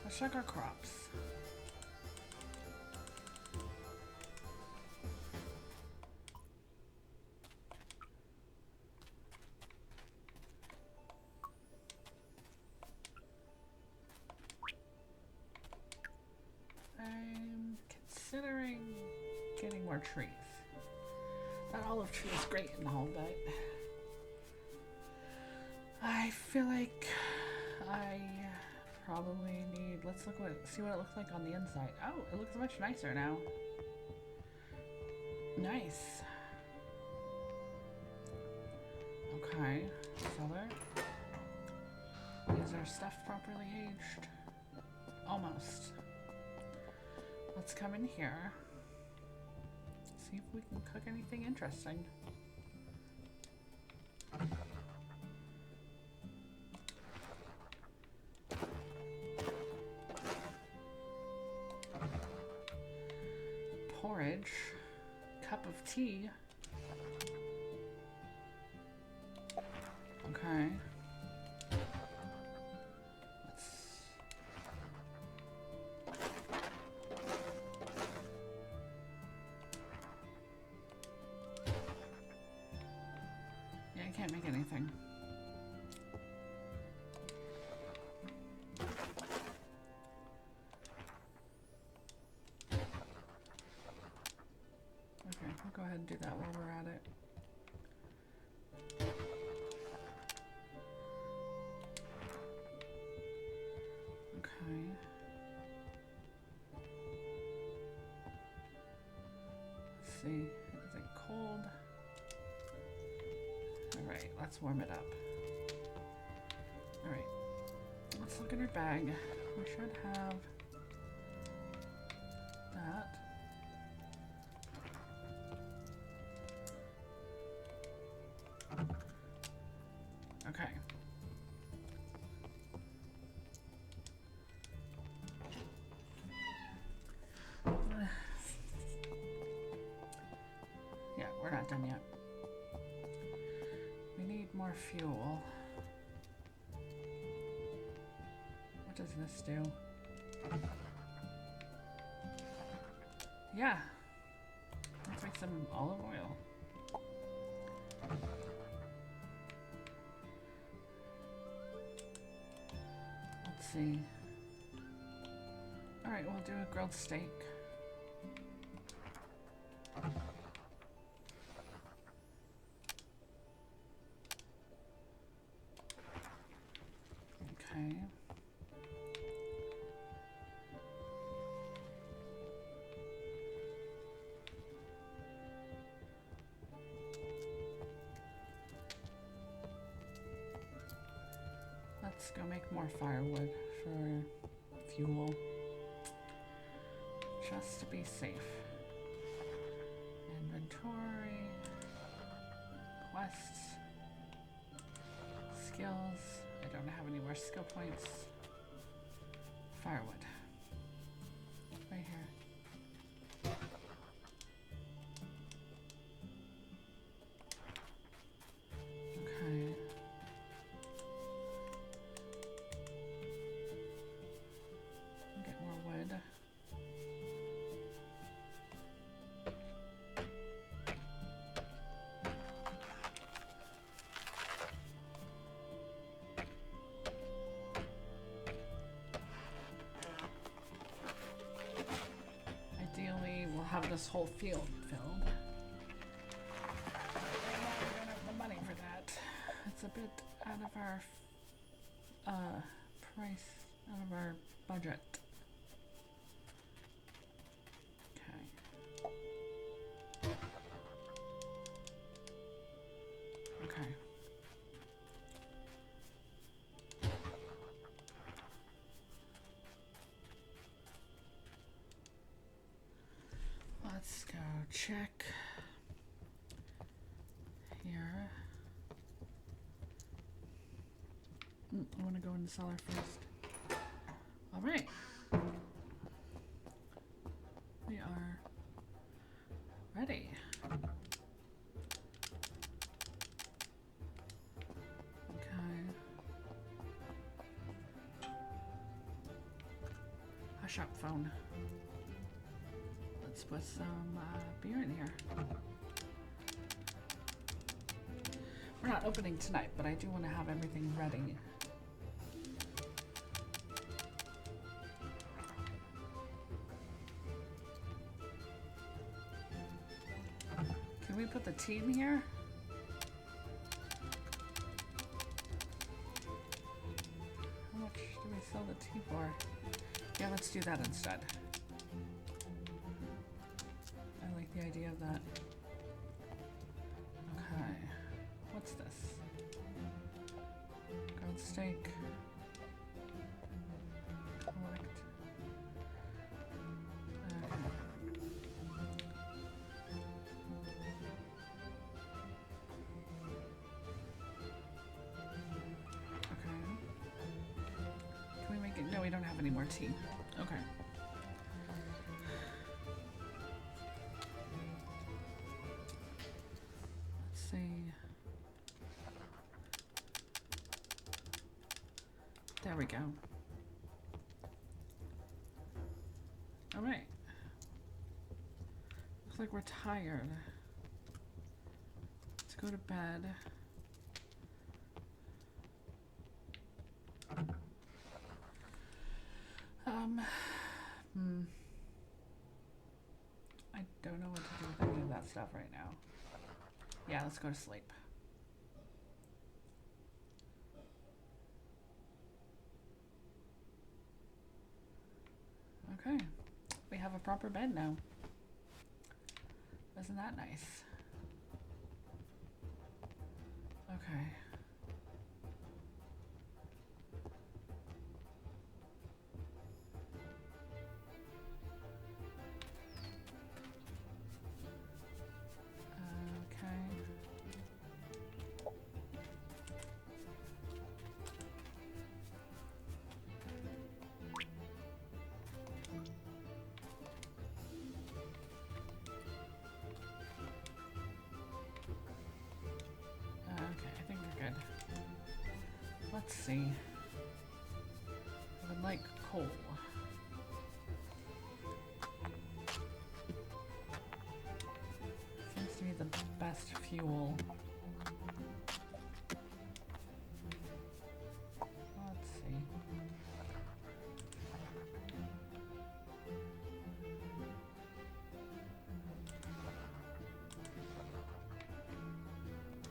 Let's check our crops. I'm considering getting more trees. That olive tree is great and all, but I feel like I probably need. Let's see what it looks like on the inside. Oh, it looks much nicer now. Nice. Okay, seller. Is our stuff properly aged? Almost. Let's come in here. See if we can cook anything interesting. Porridge. Cup of tea. Okay. Can't make anything. Okay, we'll go ahead and do that while we're at it. Okay. Let's see. Is it cold? Alright, let's warm it up. Alright, let's look at our bag. We should have that. Okay. Yeah, we're not done yet. More fuel. What does this do? Yeah. Let's make some olive oil. Let's see. Alright, we'll do a grilled steak. Okay. Let's go make more firewood for fuel. Just to be safe. Inventory. Quests. Skills. I don't have any more skill points. Firewood. Right here. Okay. Get more wood. Ideally, we'll have this whole field filled. Right now, we don't have the money for that. It's a bit out of our price, out of our budget. Okay. Okay. Let's go check here. I want to go in the cellar first. All right. We are ready. Okay. Hush up, phone. Let's put some beer in here. We're not opening tonight, but I do want to have everything ready. Can we put the tea in here? How much do we sell the tea for? Yeah, let's do that instead. I like the idea of that. Okay. What's this? Grilled steak. Collect. No, we don't have any more tea. Okay. Let's see. There we go. All right. Looks like we're tired. Let's go to bed. I don't know what to do with any of that stuff right now. Yeah, let's go to sleep. Okay, we have a proper bed now. Isn't that nice? Okay. Let's see. I would like coal. Seems to be the best fuel. Let's see.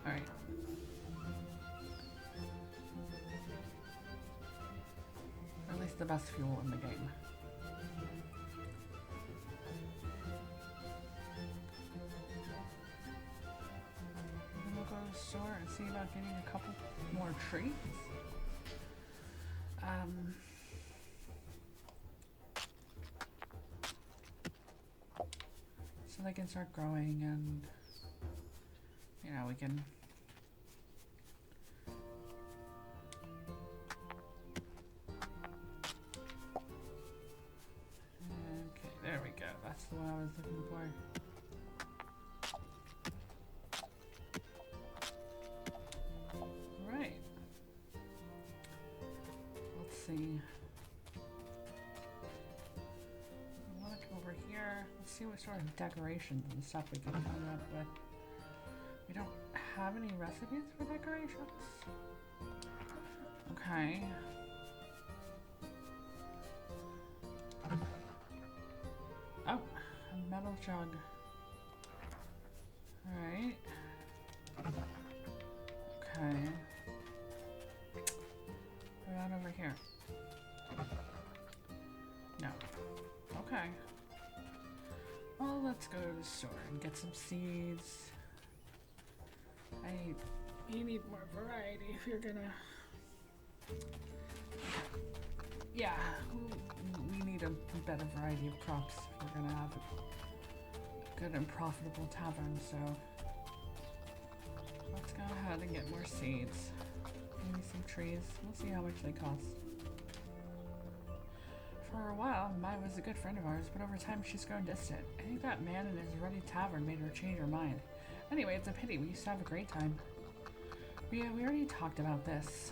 All right. The best fuel in the game. And then we'll go to the store and see about getting a couple more treats. Um, so they can start growing and, you know, we can... Okay, there we go. That's the one I was looking for. Right. Let's see. I want to come over here. Let's see what sort of decorations and stuff we can come up with. We don't have any recipes for decorations. Okay. Oh, a metal jug. Alright. Okay. What about over here? No. Okay. Well, let's go to the store and get some seeds. You need more variety if you're gonna... Yeah, we need a better variety of crops if we're gonna have a good and profitable tavern, so let's go ahead and get more seeds. Maybe some trees. We'll see how much they cost. For a while, Mai was a good friend of ours, but over time she's grown distant. I think that man in his ruddy tavern made her change her mind. Anyway, it's a pity. We used to have a great time. Yeah, we already talked about this.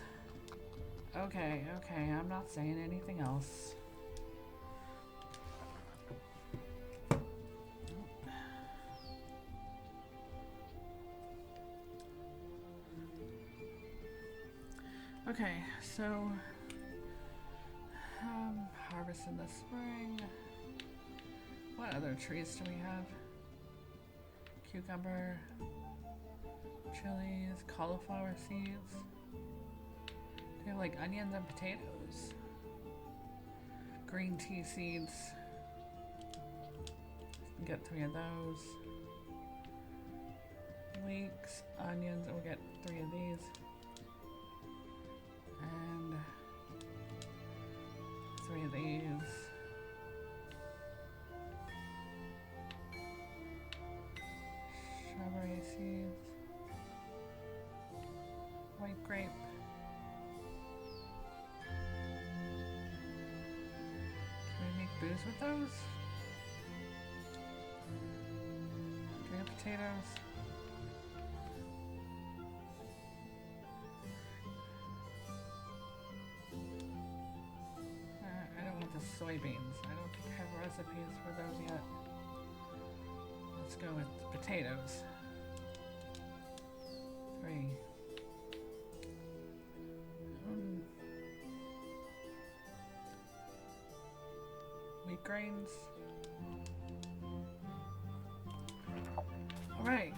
Okay, I'm not saying anything else. Okay, so harvest in the spring. What other trees do we have? Cucumber, chilies, cauliflower seeds. Do we have like onions and potatoes? Green tea seeds. Get 3 of those. Leeks, onions, and we'll get 3 of these. And 3 of these. Strawberry seeds. White grape. Can we make booze with those? 3 of potatoes. I don't want the soybeans. I don't think I have recipes for those yet. Let's go with potatoes. 3. Wheat grains. Alright,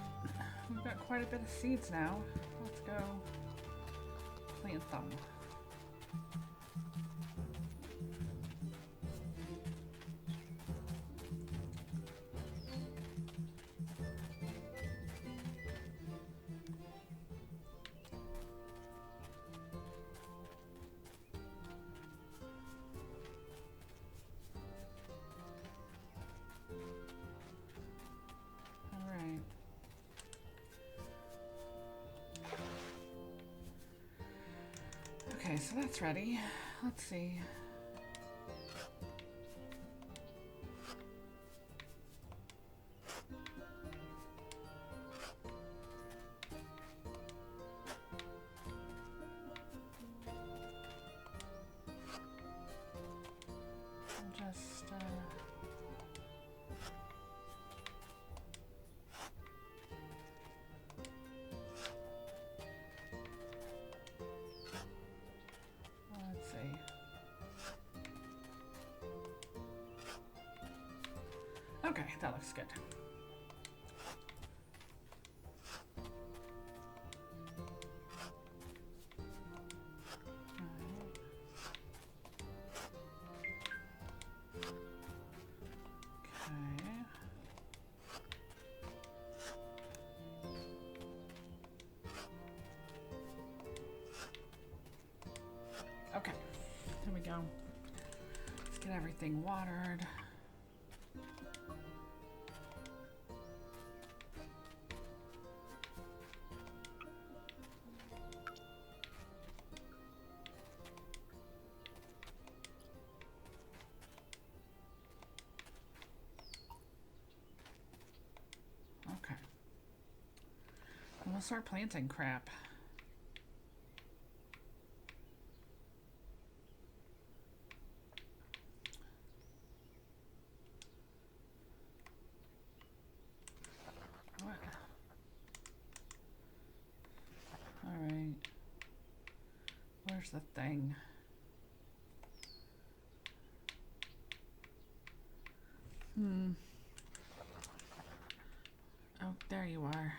we've got quite a bit of seeds now. Let's go plant them. Okay, so that's ready. Let's see. Just let's see. Okay, that looks good. Okay. There we go. Let's get everything watered. Okay. And we'll start planting crap. What? Alright. Where's the thing? Oh, there you are.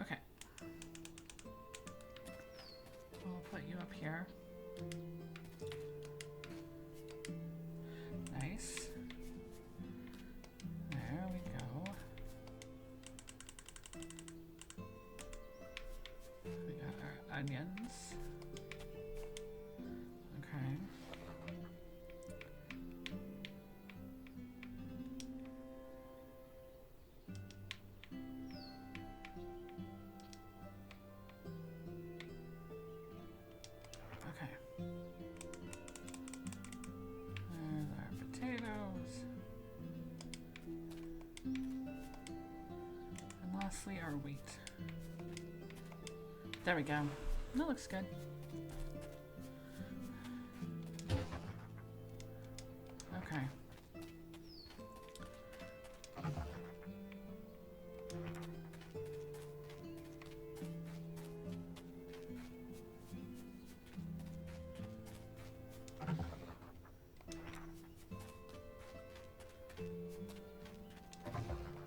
Okay. We'll put you up here. Nice. There we go. We got our onions. Okay. Okay. There's our potatoes. And lastly, our wheat. There we go. That looks good. Okay.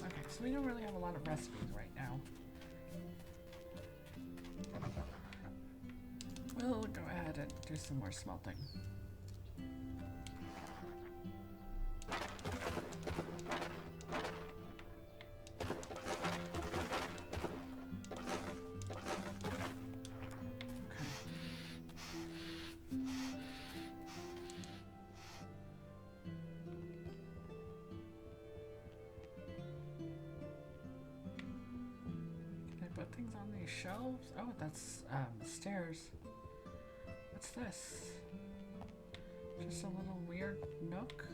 Okay, so we don't really have a lot of recipes right now. We'll go ahead and do some more smelting. Can I put things on these shelves? Oh, that's stairs. What's this? Just a little weird nook?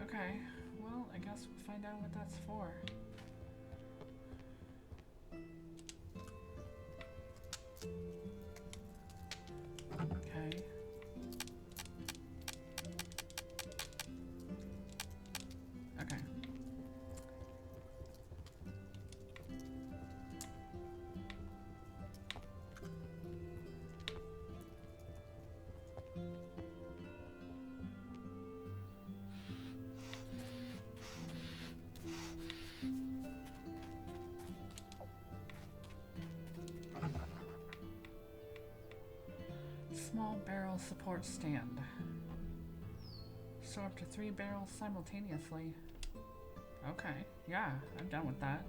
Okay, well, I guess we'll find out what that's for. Okay. Okay. Small barrel support stand. Store up to 3 barrels simultaneously. Okay, yeah, I'm done with that.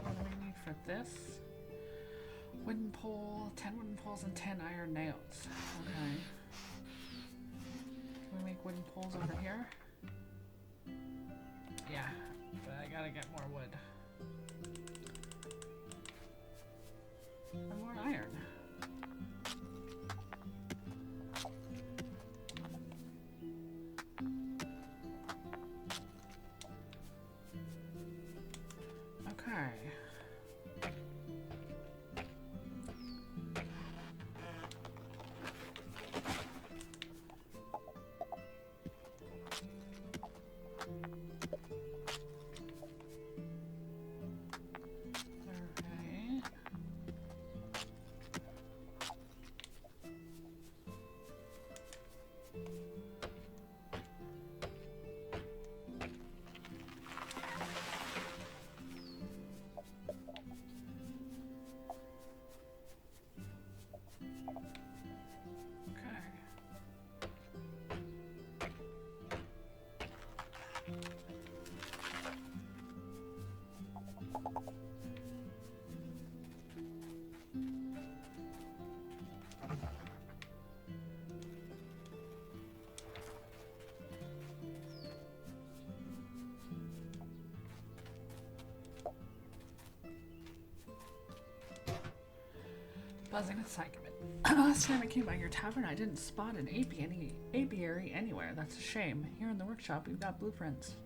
What do we need for this? Wooden pole, 10 wooden poles and 10 iron nails. Okay. Can we make wooden poles over here? Yeah, but I gotta get more wood. And more iron. Okay. Alright. buzzing excitement. Last time I came by your tavern, I didn't spot an apiary anywhere. That's a shame. Here in the workshop, we've got blueprints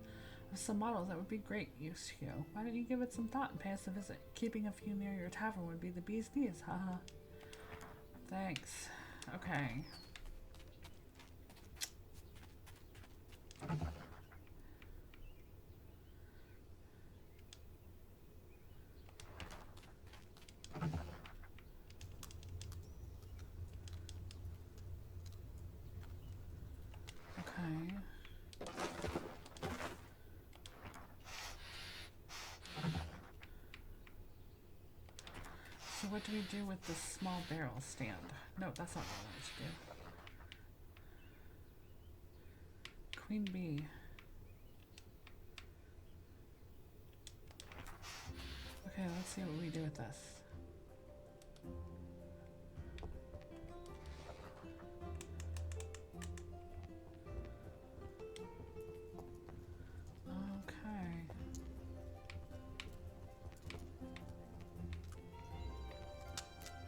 of some models that would be great use to you. Why don't you give it some thought and pay us a visit? Keeping a few near your tavern would be the bee's knees, haha. Thanks. Okay. Okay. So what do we do with the small barrel stand? No, that's not what I wanted to do. Queen bee. Okay, let's see what we do with this. Okay.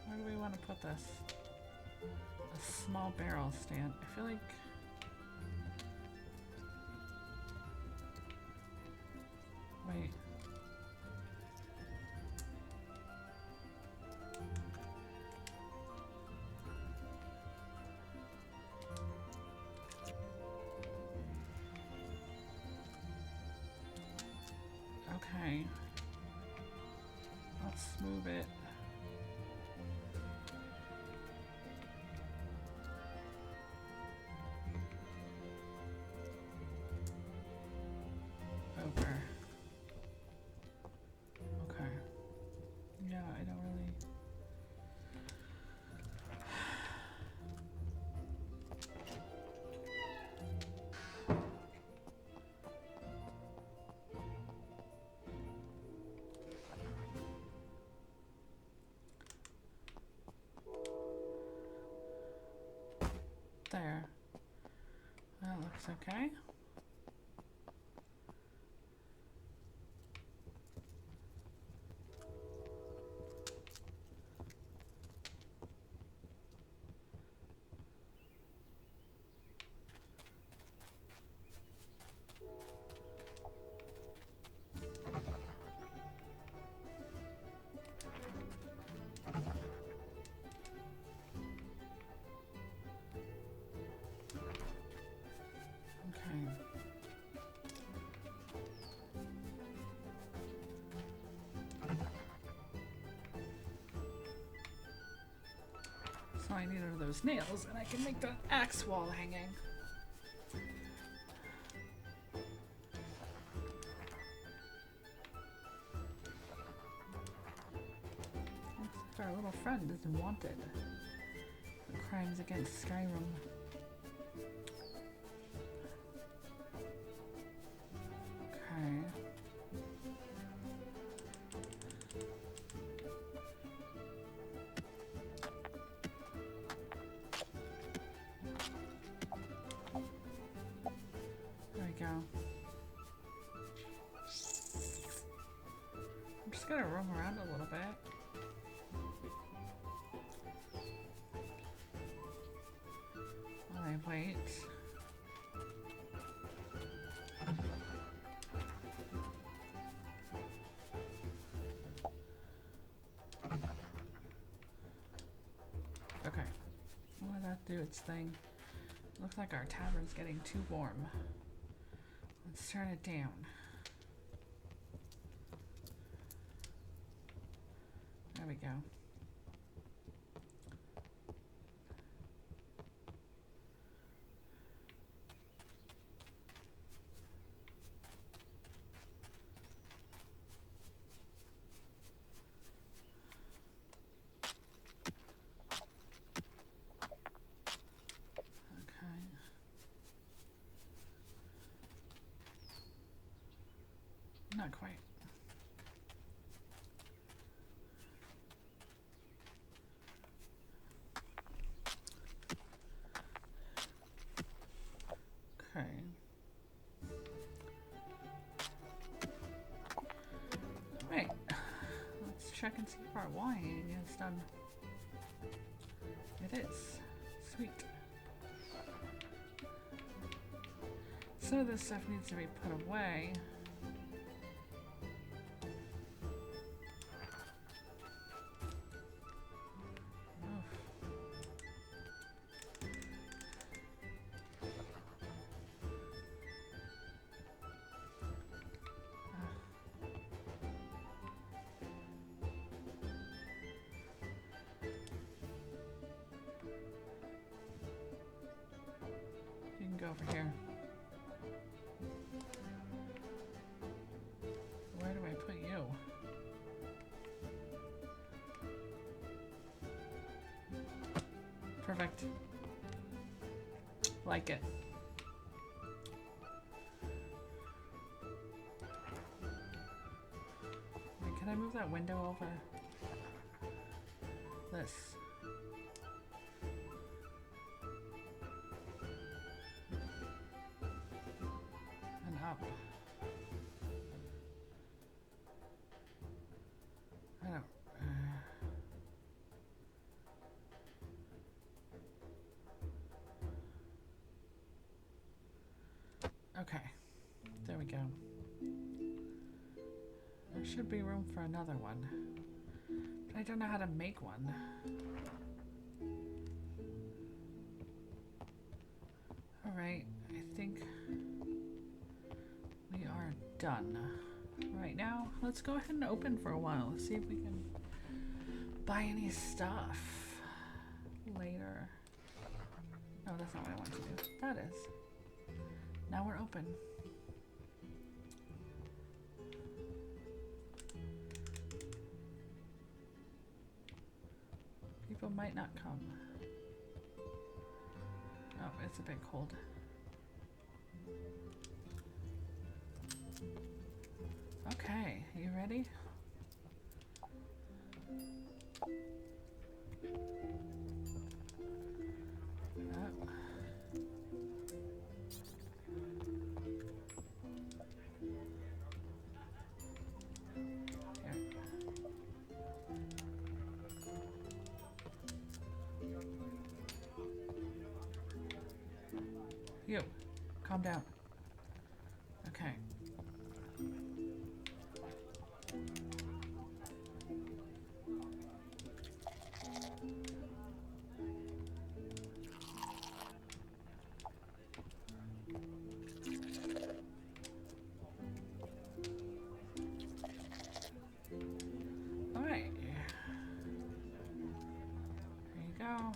Where do we want to put this? A small barrel stand. I feel like... Wait. Okay. Let's move it. Over. Okay. Yeah, I don't really... There. That looks okay. Okay. So I need are those nails, and I can make the axe wall hanging. Looks like our little friend is wanted for crimes against Skyrim. Okay. There we go. I'm just gonna roam around a little bit. While I wait. Okay. Let that do its thing. Looks like our tavern's getting too warm. Let's turn it down. There we go. Okay. Not quite. Okay. Wait. Let's check and see if our wine is done. It is. Sweet. So this stuff needs to be put away. You can go over here. Where do I put you? Perfect. Like it. Wait, can I move that window over? This. And up. I don't. Okay. There we go. There should be room for another one. But I don't know how to make one. Alright, I think we are done. Right now, let's go ahead and open for a while. See if we can buy any stuff later. No, that's not what I want to do. That is. Now we're open. People might not come. Oh, it's a bit cold. Okay, you ready? Oh. You, calm down. Okay. All right. There you go.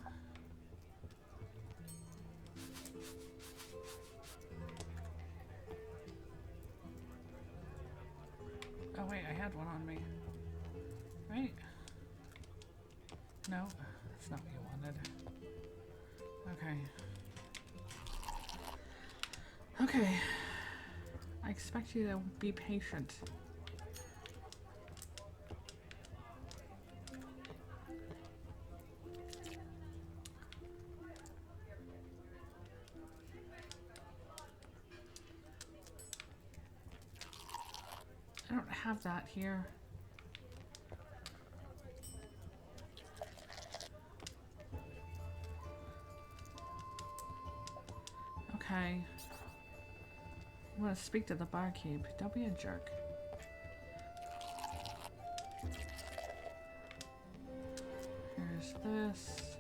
Oh wait, I had one on me. Right? No, that's not what you wanted. Okay. Okay. I expect you to be patient. I don't have that here. Okay. I want to speak to the barkeep. Don't be a jerk. Here's this.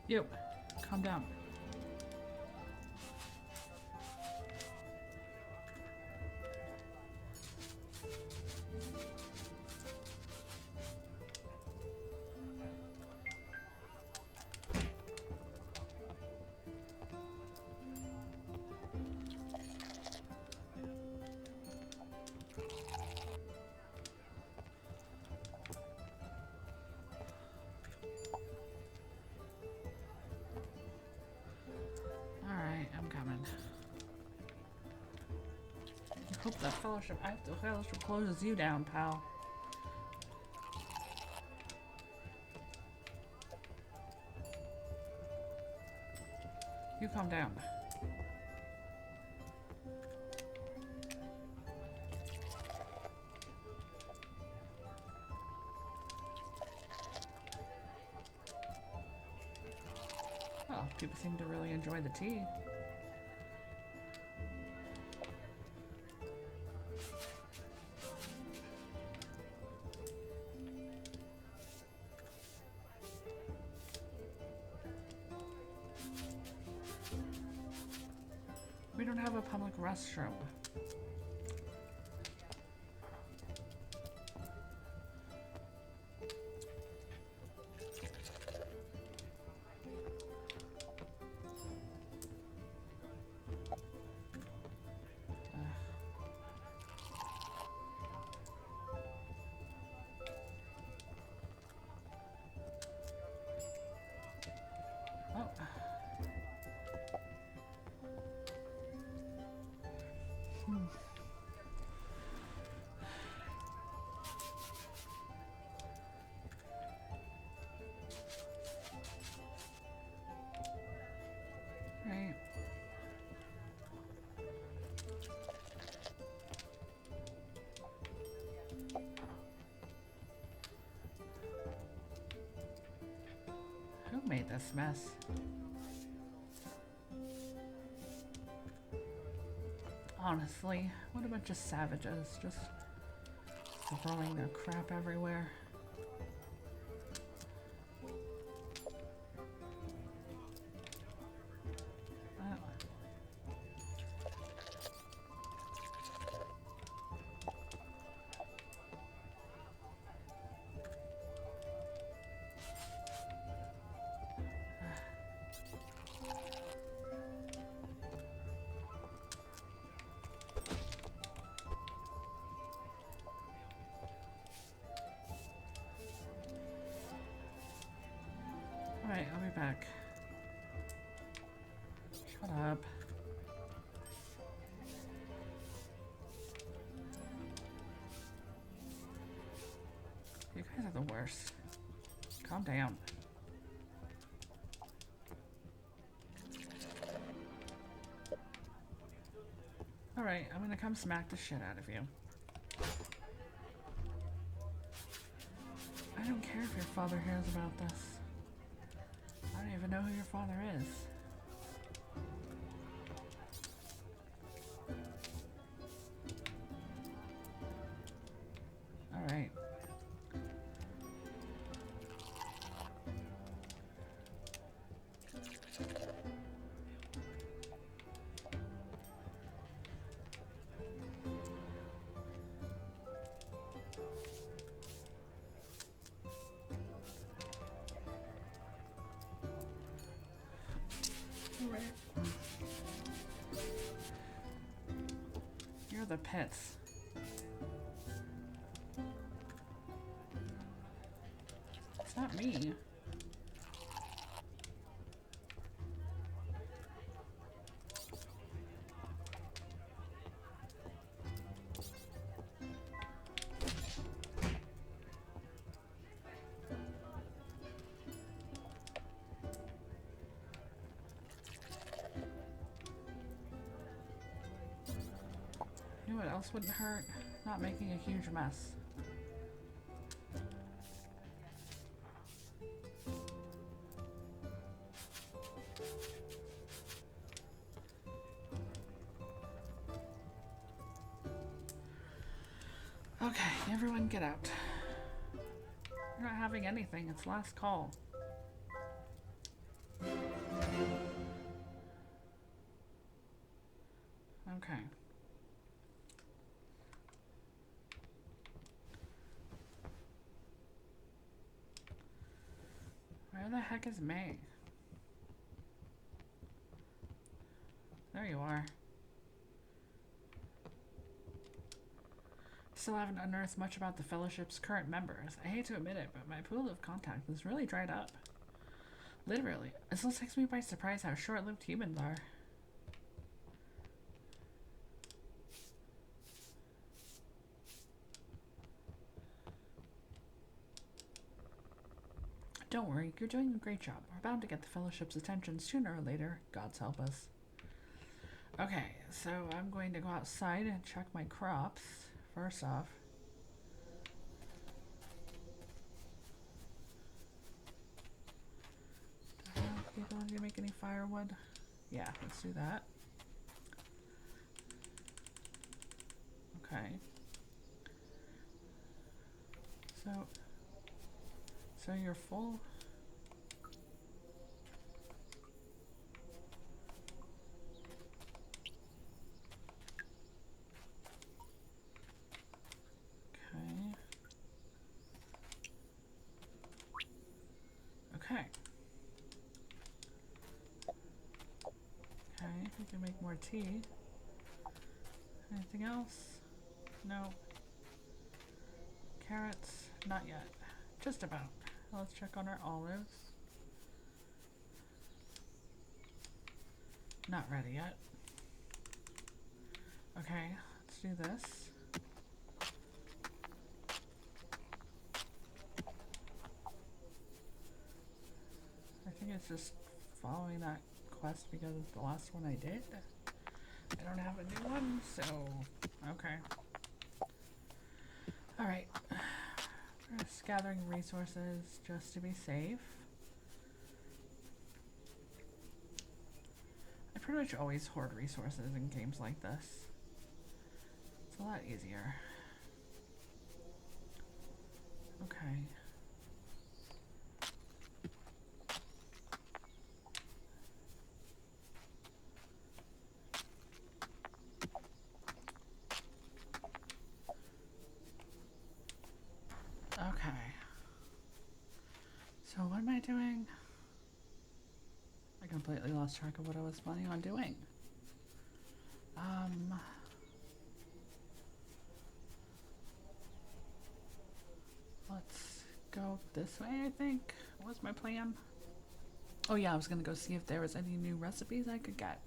You, calm down. Hope that fellowship closes you down, pal. You calm down. People seem to really enjoy the tea. We don't have a public restroom. Right. Who made this mess? Honestly, what a bunch of savages, just throwing their crap everywhere. Alright, I'll be back. Shut up. You guys are the worst. Calm down. Alright, I'm gonna come smack the shit out of you. I don't care if your father hears about this. I don't even know who your father is. Alright. You're the pets. It's not me. You know what else wouldn't hurt? Not making a huge mess. Okay, everyone get out. You're not having anything. It's last call. Okay. Where the heck is May? There you are. Still haven't unearthed much about the Fellowship's current members. I hate to admit it, but my pool of contact is really dried up. Literally. It still takes me by surprise how short-lived humans are. Don't worry, you're doing a great job. We're bound to get the Fellowship's attention sooner or later. God's help us. Okay, so I'm going to go outside and check my crops. First off. You don't need to make any any firewood? Yeah, let's do that. Okay. So you're full? Okay. Okay. Okay, we can make more tea. Anything else? No. Carrots? Not yet. Just about. Let's check on our olives. Not ready yet. Okay, let's do this. I think it's just following that quest because it's the last one I did. I don't have a new one, so okay. Alright. We're just gathering resources just to be safe. I pretty much always hoard resources in games like this. It's a lot easier. Okay. Okay. So what am I doing? I completely lost track of what I was planning on doing. Let's go this way, I think. What's my plan? Oh yeah, I was gonna go see if there was any new recipes I could get.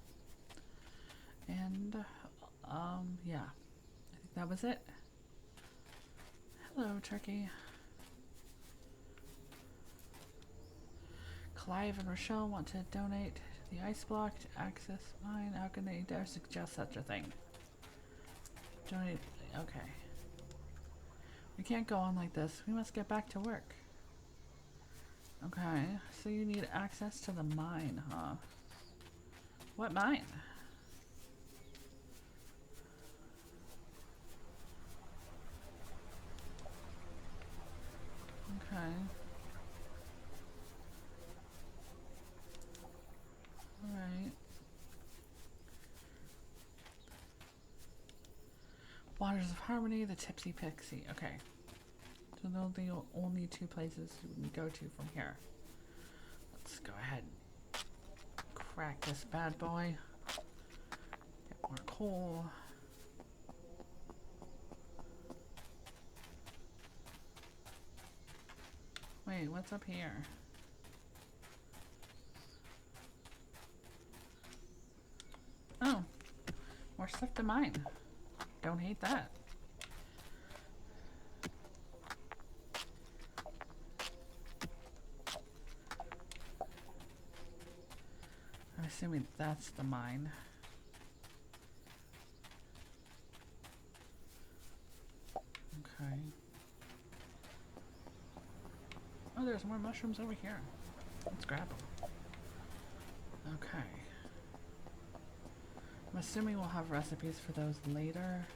And, yeah. I think that was it. Hello, turkey. Clive and Rochelle want to donate the ice block to access mine. How can they dare suggest such a thing? Donate. Okay. We can't go on like this. We must get back to work. Okay, so you need access to the mine, huh? What mine? Okay. Alright. Waters of Harmony, the Tipsy Pixie. Okay. So those are the only two places we can go to from here. Let's go ahead and crack this bad boy. Get more coal. Wait, what's up here? Oh, more stuff to mine. Don't hate that. I'm assuming that's the mine. Okay. Oh, there's more mushrooms over here. Let's grab them. Okay. I'm assuming we'll have recipes for those later.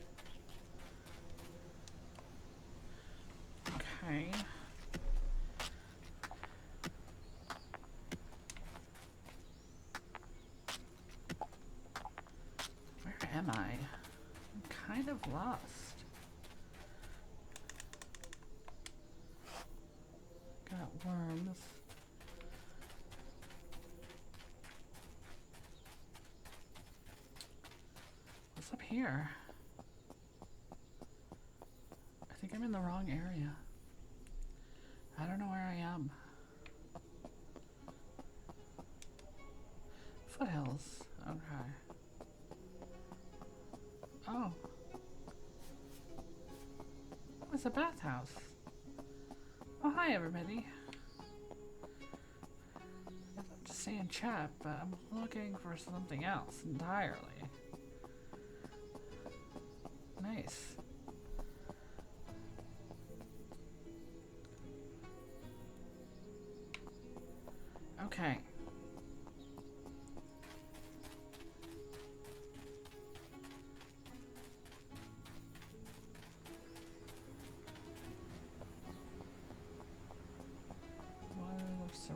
Okay. Where am I? I'm kind of lost. Got worms. What's up here? I think I'm in the wrong area. I don't know where I am. Foothills. Okay. Oh. It's a bathhouse. Oh, hi everybody. I'm just saying chat, but I'm looking for something else entirely. Nice. Okay.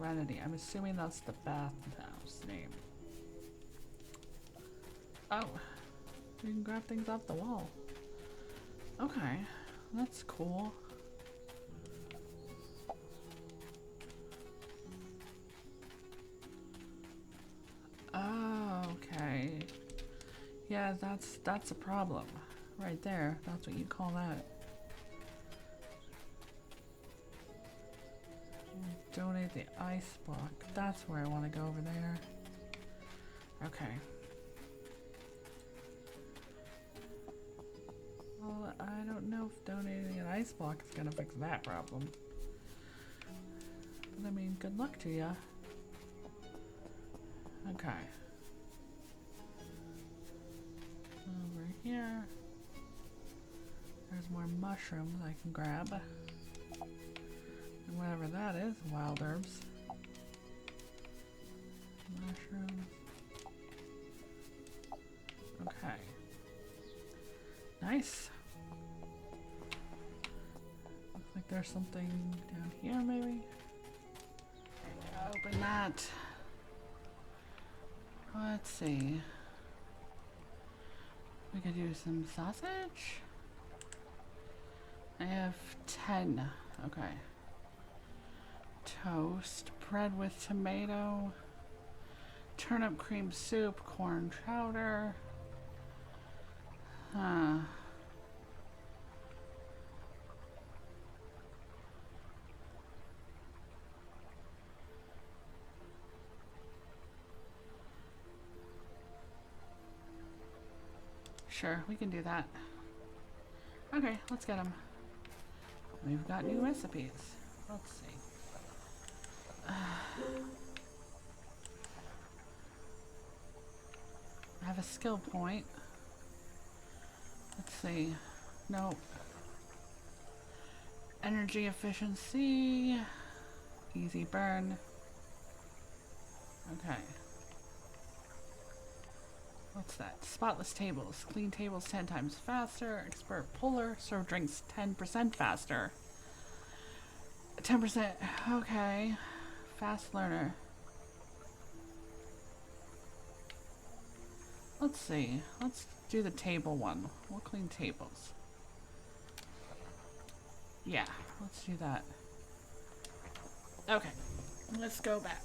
Serenity. I'm assuming that's the bathhouse name. Oh, you can grab things off the wall. Okay, that's cool. Oh, okay. Yeah, that's a problem. Right there. That's what you call that. Donate the ice block. That's where I want to go over there. Okay. Well, I don't know if donating an ice block is gonna fix that problem. But I mean, good luck to ya. Okay. Over here. There's more mushrooms I can grab. And whatever that is, wild herbs. Mushrooms. Okay. Nice. Looks like there's something down here, maybe? Open that. Let's see. We could do some sausage. I have 10. Okay. Toast, bread with tomato, turnip cream soup, corn chowder. Sure, we can do that. Okay, let's get them. We've got new recipes. Let's see. I have a skill point. Let's see. Nope. Energy efficiency. Easy burn. Okay. What's that? Spotless tables. Clean tables 10 times faster. Expert puller. Serve drinks 10% faster. 10%. Okay. Fast learner. Let's see. Let's do the table one. We'll clean tables. Yeah, let's do that. Okay. Let's go back.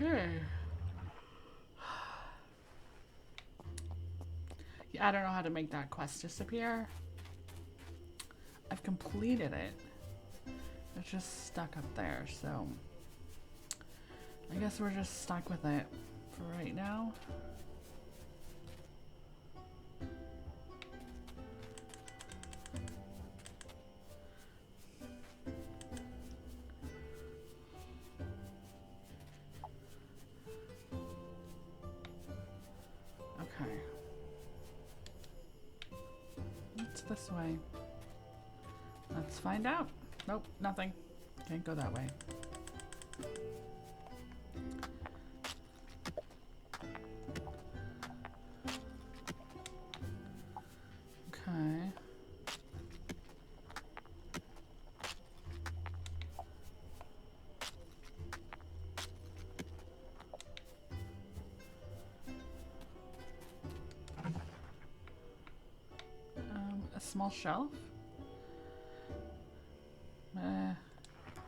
Okay. Yeah, I don't know how to make that quest disappear. I've completed it. It's just stuck up there, so I guess we're just stuck with it for right now. Okay. What's this way? Let's find out. Nope, nothing. Can't go that way. Okay. A small shelf?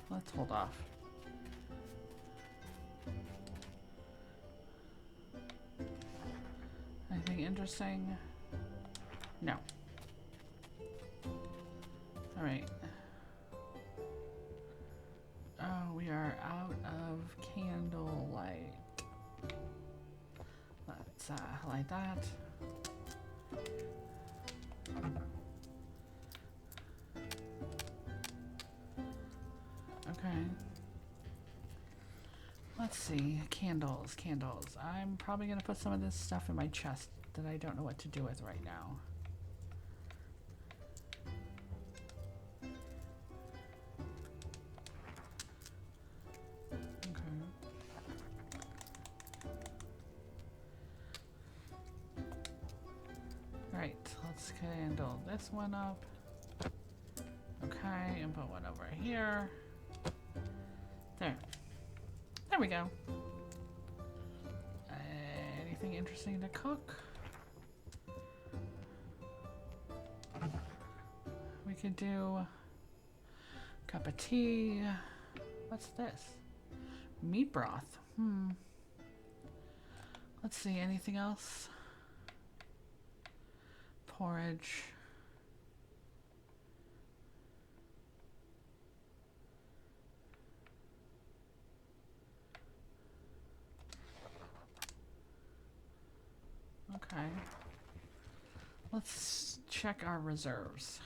Let's hold off. Anything interesting? No. Alright. Oh, we are out of candlelight. Let's light that. Okay. Let's see. Candles, candles. I'm probably gonna put some of this stuff in my chest that I don't know what to do with right now. let's handle this one up. Okay, and put one over here. There. There we go. Anything interesting to cook? We could do a cup of tea. What's this? Meat broth. Let's see, anything else? Porridge. Okay. Let's check our reserves.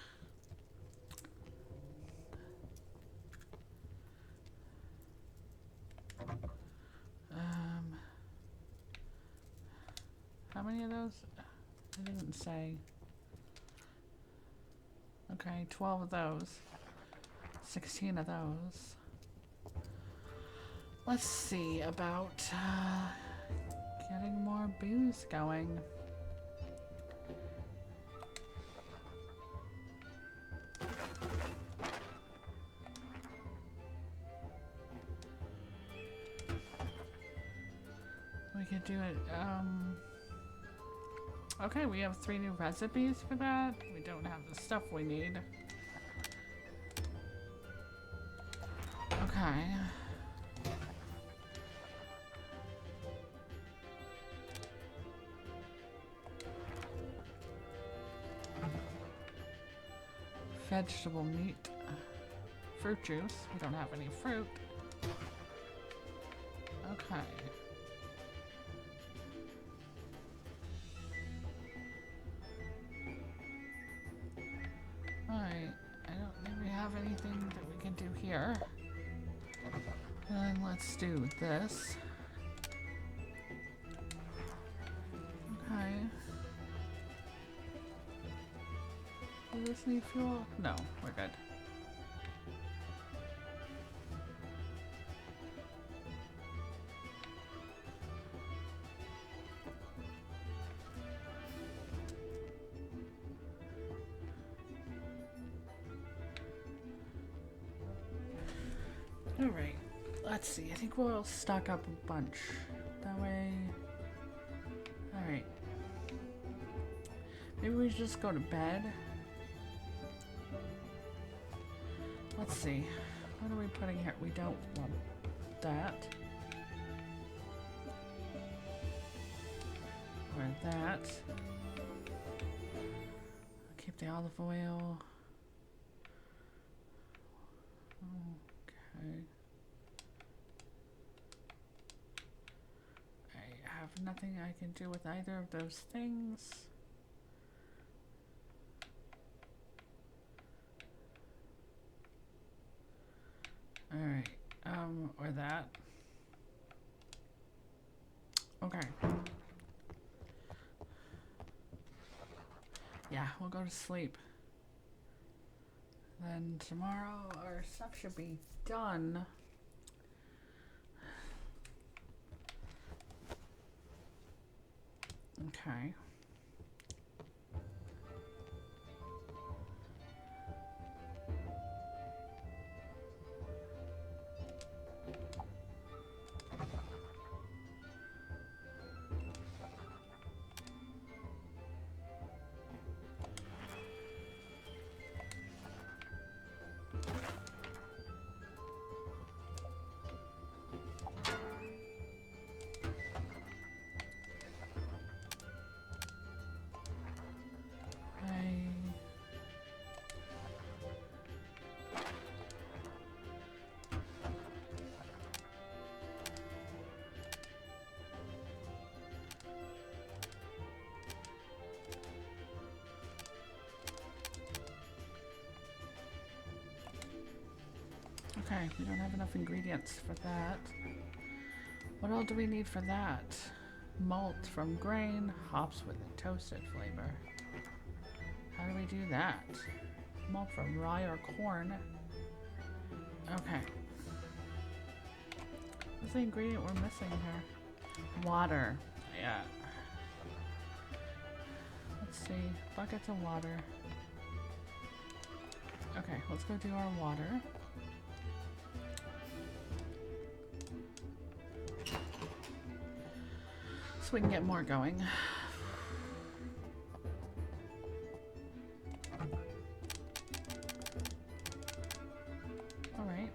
How many of those? It didn't say. Okay, 12 of those. 16 of those. Let's see about getting more booze going. We could do it, okay, we have 3 new recipes for that. We don't have the stuff we need. Okay. Vegetable meat. Fruit juice. We don't have any fruit. Okay. Alright. I don't think we have anything that we can do here. And let's do this. Okay. Does this need fuel? No, we're good. Alright, let's see. I think we'll stock up a bunch. That way. Alright. Maybe we just go to bed. Let's see. What are we putting here? We don't want that. Or that. I'll keep the olive oil. Okay. I have nothing I can do with either of those things. Alright, or that. Okay. Yeah, we'll go to sleep. Then tomorrow our stuff should be done. Okay. Okay, we don't have enough ingredients for that. What all do we need for that? Malt from grain, hops with a toasted flavor. How do we do that? Malt from rye or corn. Okay. What's the ingredient we're missing here? Water. Yeah. Let's let's see. Buckets of water. Okay, let's go do our water. So we can get more going. Alright.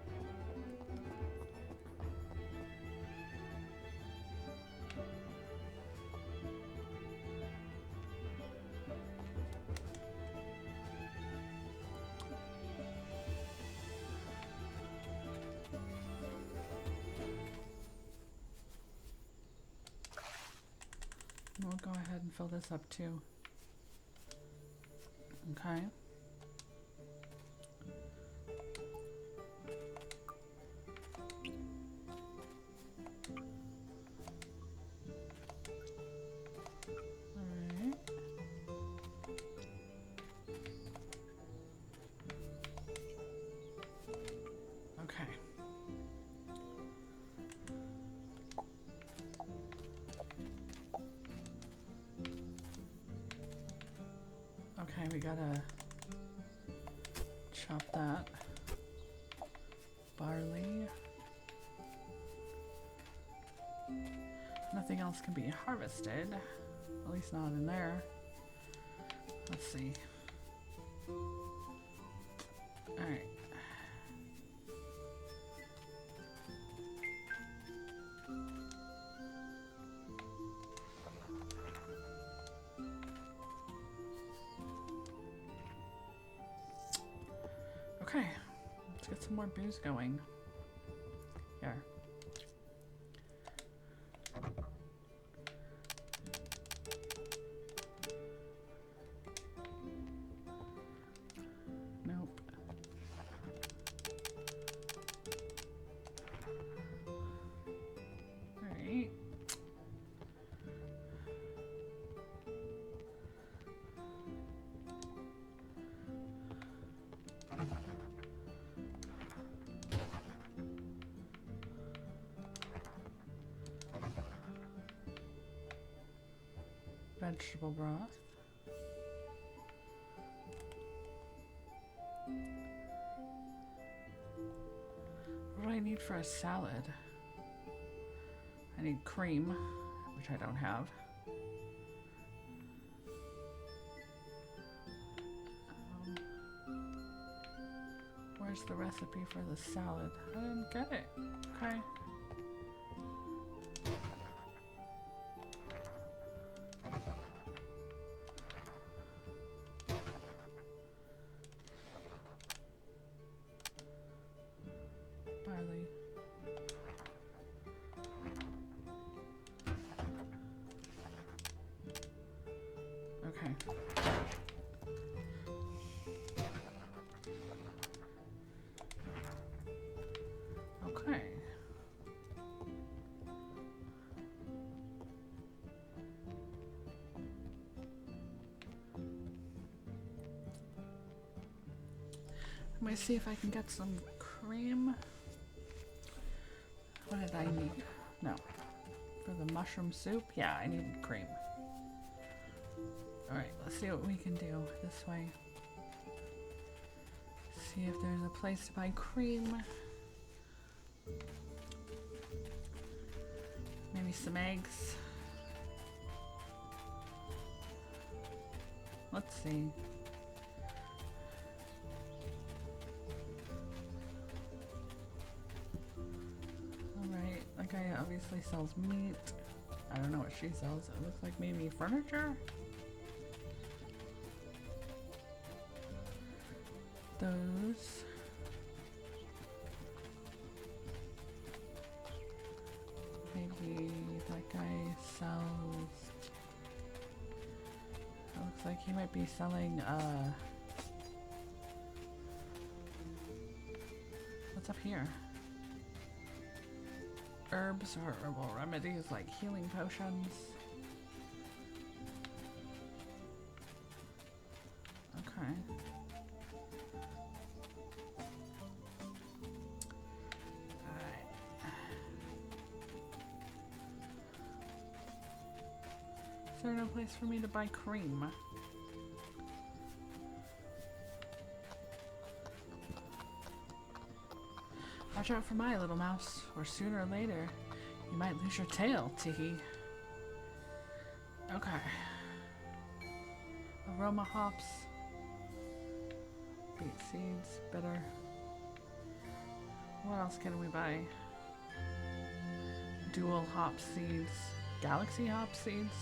We'll go ahead and fill this up too. Okay. Alright. Okay. Okay, we gotta chop that. Barley. Nothing else can be harvested. At least not in there. Let's see. Alright. Okay, let's get some more booze going. Here. Nope. Alright. Vegetable broth. What do I need for a salad? I need cream, which I don't have. Where's the recipe for the salad? I didn't get it. Okay. Barley. Okay. Okay. I'm gonna see if I can get some cream. What did I need? No. For the mushroom soup? Yeah, I needed cream. Alright, let's see what we can do this way. See if there's a place to buy cream. Maybe some eggs. Let's see. Alright, that guy obviously sells meat. I don't know what she sells. It looks like maybe furniture? Those. Maybe that guy sells. It looks like he might be selling what's up here? Herbs or herbal remedies like healing potions. Okay. Is there no place for me to buy cream? Watch out for my little mouse, or sooner or later, you might lose your tail, Tiki. Okay. Aroma hops. Beet seeds, bitter. What else can we buy? Dual hop seeds. Galaxy hop seeds.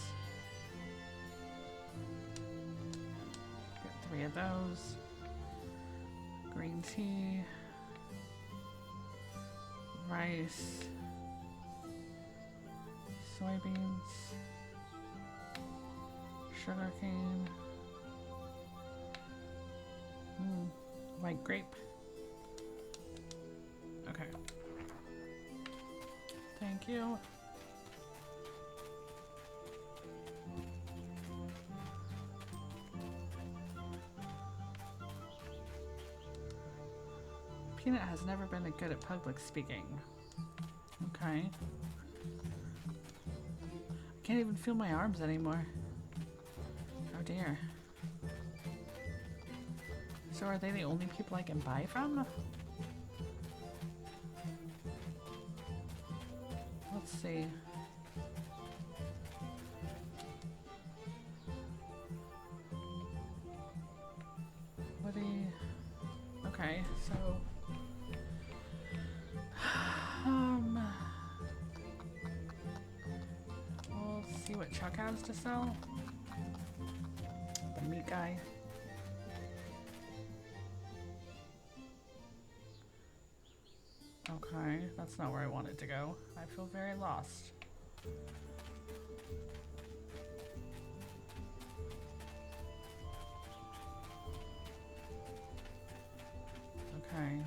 Get 3 of those. Green tea. Rice. Soybeans. Sugarcane. White grape. Okay. Thank you. Peanut has never been good at public speaking. Okay. I can't even feel my arms anymore. Oh dear. So are they the only people I can buy from? Let's see. Okay, so we'll see what Chuck has to sell. The meat guy. Okay, that's not where I wanted to go. I feel very lost. Okay.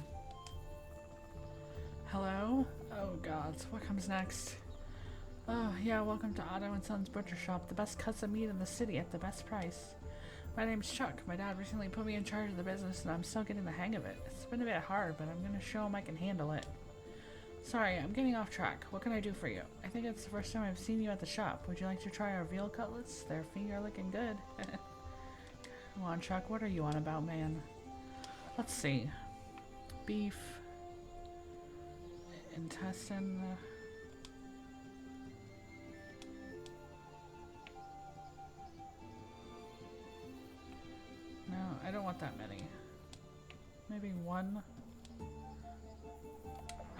Hello? Oh gods, what comes next? Oh yeah, welcome to Otto and Sons Butcher Shop, the best cuts of meat in the city at the best price. My name's Chuck. My dad recently put me in charge of the business and I'm still getting the hang of it. It's been a bit hard, but I'm gonna show him I can handle it. Sorry, I'm getting off track. What can I do for you? I think it's the first time I've seen you at the shop. Would you like to try our veal cutlets? Their feet are looking good. Come on, Chuck, what are you on about, man? Let's see. Beef. Intestine. No, I don't want that many. Maybe one.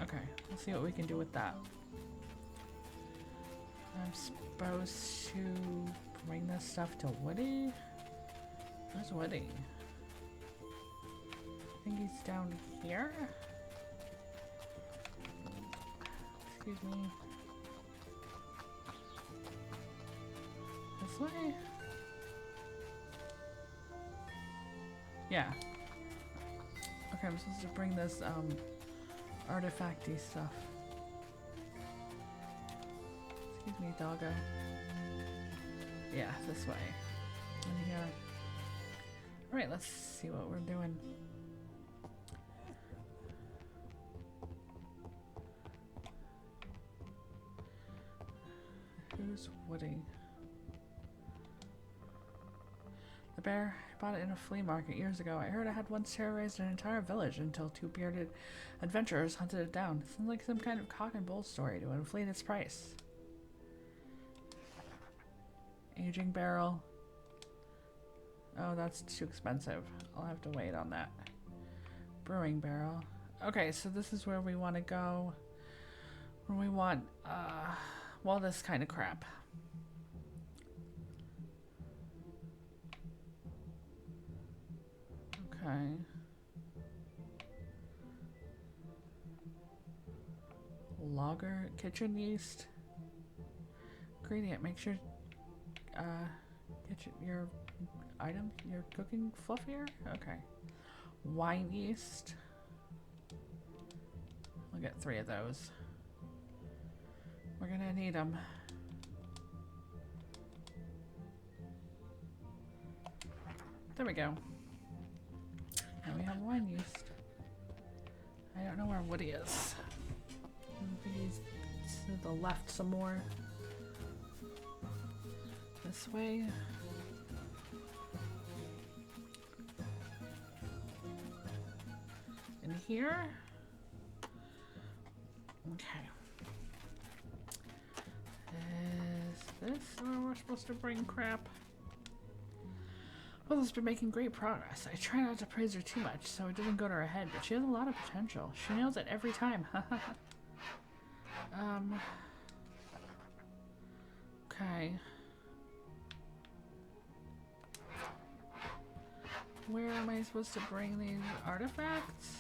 Okay, let's see what we can do with that. I'm supposed to bring this stuff to Woody? Where's Woody? I think he's down here? Excuse me. This way? Yeah. Okay, I'm supposed to bring this, artifacty stuff. Excuse me, doggo. Yeah, this way. In here. Alright, let's see what we're doing. Who's Woody? The bear. I bought it in a flea market years ago. I heard it had once terrorized an entire village until 2 bearded adventurers hunted it down. It sounds like some kind of cock and bull story to inflate its price. Aging barrel. Oh, that's too expensive. I'll have to wait on that. Brewing barrel. Okay, so this is where we want to go when we want, well, this kind of crap. Okay. Lager, kitchen yeast. Ingredient, make sure, get your item, your cooking fluffier? Okay. Wine yeast. We'll get 3 of those. We're gonna need them. There we go. Now we have wine yeast. I don't know where Woody is. I think he's to the left some more. This way. In here. So we're supposed to bring crap. Well, has been making great progress. I try not to praise her too much so it doesn't go to her head, but she has a lot of potential. She nails it every time. Okay. Where am I supposed to bring these artifacts?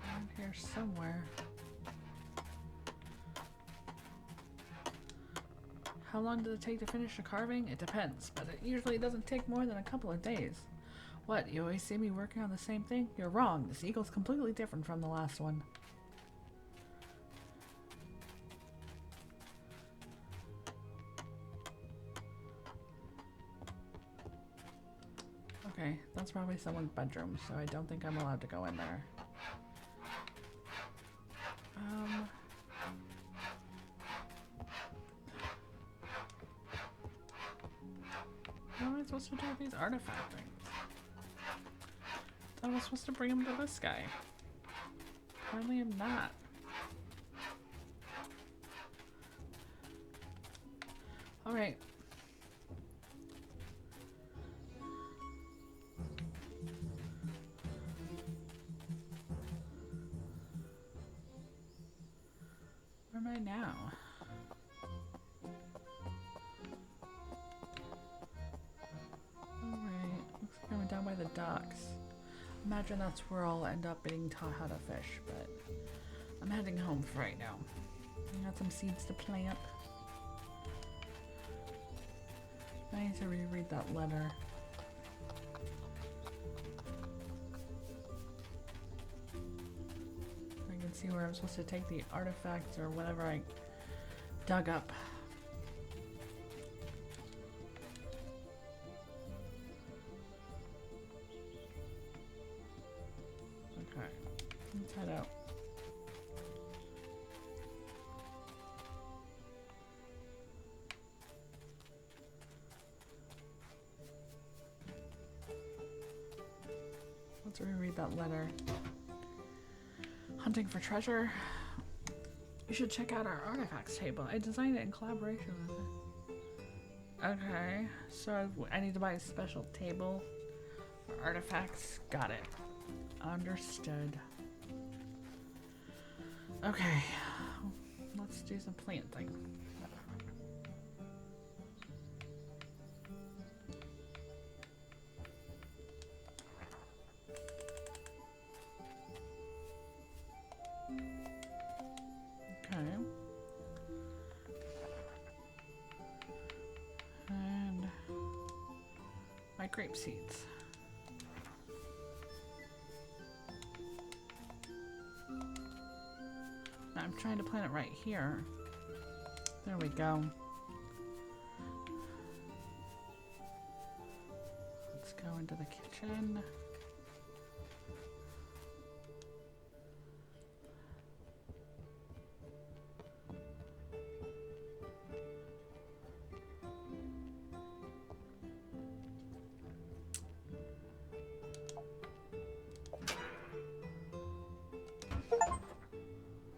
Around here somewhere. How long does it take to finish a carving? It depends, but it usually doesn't take more than a couple of days. What, you always see me working on the same thing? You're wrong. This eagle's completely different from the last one. Okay, that's probably someone's bedroom, so I don't think I'm allowed to go in there. What am I supposed to do with these artifact things? I thought I was supposed to bring them to this guy. Apparently I'm not. Alright. Where am I now? Alright, looks like I'm down by the docks. Imagine that's where I'll end up being taught how to fish, but I'm heading home for right now. I got some seeds to plant. I need to reread that letter. I can see where I'm supposed to take the artifacts or whatever I dug up. Okay, let's head out. Let's reread that letter. Hunting for treasure. You should check out our artifacts table. I designed it in collaboration with it. Okay, so I need to buy a special table for artifacts. Got it. Understood. Okay, let's do some planting. Okay. And my grape seeds. I'm trying to plant it right here. There we go. Let's go into the kitchen.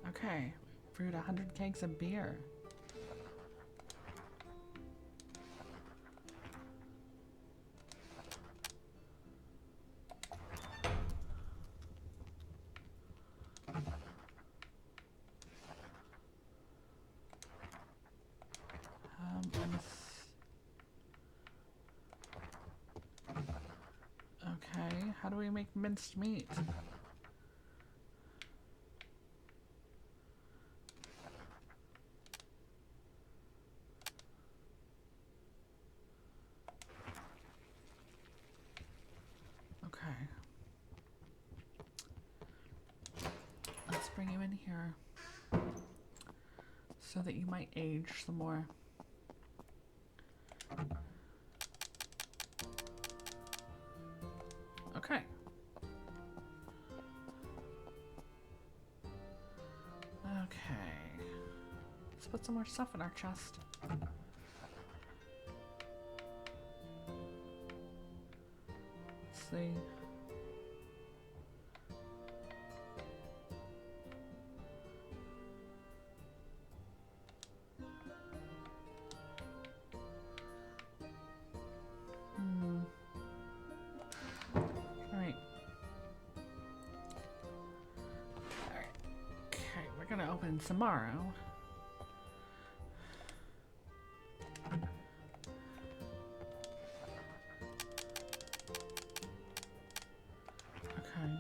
Okay, brewed 100 kegs of beer. Okay, how do we make minced meat? Okay. Let's bring you in here so that you might age some more. Okay. Okay. Let's put some more stuff in our chest. Let's see. gonna open tomorrow. Okay.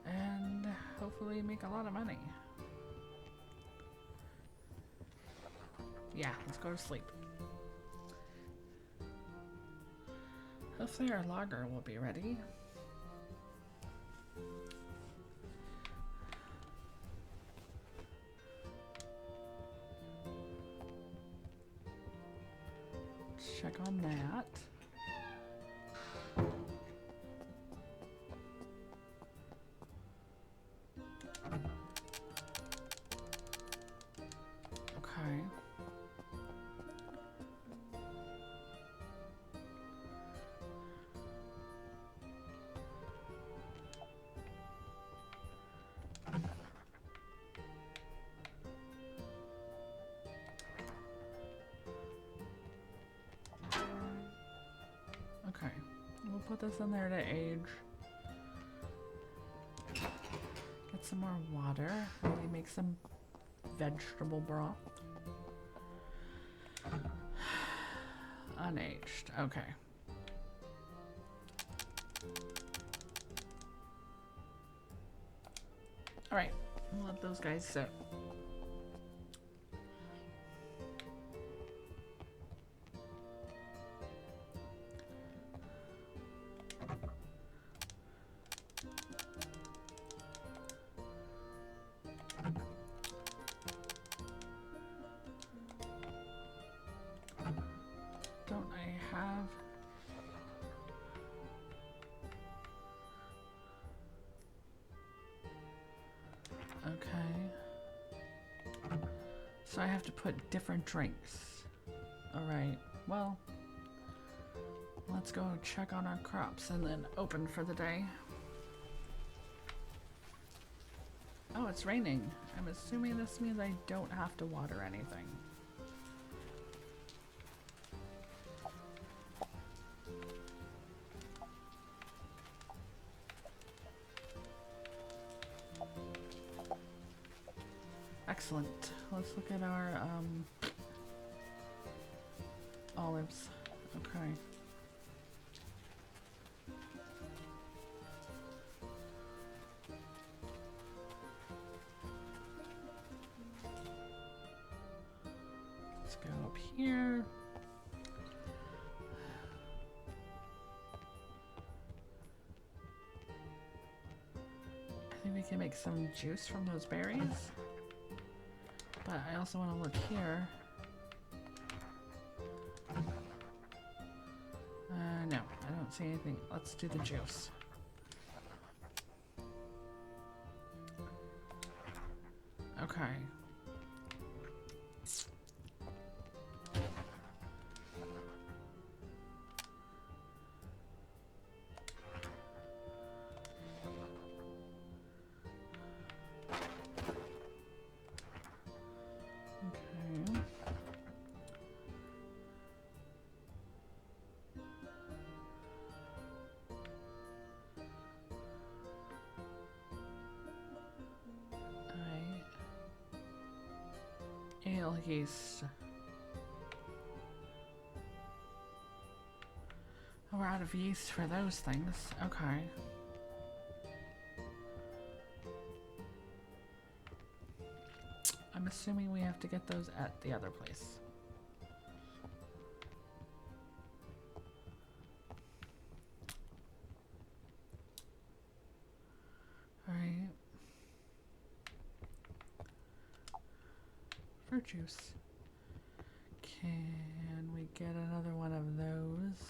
And hopefully make a lot of money. Yeah, let's go to sleep. Hopefully our logger will be ready. Let's check on that. Okay. Okay, we'll put this in there to age. Get some more water. Maybe make some vegetable broth. Unaged. Okay. All right, we'll let those guys sit. Don't I have... Okay. So I have to put different drinks. Alright, well, let's go check on our crops and then open for the day. Oh, it's raining. I'm assuming this means I don't have to water anything. Excellent. Let's look at our olives. Okay. Let's go up here. I think we can make some juice from those berries. But I also want to look here. No, I don't see anything. Let's do the juice. Okay. Ale yeast. Oh, we're out of yeast for those things. Okay. I'm assuming we have to get those at the other place. All right. Fruit juice. Can we get another one of those?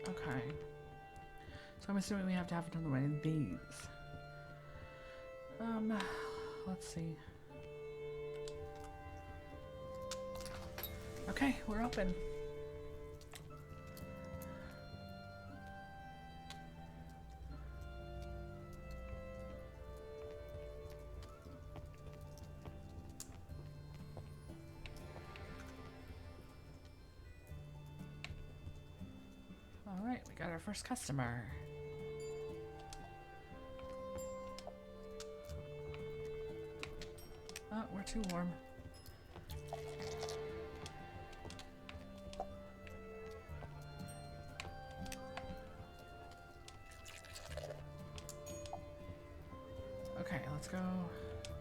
Okay. So I'm assuming we have to have another one of these. Let's see. Okay, we're open. Alright, we got our first customer. Oh, we're too warm. Okay, let's go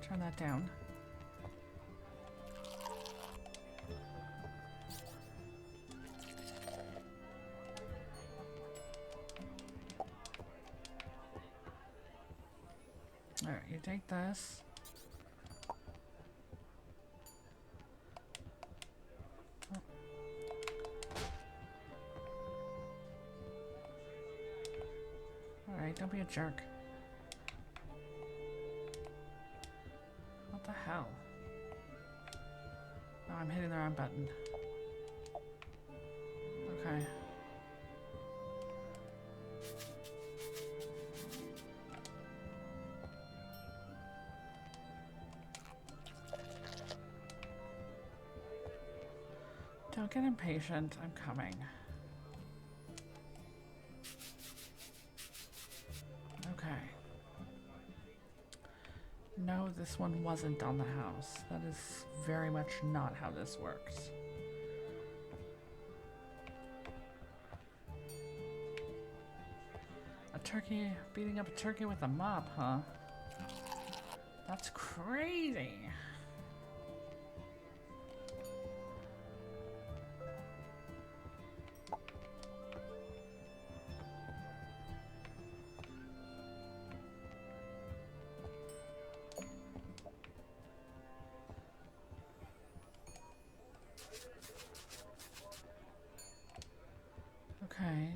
turn that down. Alright, you take this. Alright, don't be a jerk. What the hell? Oh, I'm hitting the wrong button. Okay. Don't get impatient. I'm coming. Okay. No, this one wasn't on the house. That is very much not how this works. A turkey, beating up a turkey with a mop, huh? That's crazy. Okay.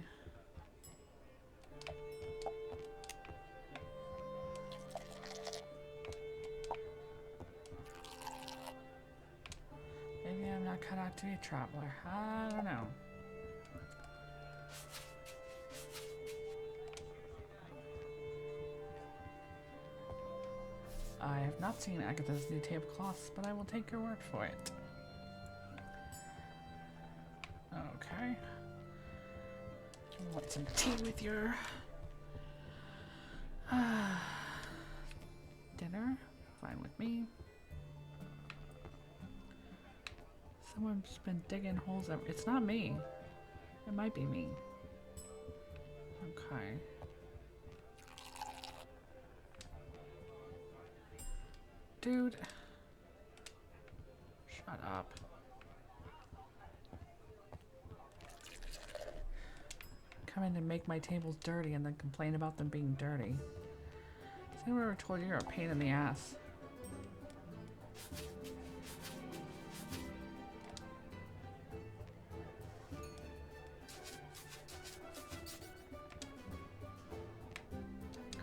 Maybe I'm not cut out to be a traveler. I don't know. I have not seen Agatha's new tablecloths, but I will take your word for it. Okay. Want some tea with your dinner? Fine with me. Someone's been digging holes. It's not me. It might be me. Okay. Dude. Shut up. Come in and make my tables dirty and then complain about them being dirty. Has anyone ever told you you're a pain in the ass?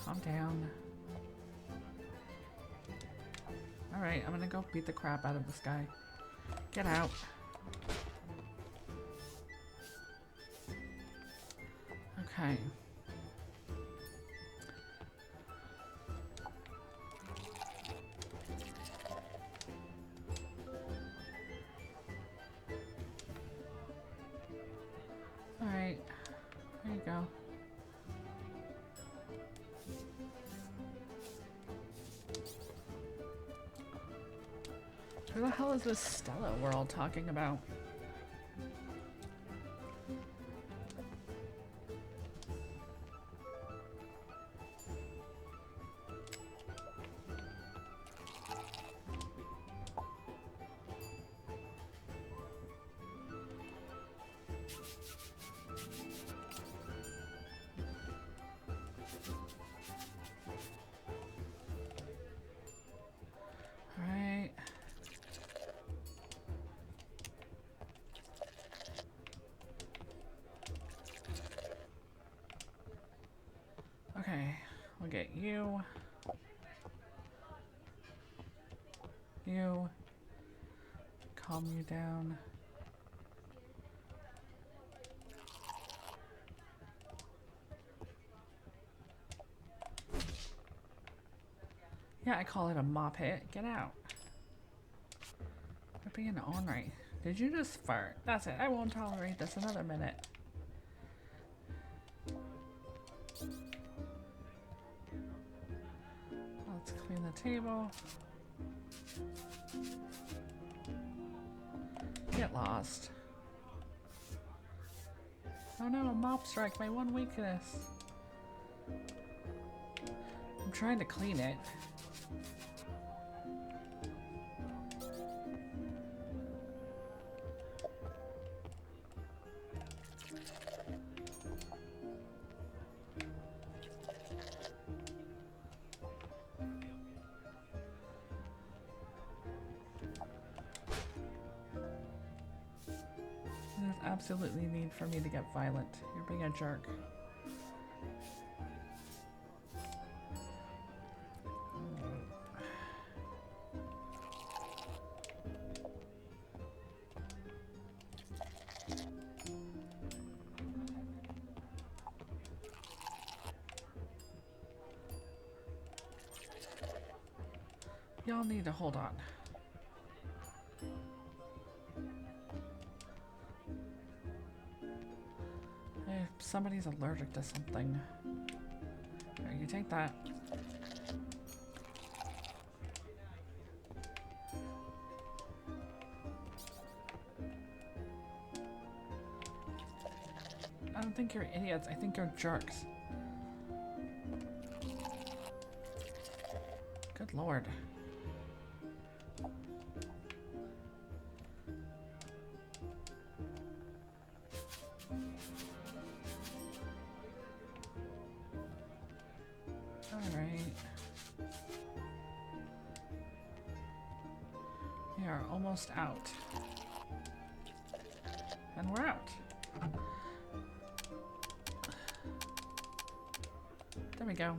Calm down. Alright, I'm gonna go beat the crap out of this guy. Get out. Okay. Alright. There you go. Who the hell is this Stella we're all talking about? Okay, we'll get you. You. Calm you down. Yeah, I call it a mop hit. Get out. You're being ornery. Did you just fart? That's it. I won't tolerate this another minute. the table. Get lost. Oh no, mop strike, my one weakness. I'm trying to clean it. There's absolutely need for me to get violent. You're being a jerk. Y'all need to hold on. If somebody's allergic to something, here, you take that. I don't think you're idiots. I think you're jerks. Good lord. We are almost out. And we're out. There we go.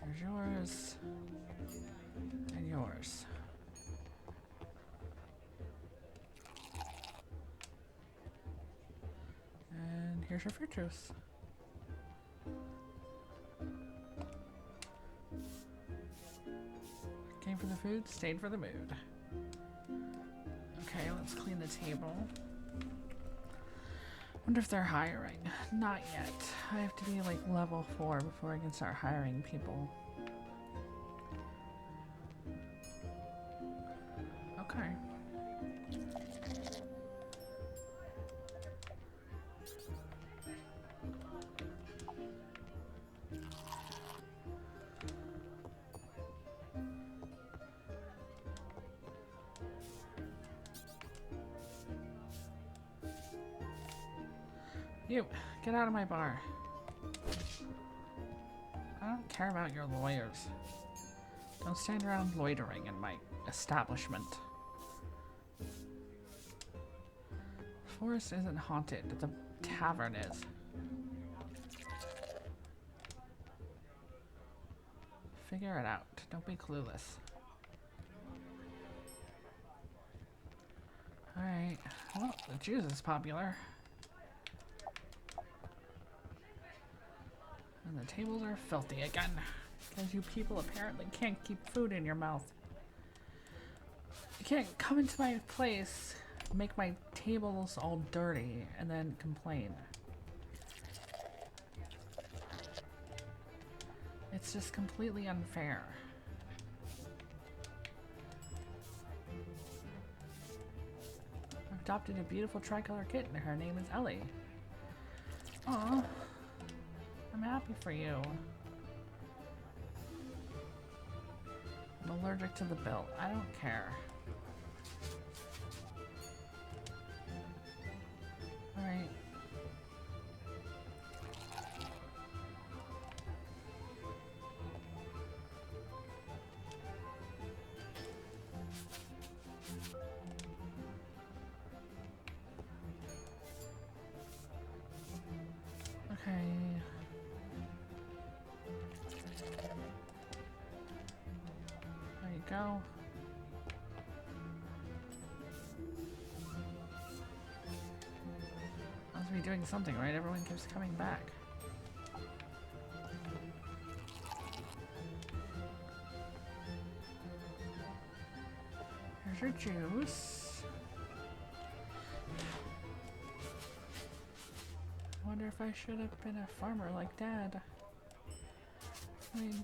Here's yours. And yours. And here's your fruit juice. Came for the food, stayed for the mood. Okay, let's clean the table. Wonder if they're hiring. Not yet. I have to be like level 4 before I can start hiring people. Okay. You, get out of my bar. I don't care about your lawyers. Don't stand around loitering in my establishment. Forest isn't haunted, the tavern is. Figure it out. Don't be clueless. Alright. Well, the juice is popular. And the tables are filthy again. Because you people apparently can't keep food in your mouth. You can't come into my place, make my tables all dirty, and then complain. It's just completely unfair. I've adopted a beautiful tricolor kitten. Her name is Ellie. Aw. I'm happy for you. I'm allergic to the bill. I don't care. Alright. Okay. There you go. Must be doing something, right? Everyone keeps coming back. Here's your juice. I wonder if I should have been a farmer like Dad. I mean,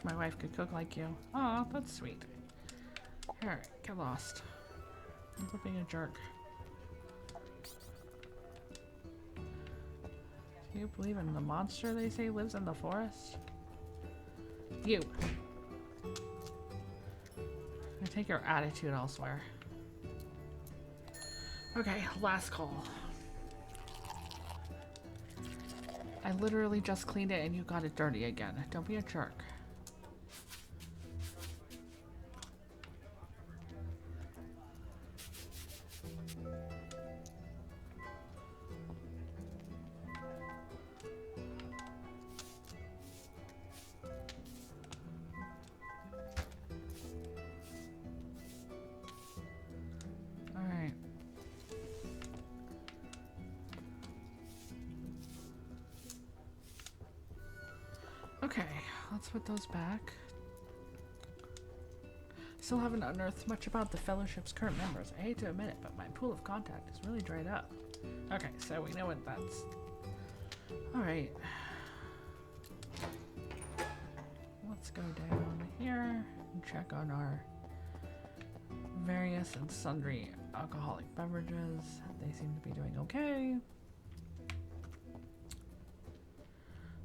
wish my wife could cook like you. Aw, that's sweet. Alright, get lost. I'm being a jerk. Do you believe in the monster they say lives in the forest? You. I take your attitude elsewhere. Okay, last call. I literally just cleaned it and you got it dirty again. Don't be a jerk. Alright. Okay, let's put those back. Still haven't unearthed much about the Fellowship's current members. I hate to admit it, but my pool of contact is really dried up. Okay, so we know what that's... Alright. Let's go down here and check on our various and sundry alcoholic beverages. They seem to be doing okay.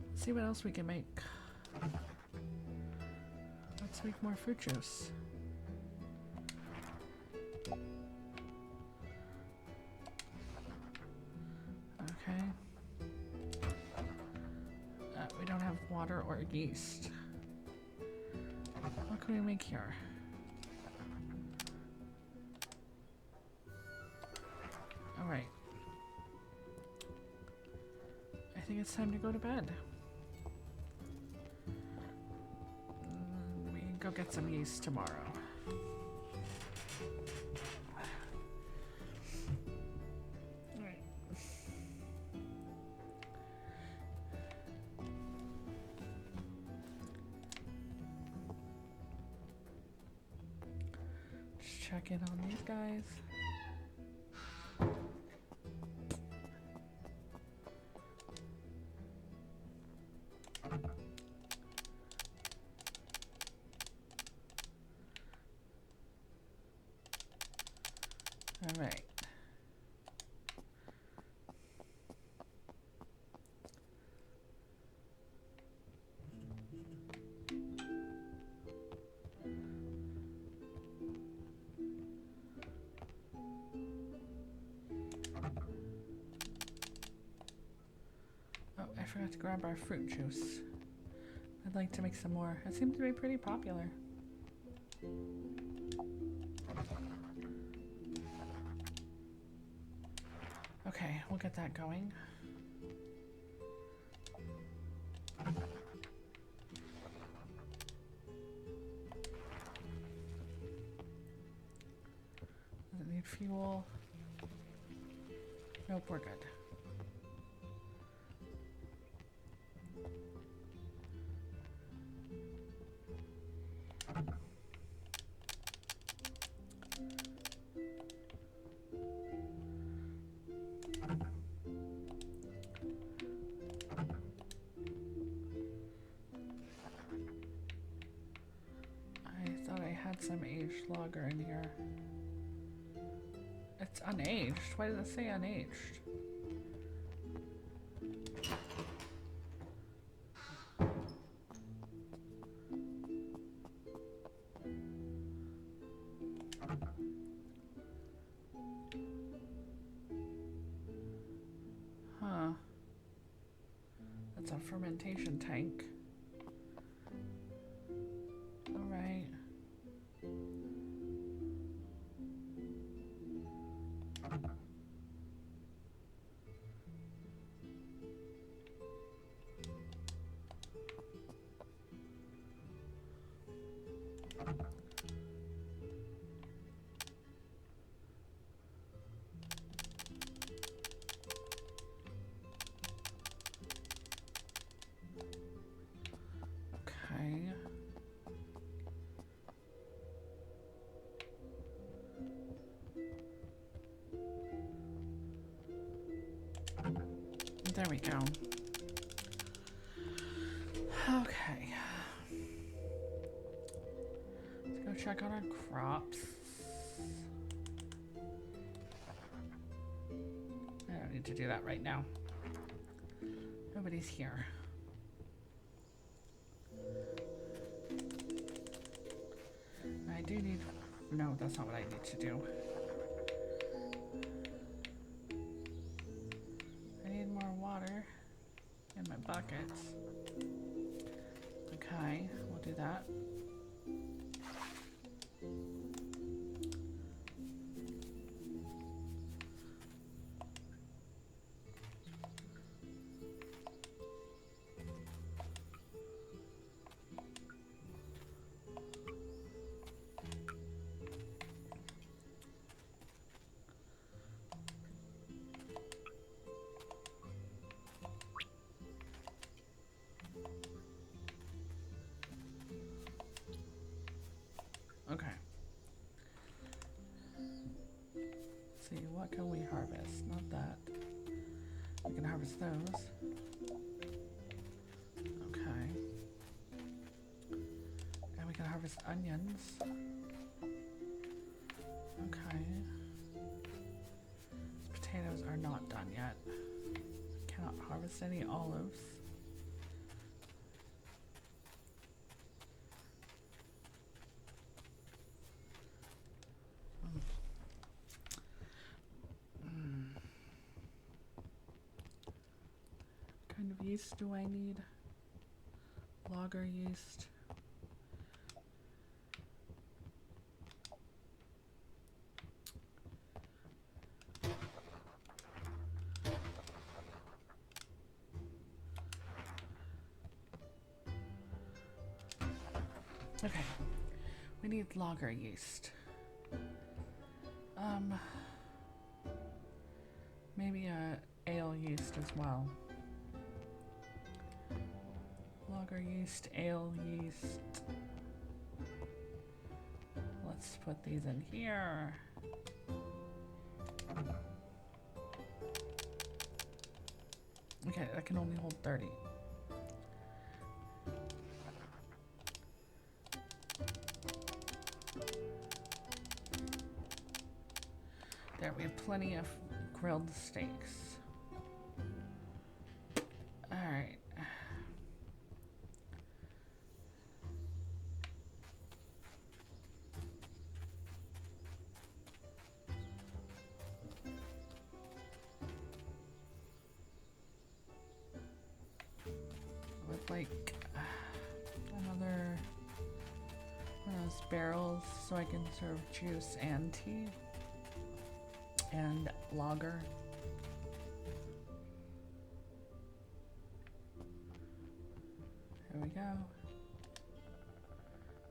Let's see what else we can make. Let's make more fruit juice. Okay. We don't have water or yeast. What can we make here? Alright. I think it's time to go to bed. We can go get some yeast tomorrow. Alright. Just check in on these guys. All right. Oh, I forgot to grab our fruit juice. I'd like to make some more. It seems to be pretty popular. Okay, we'll get that going. Does it need fuel? Nope, we're good. Some aged lager in here. It's unaged. Why does it say unaged? Huh. That's a fermentation tank. Alright. Okay. There we go. Okay. check on our crops. I don't need to do that right now. Nobody's here. I do need... No, that's not what I need to do. I need more water in my buckets. Okay, we'll do that. Okay. Let's see, what can we harvest? Not that. We can harvest those. Okay. And we can harvest onions. Okay. Potatoes are not done yet. Cannot harvest any olives. Kind of yeast do I need? Lager yeast. Okay, we need lager yeast. Maybe a ale yeast as well. Lager yeast, ale yeast. Let's put these in here. Okay, that can only hold 30. There, we have plenty of grilled steaks. Alright. With like another one of those barrels so I can serve juice and tea. And lager. There we go.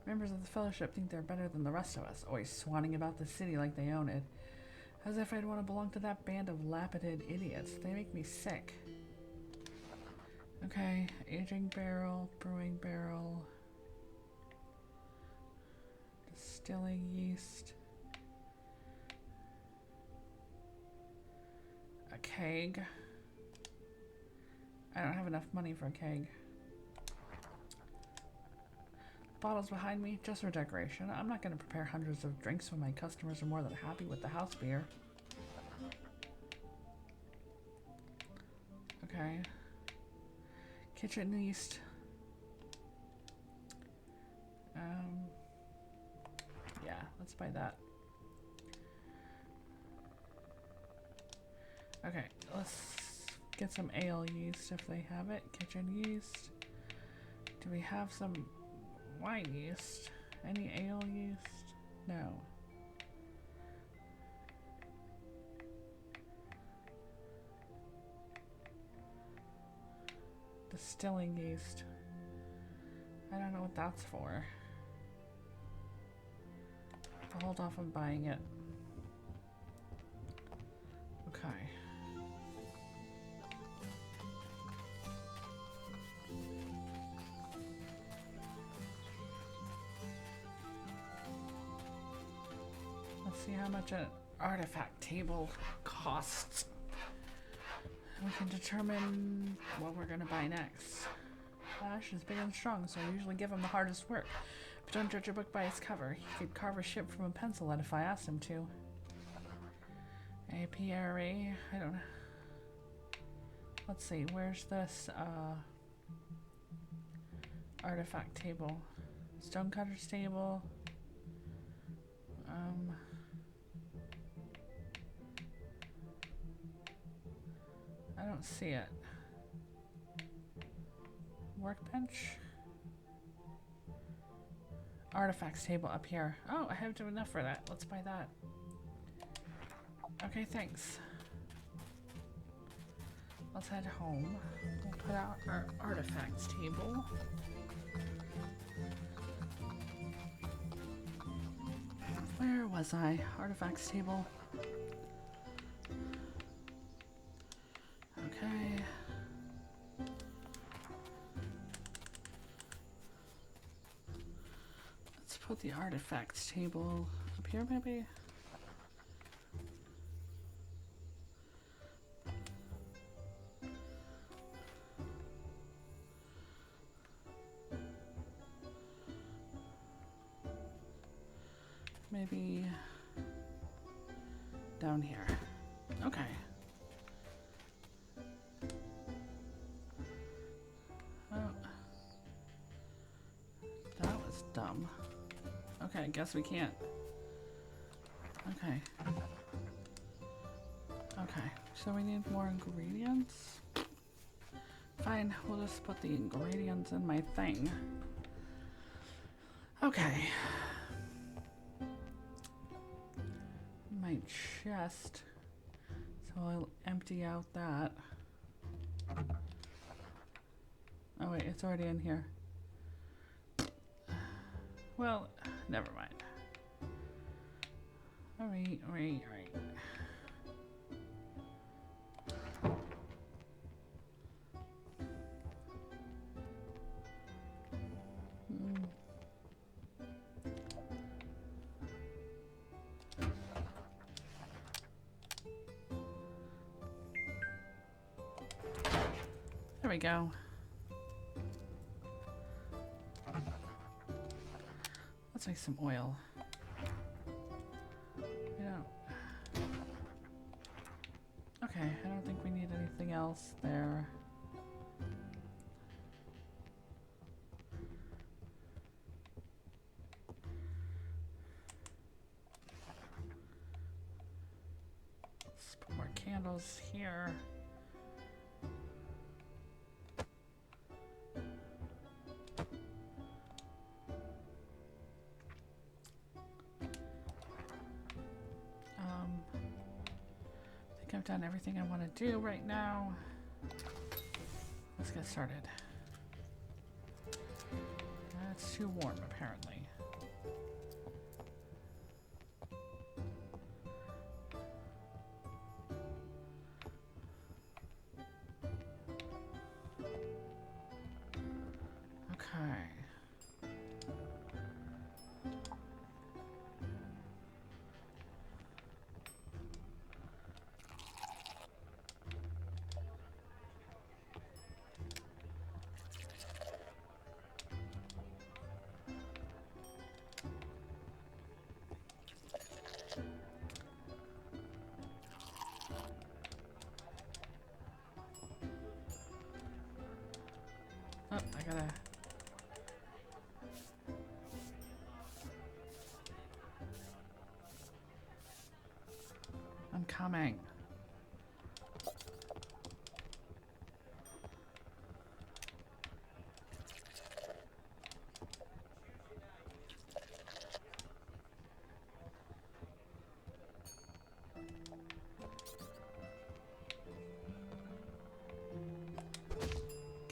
Members of the Fellowship think they're better than the rest of us, always swanning about the city like they own it. As if I'd want to belong to that band of lapided idiots. They make me sick. Okay, aging barrel, brewing barrel, distilling yeast. A keg. I don't have enough money for a keg. Bottles behind me, just for decoration. I'm not going to prepare hundreds of drinks when my customers are more than happy with the house beer. Okay. Kitchen yeast. Yeah, let's buy that. Okay, let's get some ale yeast if they have it. Kitchen yeast. Do we have some wine yeast? Any ale yeast? No. Distilling yeast. I don't know what that's for. I'll hold off on buying it. Okay. Let's see how much an artifact table costs. We can determine what we're going to buy next. Flash is big and strong, so I usually give him the hardest work. But don't judge a book by its cover. He could carve a ship from a pencil lead if I asked him to. Apiary, I don't know. Let's see, where's this artifact table? Stonecutter's table. I don't see it. Workbench? Artifacts table up here. Oh, I have enough for that. Let's buy that. Okay, thanks. Let's head home. We'll put out our artifacts table. Where was I? Artifacts table. Okay. Let's put the artifacts table up here, maybe? Maybe down here. Okay. Oh. That was dumb. Okay, I guess we can't. Okay. Okay, so we need more ingredients. Fine, we'll just put the ingredients in my thing. Okay. My chest, so I'll empty out that. Oh wait, it's already in here. Well, never mind. Alright. There we go. Let's make some oil. Okay, I don't think we need anything else there. Let's put more candles here. I've done everything I want to do right now. Let's get started. It's too warm, apparently. Okay. Oh, I gotta... I'm coming.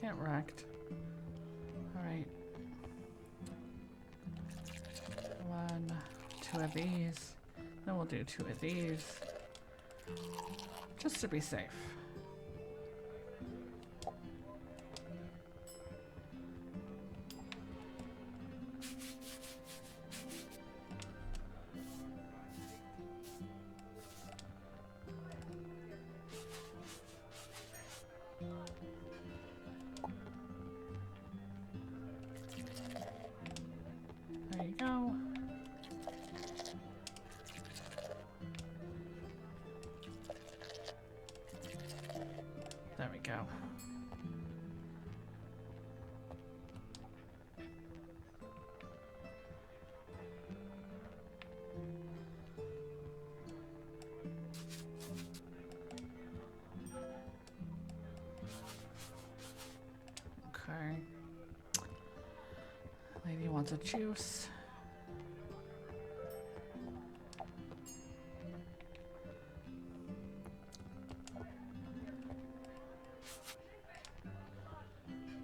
Get wrecked. Alright. One, two of these. Then we'll do two of these. Just to be safe. go. Okay. Lady wants a juice.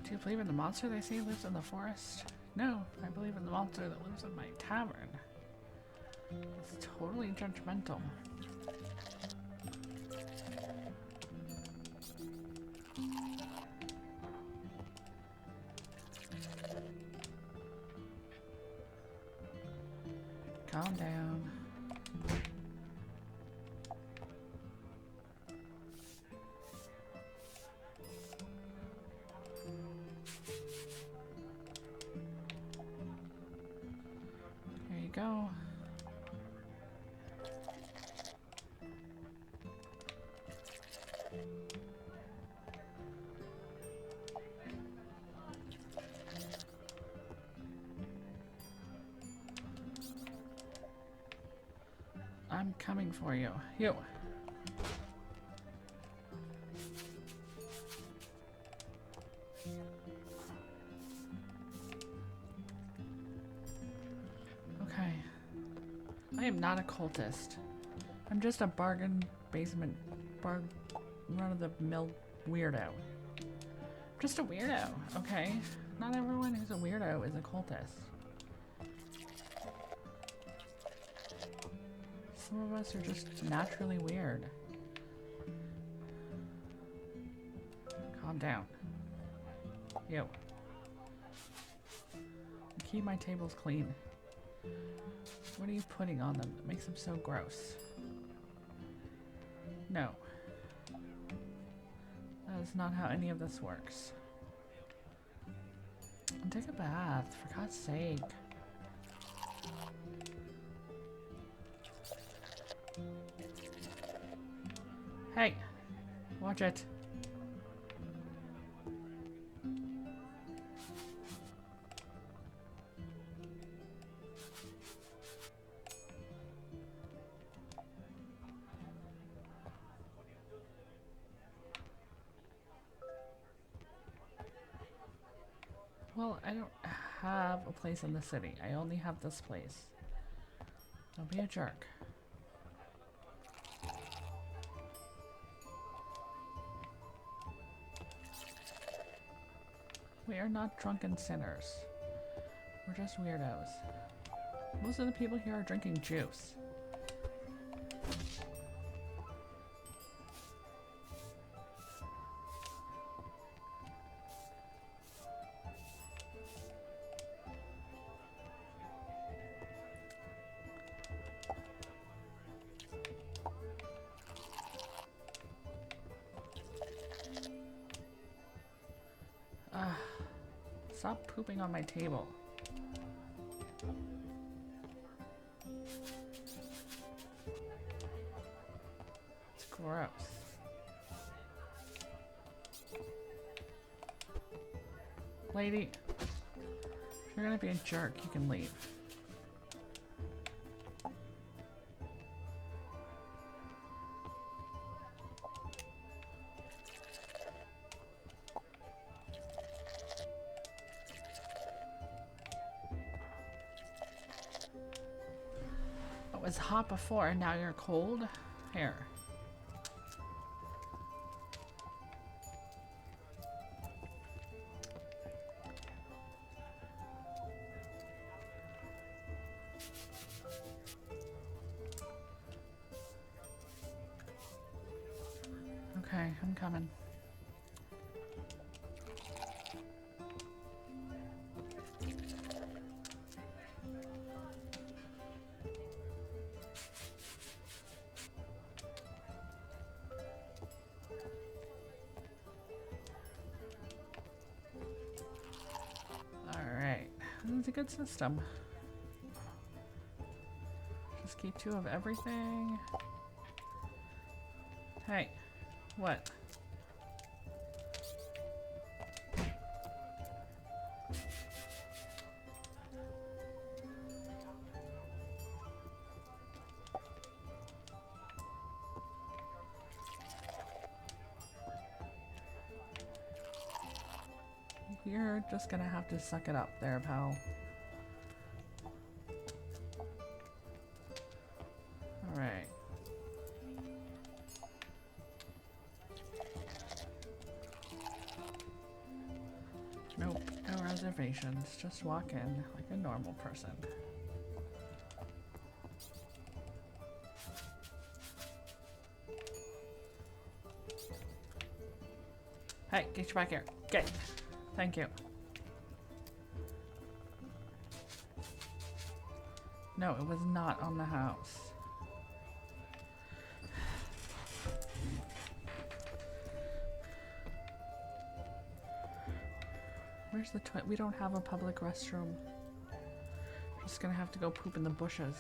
Do you believe in the monster they say lives in the forest? No, I believe in the monster that lives in my tavern. It's totally judgmental. Calm down. There you go. I'm coming for you. You. Okay. I am not a cultist. I'm just a bargain basement run-of-the-mill weirdo. Just a weirdo, okay? Not everyone who's a weirdo is a cultist. Some of us are just naturally weird. Calm down. Yo. Keep my tables clean. What are you putting on them that makes them so gross? No. That is not how any of this works. And take a bath, for God's sake. Hey, watch it. Well, I don't have a place in the city. I only have this place. Don't be a jerk. We are not drunken sinners. We're just weirdos. Most of the people here are drinking juice. Stop pooping on my table. It's gross. Lady, if you're gonna be a jerk, you can leave. It was hot before and now you're cold? Here. Okay, I'm coming. It's a good system. Just keep 2 of everything. Hey, what? You're just gonna have to suck it up there, pal. Alright. Nope, no reservations. Just walk in like a normal person. Hey, get you back here. Get. Thank you. No, it was not on the house. Where's the toilet? We don't have a public restroom. Just gonna have to go poop in the bushes.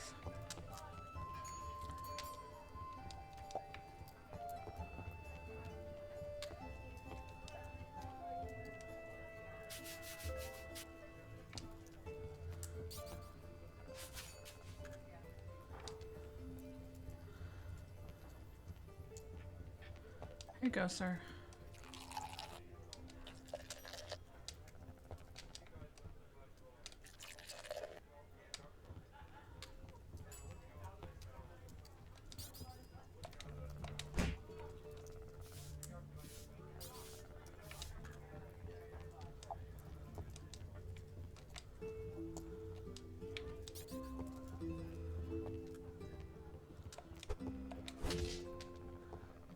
Here you go, sir.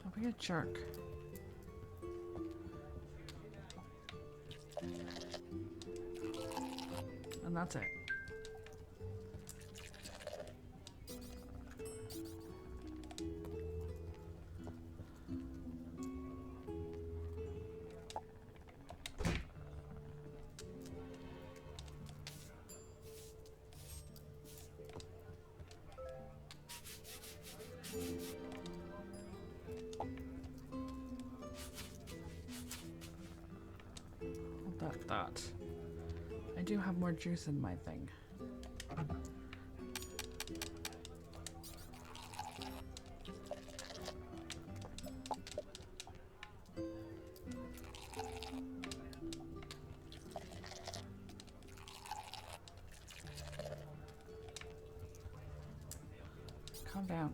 Don't be a jerk. And that's it. That. I do have more juice in my thing. Calm down.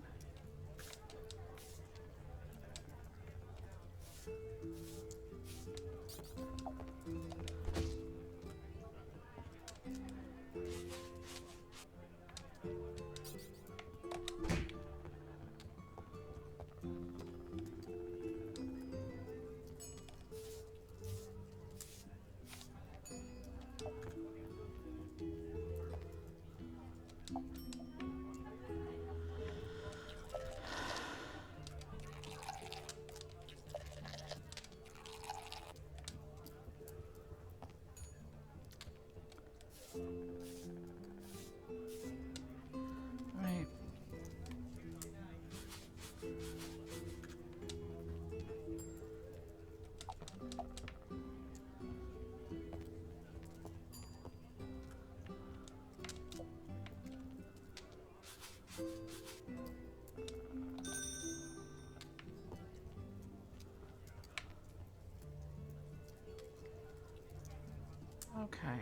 Right. Okay.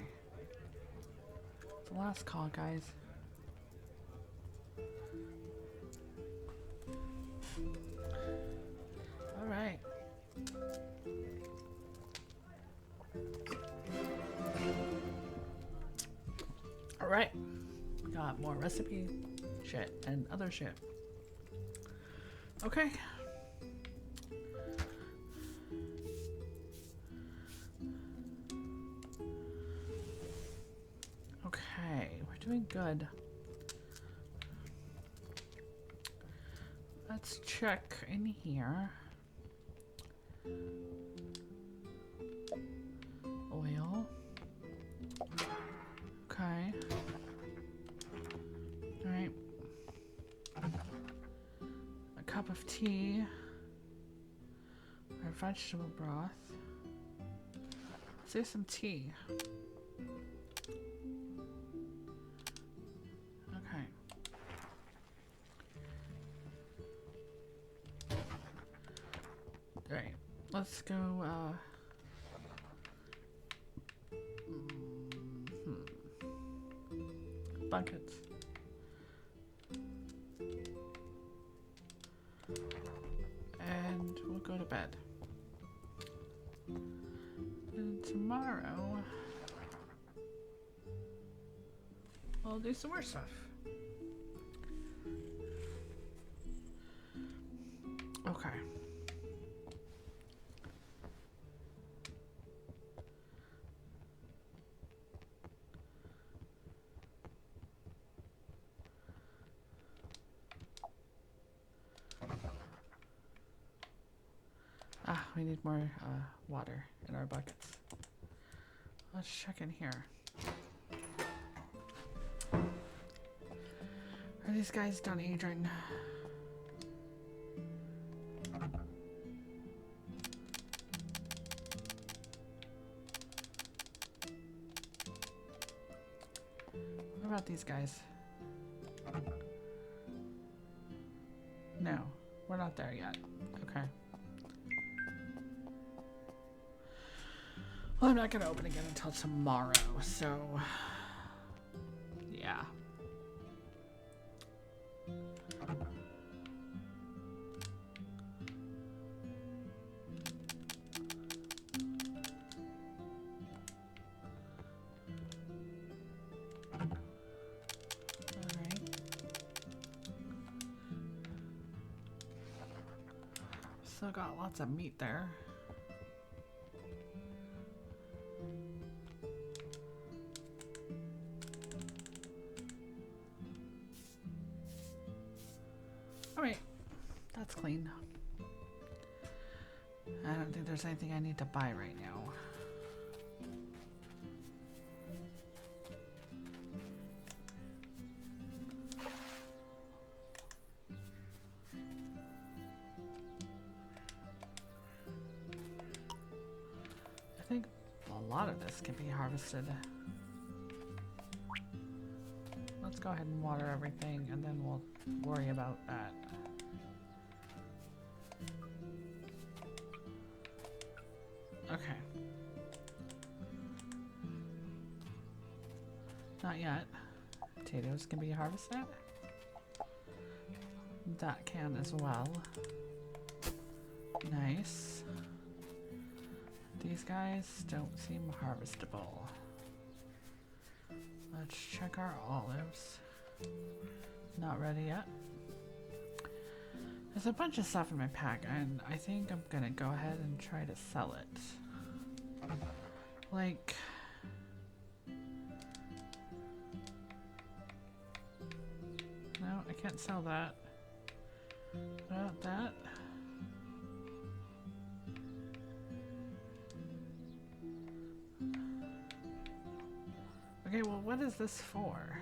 It's the last call, guys. All right. All right. We got more recipe shit and other shit. Okay. Okay, we're doing good. Let's check in here. Oil. Okay. All right. A cup of tea. Our vegetable broth. Let's do some tea. Okay. All right. Let's go, buckets. And we'll go to bed. And tomorrow, we'll do some more stuff. Okay. We need more water in our buckets. Let's check in here. Are these guys done aging? What about these guys? No, we're not there yet. Okay. Well, I'm not going to open again until tomorrow, so yeah. Alright. Still got lots of meat there. Alright, that's clean. I don't think there's anything I need to buy right now. I think a lot of this can be harvested. Let's go ahead and water everything and then we'll worry about that. Okay. Not yet. Potatoes can be harvested. That can as well. Nice. These guys don't seem harvestable. Let's check our olives. Not ready yet. There's a bunch of stuff in my pack and I think I'm gonna go ahead and try to sell it. Like, no, I can't sell that. What about that? Okay, well, what is this for?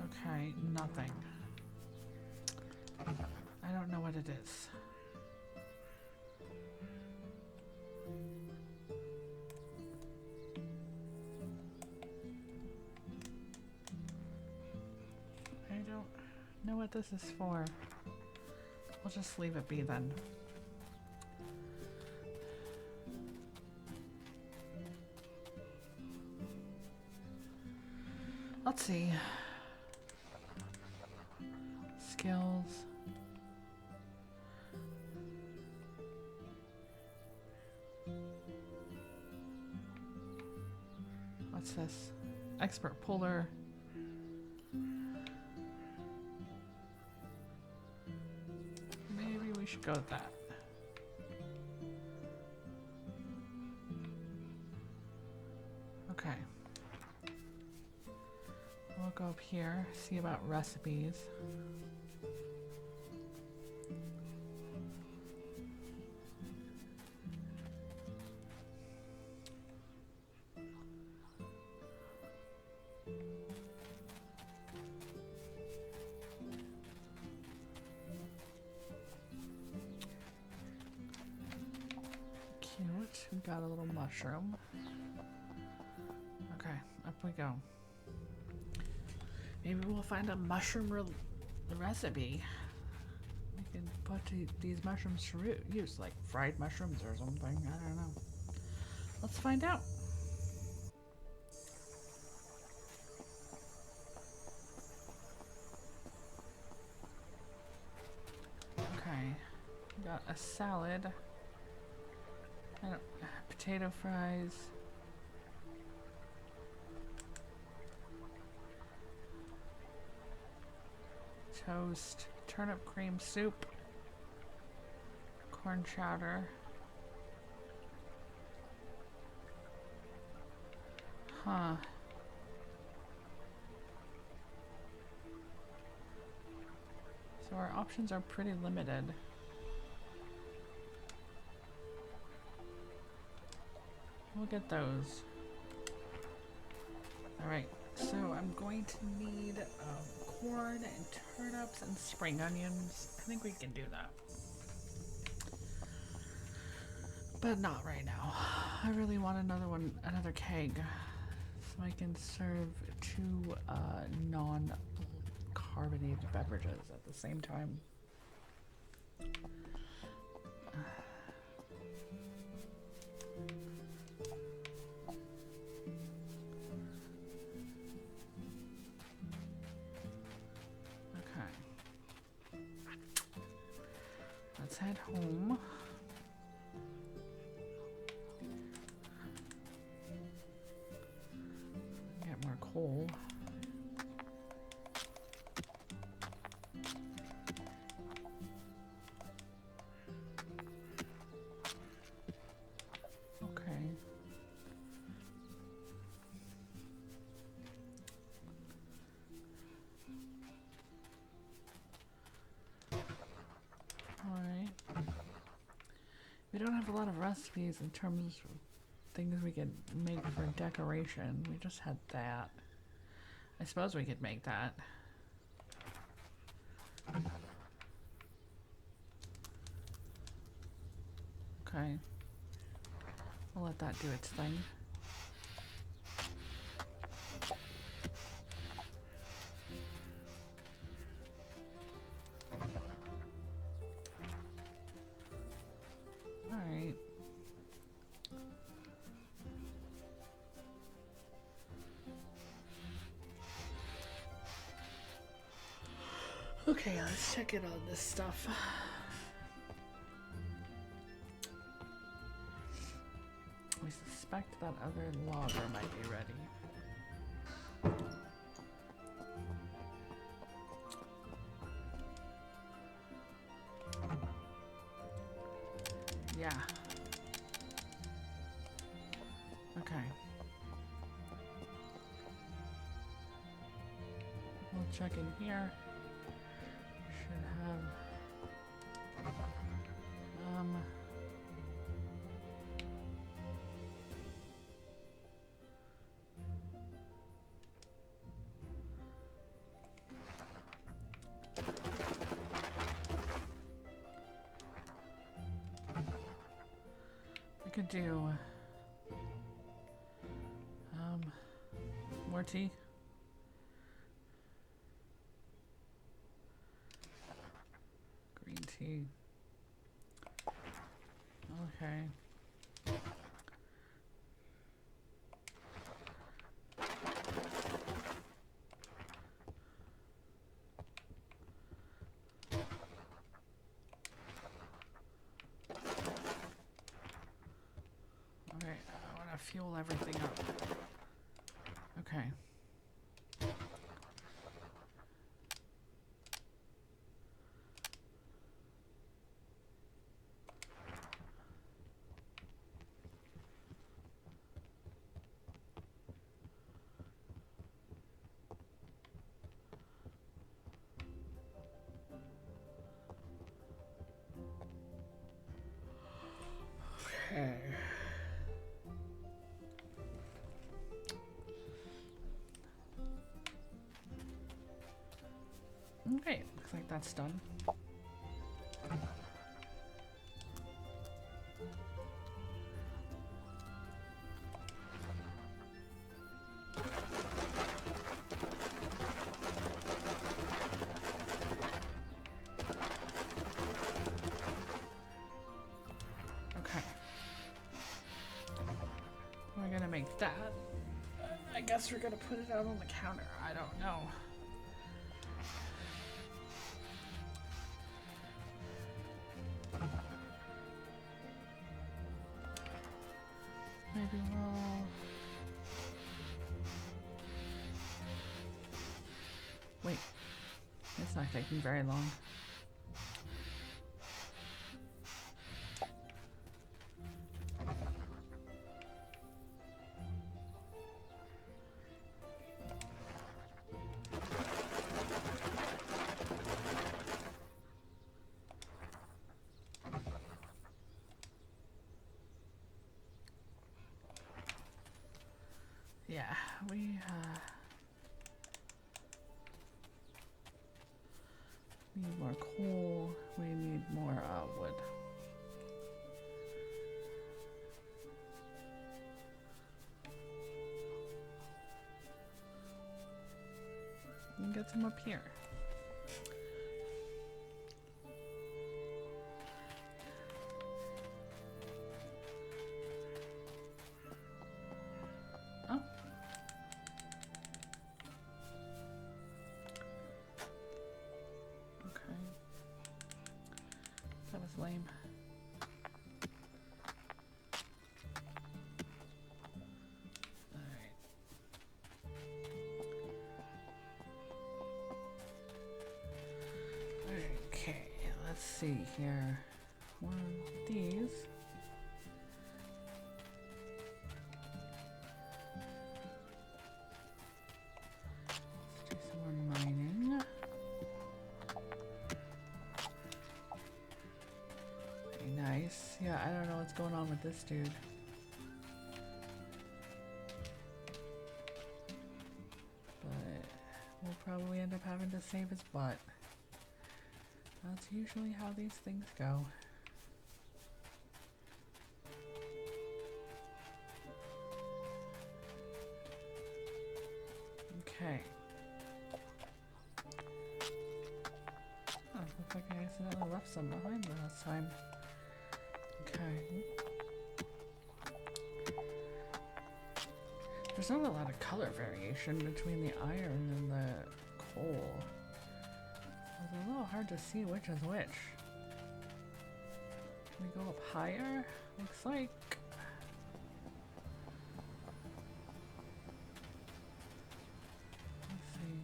Okay, nothing. I don't know what it is. I don't know what this is for. We'll just leave it be then. Let's see. Skills. What's this? Expert puller. Maybe we should go with that. Okay. We'll go up here, see about recipes. Cute. We got a little mushroom. Okay, up we go. Maybe we'll find a mushroom recipe. We can put these mushrooms to use, like fried mushrooms or something. I don't know. Let's find out. got a salad. Potato fries. Toast. Turnip cream soup. Corn chowder. Huh. So our options are pretty limited. We'll get those. Alright, so I'm going to need corn and turnips and spring onions. I think we can do that. But not right now. I really want another keg. So I can serve 2 non-carbonated beverages at the same time. Let's head home. Get more coal. Okay. We don't have a lot of recipes in terms of things we could make for decoration. We just had that. I suppose we could make that. Okay. We'll let that do its thing. Alright. Okay, let's check in on this stuff. We suspect that other logger might be ready. Yeah. Okay. We'll check in here. Should have I could do more tea. Green tea. Okay. Alright, I want to fuel everything up. Okay. Okay. Okay, looks like that's done. Okay. We're gonna make that. I guess we're gonna put it out on the counter. I don't know. Wait, it's not taking very long. Yeah, we need more coal. We need more wood. You can get some up here. Oh. Okay. That was lame. Alright. Okay, let's see here. One of these. Let's do some more mining. Okay, nice. Yeah, I don't know what's going on with this dude. But we'll probably end up having to save his butt. That's usually how these things go. Okay. Oh, looks like I accidentally left some behind the last time. Okay. There's not a lot of color variation between the iron and the coal. It's a little hard to see which is which. Can we go up higher? Looks like... Let's see.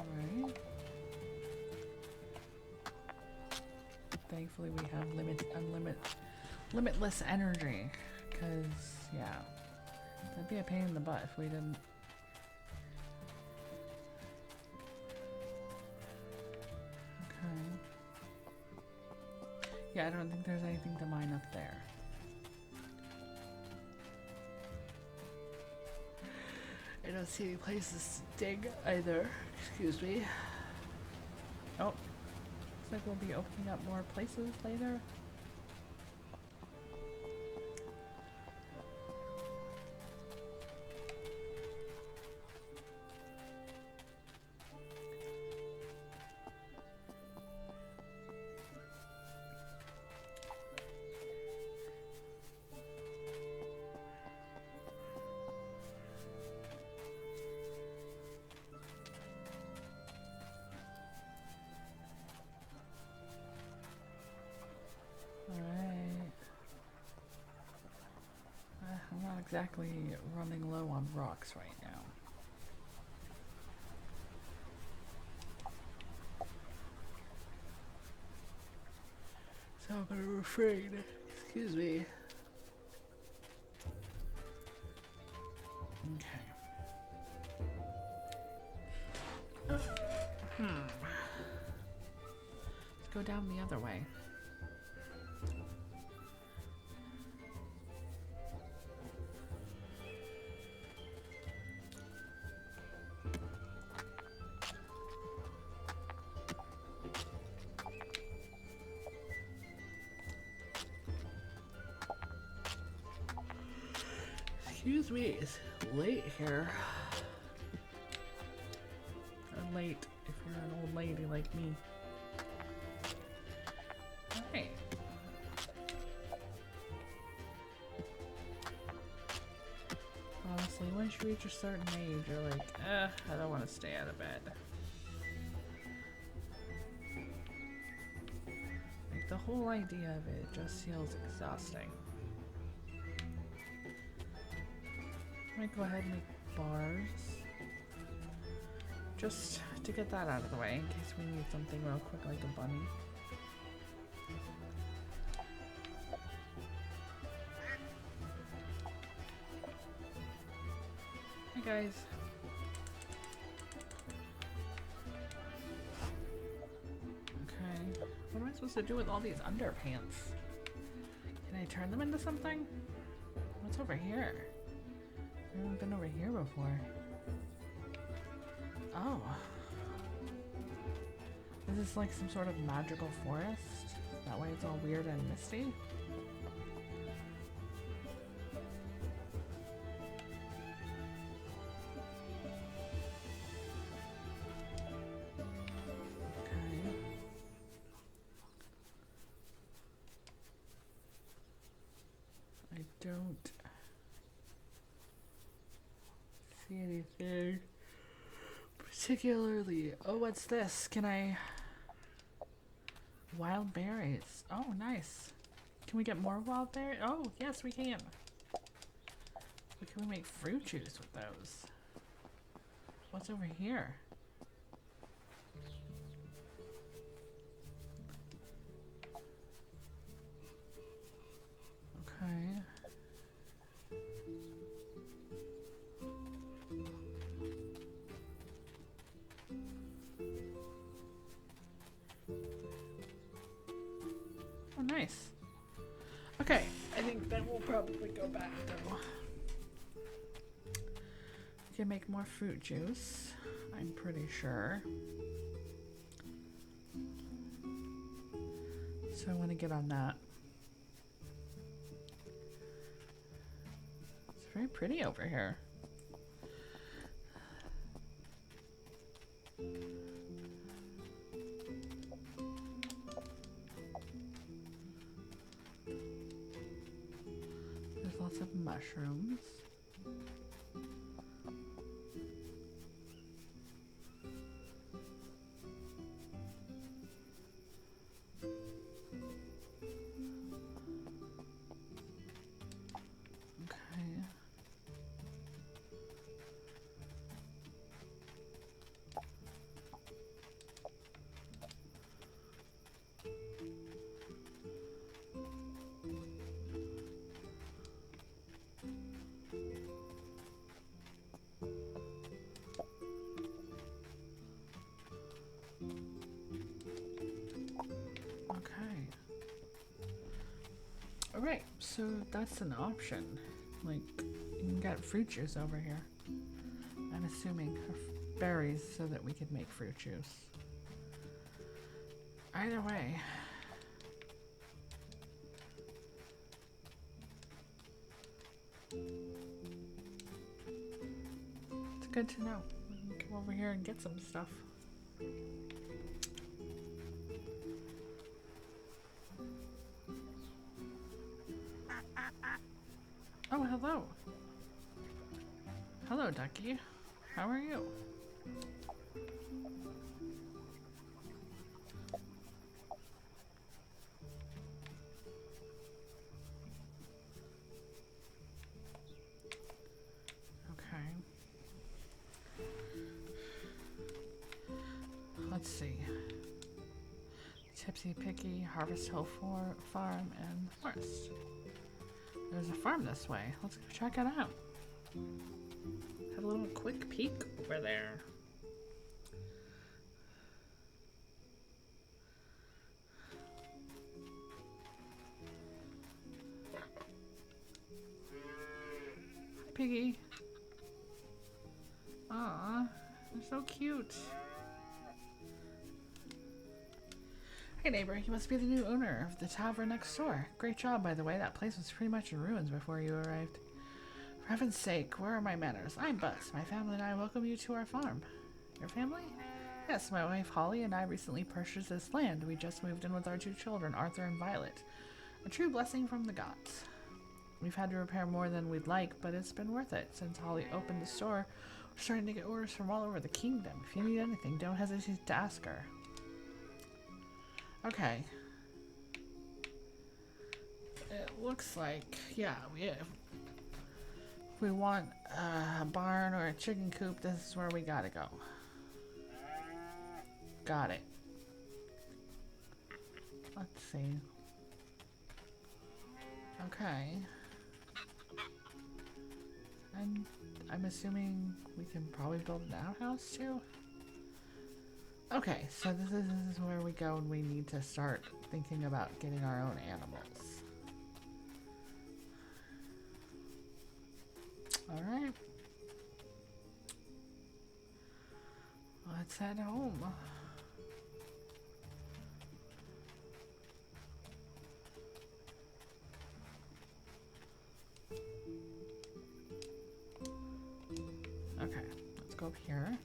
Alright. Thankfully we have limitless energy. Because, yeah. That'd be a pain in the butt if we didn't. Okay. Yeah, I don't think there's anything to mine up there. I don't see any places to dig either. Excuse me. Oh. Looks like we'll be opening up more places later. I'm not exactly running low on rocks right now. So I'm gonna refrain. Excuse me. Okay. Let's go down the other way. Excuse me, it's late here. Or late if you're an old lady like me. Alright. Honestly, once you reach a certain age, you're like, I don't want to stay out of bed. Like, the whole idea of it just feels exhausting. might go ahead and make bars. Just to get that out of the way in case we need something real quick like a bunny. Hey guys. Okay. What am I supposed to do with all these underpants? Can I turn them into something? What's over here? I haven't been over here before. Oh. Is this like some sort of magical forest? That way it's all weird and misty? Okay. I don't see anything particularly. Oh, what's this? Can I... Wild berries. Oh, nice. Can we get more wild berries? Oh, yes, we can. But can we make fruit juice with those? What's over here? Okay. Oh, nice. Okay, I think then we'll probably go back though. We can make more fruit juice, I'm pretty sure. So I want to get on that. It's very pretty over here. There's lots of mushrooms. Okay. Okay. Alright, so that's an option. Like, you can get fruit juice over here. I'm assuming berries so that we could make fruit juice. Either way. It's good to know. We can come over here and get some stuff. Oh, hello. Hello, Ducky. How are you? Okay. Let's see. Tipsy, Picky, Harvest Hill Farm, and Forest. There's a farm this way. Let's go check it out. Have a little quick peek over there. Hi, Piggy. Aw, they're so cute. Hey neighbor, you must be the new owner of the tavern next door. Great job, by the way. That place was pretty much in ruins before you arrived. For heaven's sake, where are my manners? I'm Buzz. My family and I welcome you to our farm. Your family? Yes, my wife Holly and I recently purchased this land. We just moved in with our 2 children, Arthur and Violet. A true blessing from the gods. We've had to repair more than we'd like, but it's been worth it. Since Holly opened the store, we're starting to get orders from all over the kingdom. If you need anything, don't hesitate to ask her. Okay. It looks like, yeah, we want a barn or a chicken coop, this is where we gotta go. Got it. Let's see. Okay. And I'm assuming we can probably build an outhouse too? Okay, so this is where we go and we need to start thinking about getting our own animals. Alright. Let's head home. Okay, let's go up here.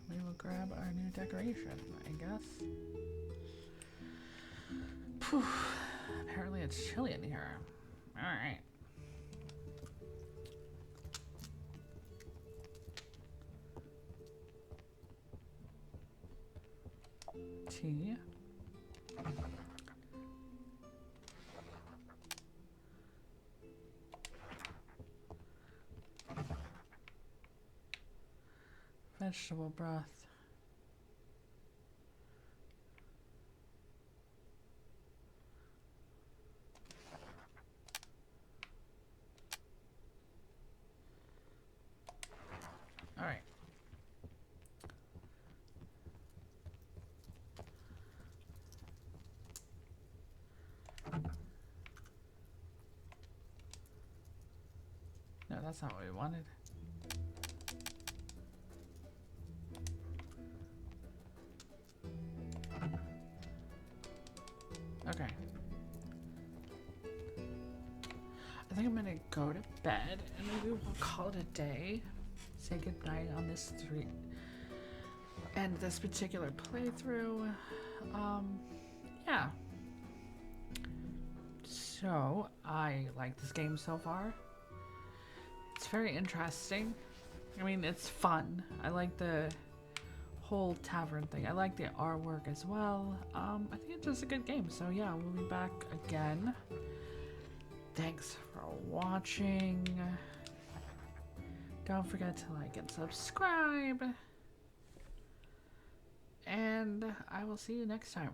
We will grab our new decoration, I guess. Phew. Apparently it's chilly in here. Alright. Tea. Vegetable broth. All right. No, that's not what we wanted. Okay. I think I'm gonna go to bed and maybe we'll call it a day. Say goodnight on this this particular playthrough. Yeah. So, I like this game so far. It's very interesting. I mean, it's fun. I like the whole tavern thing. I like the artwork as well. I think it's just a good game. So yeah, we'll be back again. Thanks for watching. Don't forget to like and subscribe. And I will see you next time.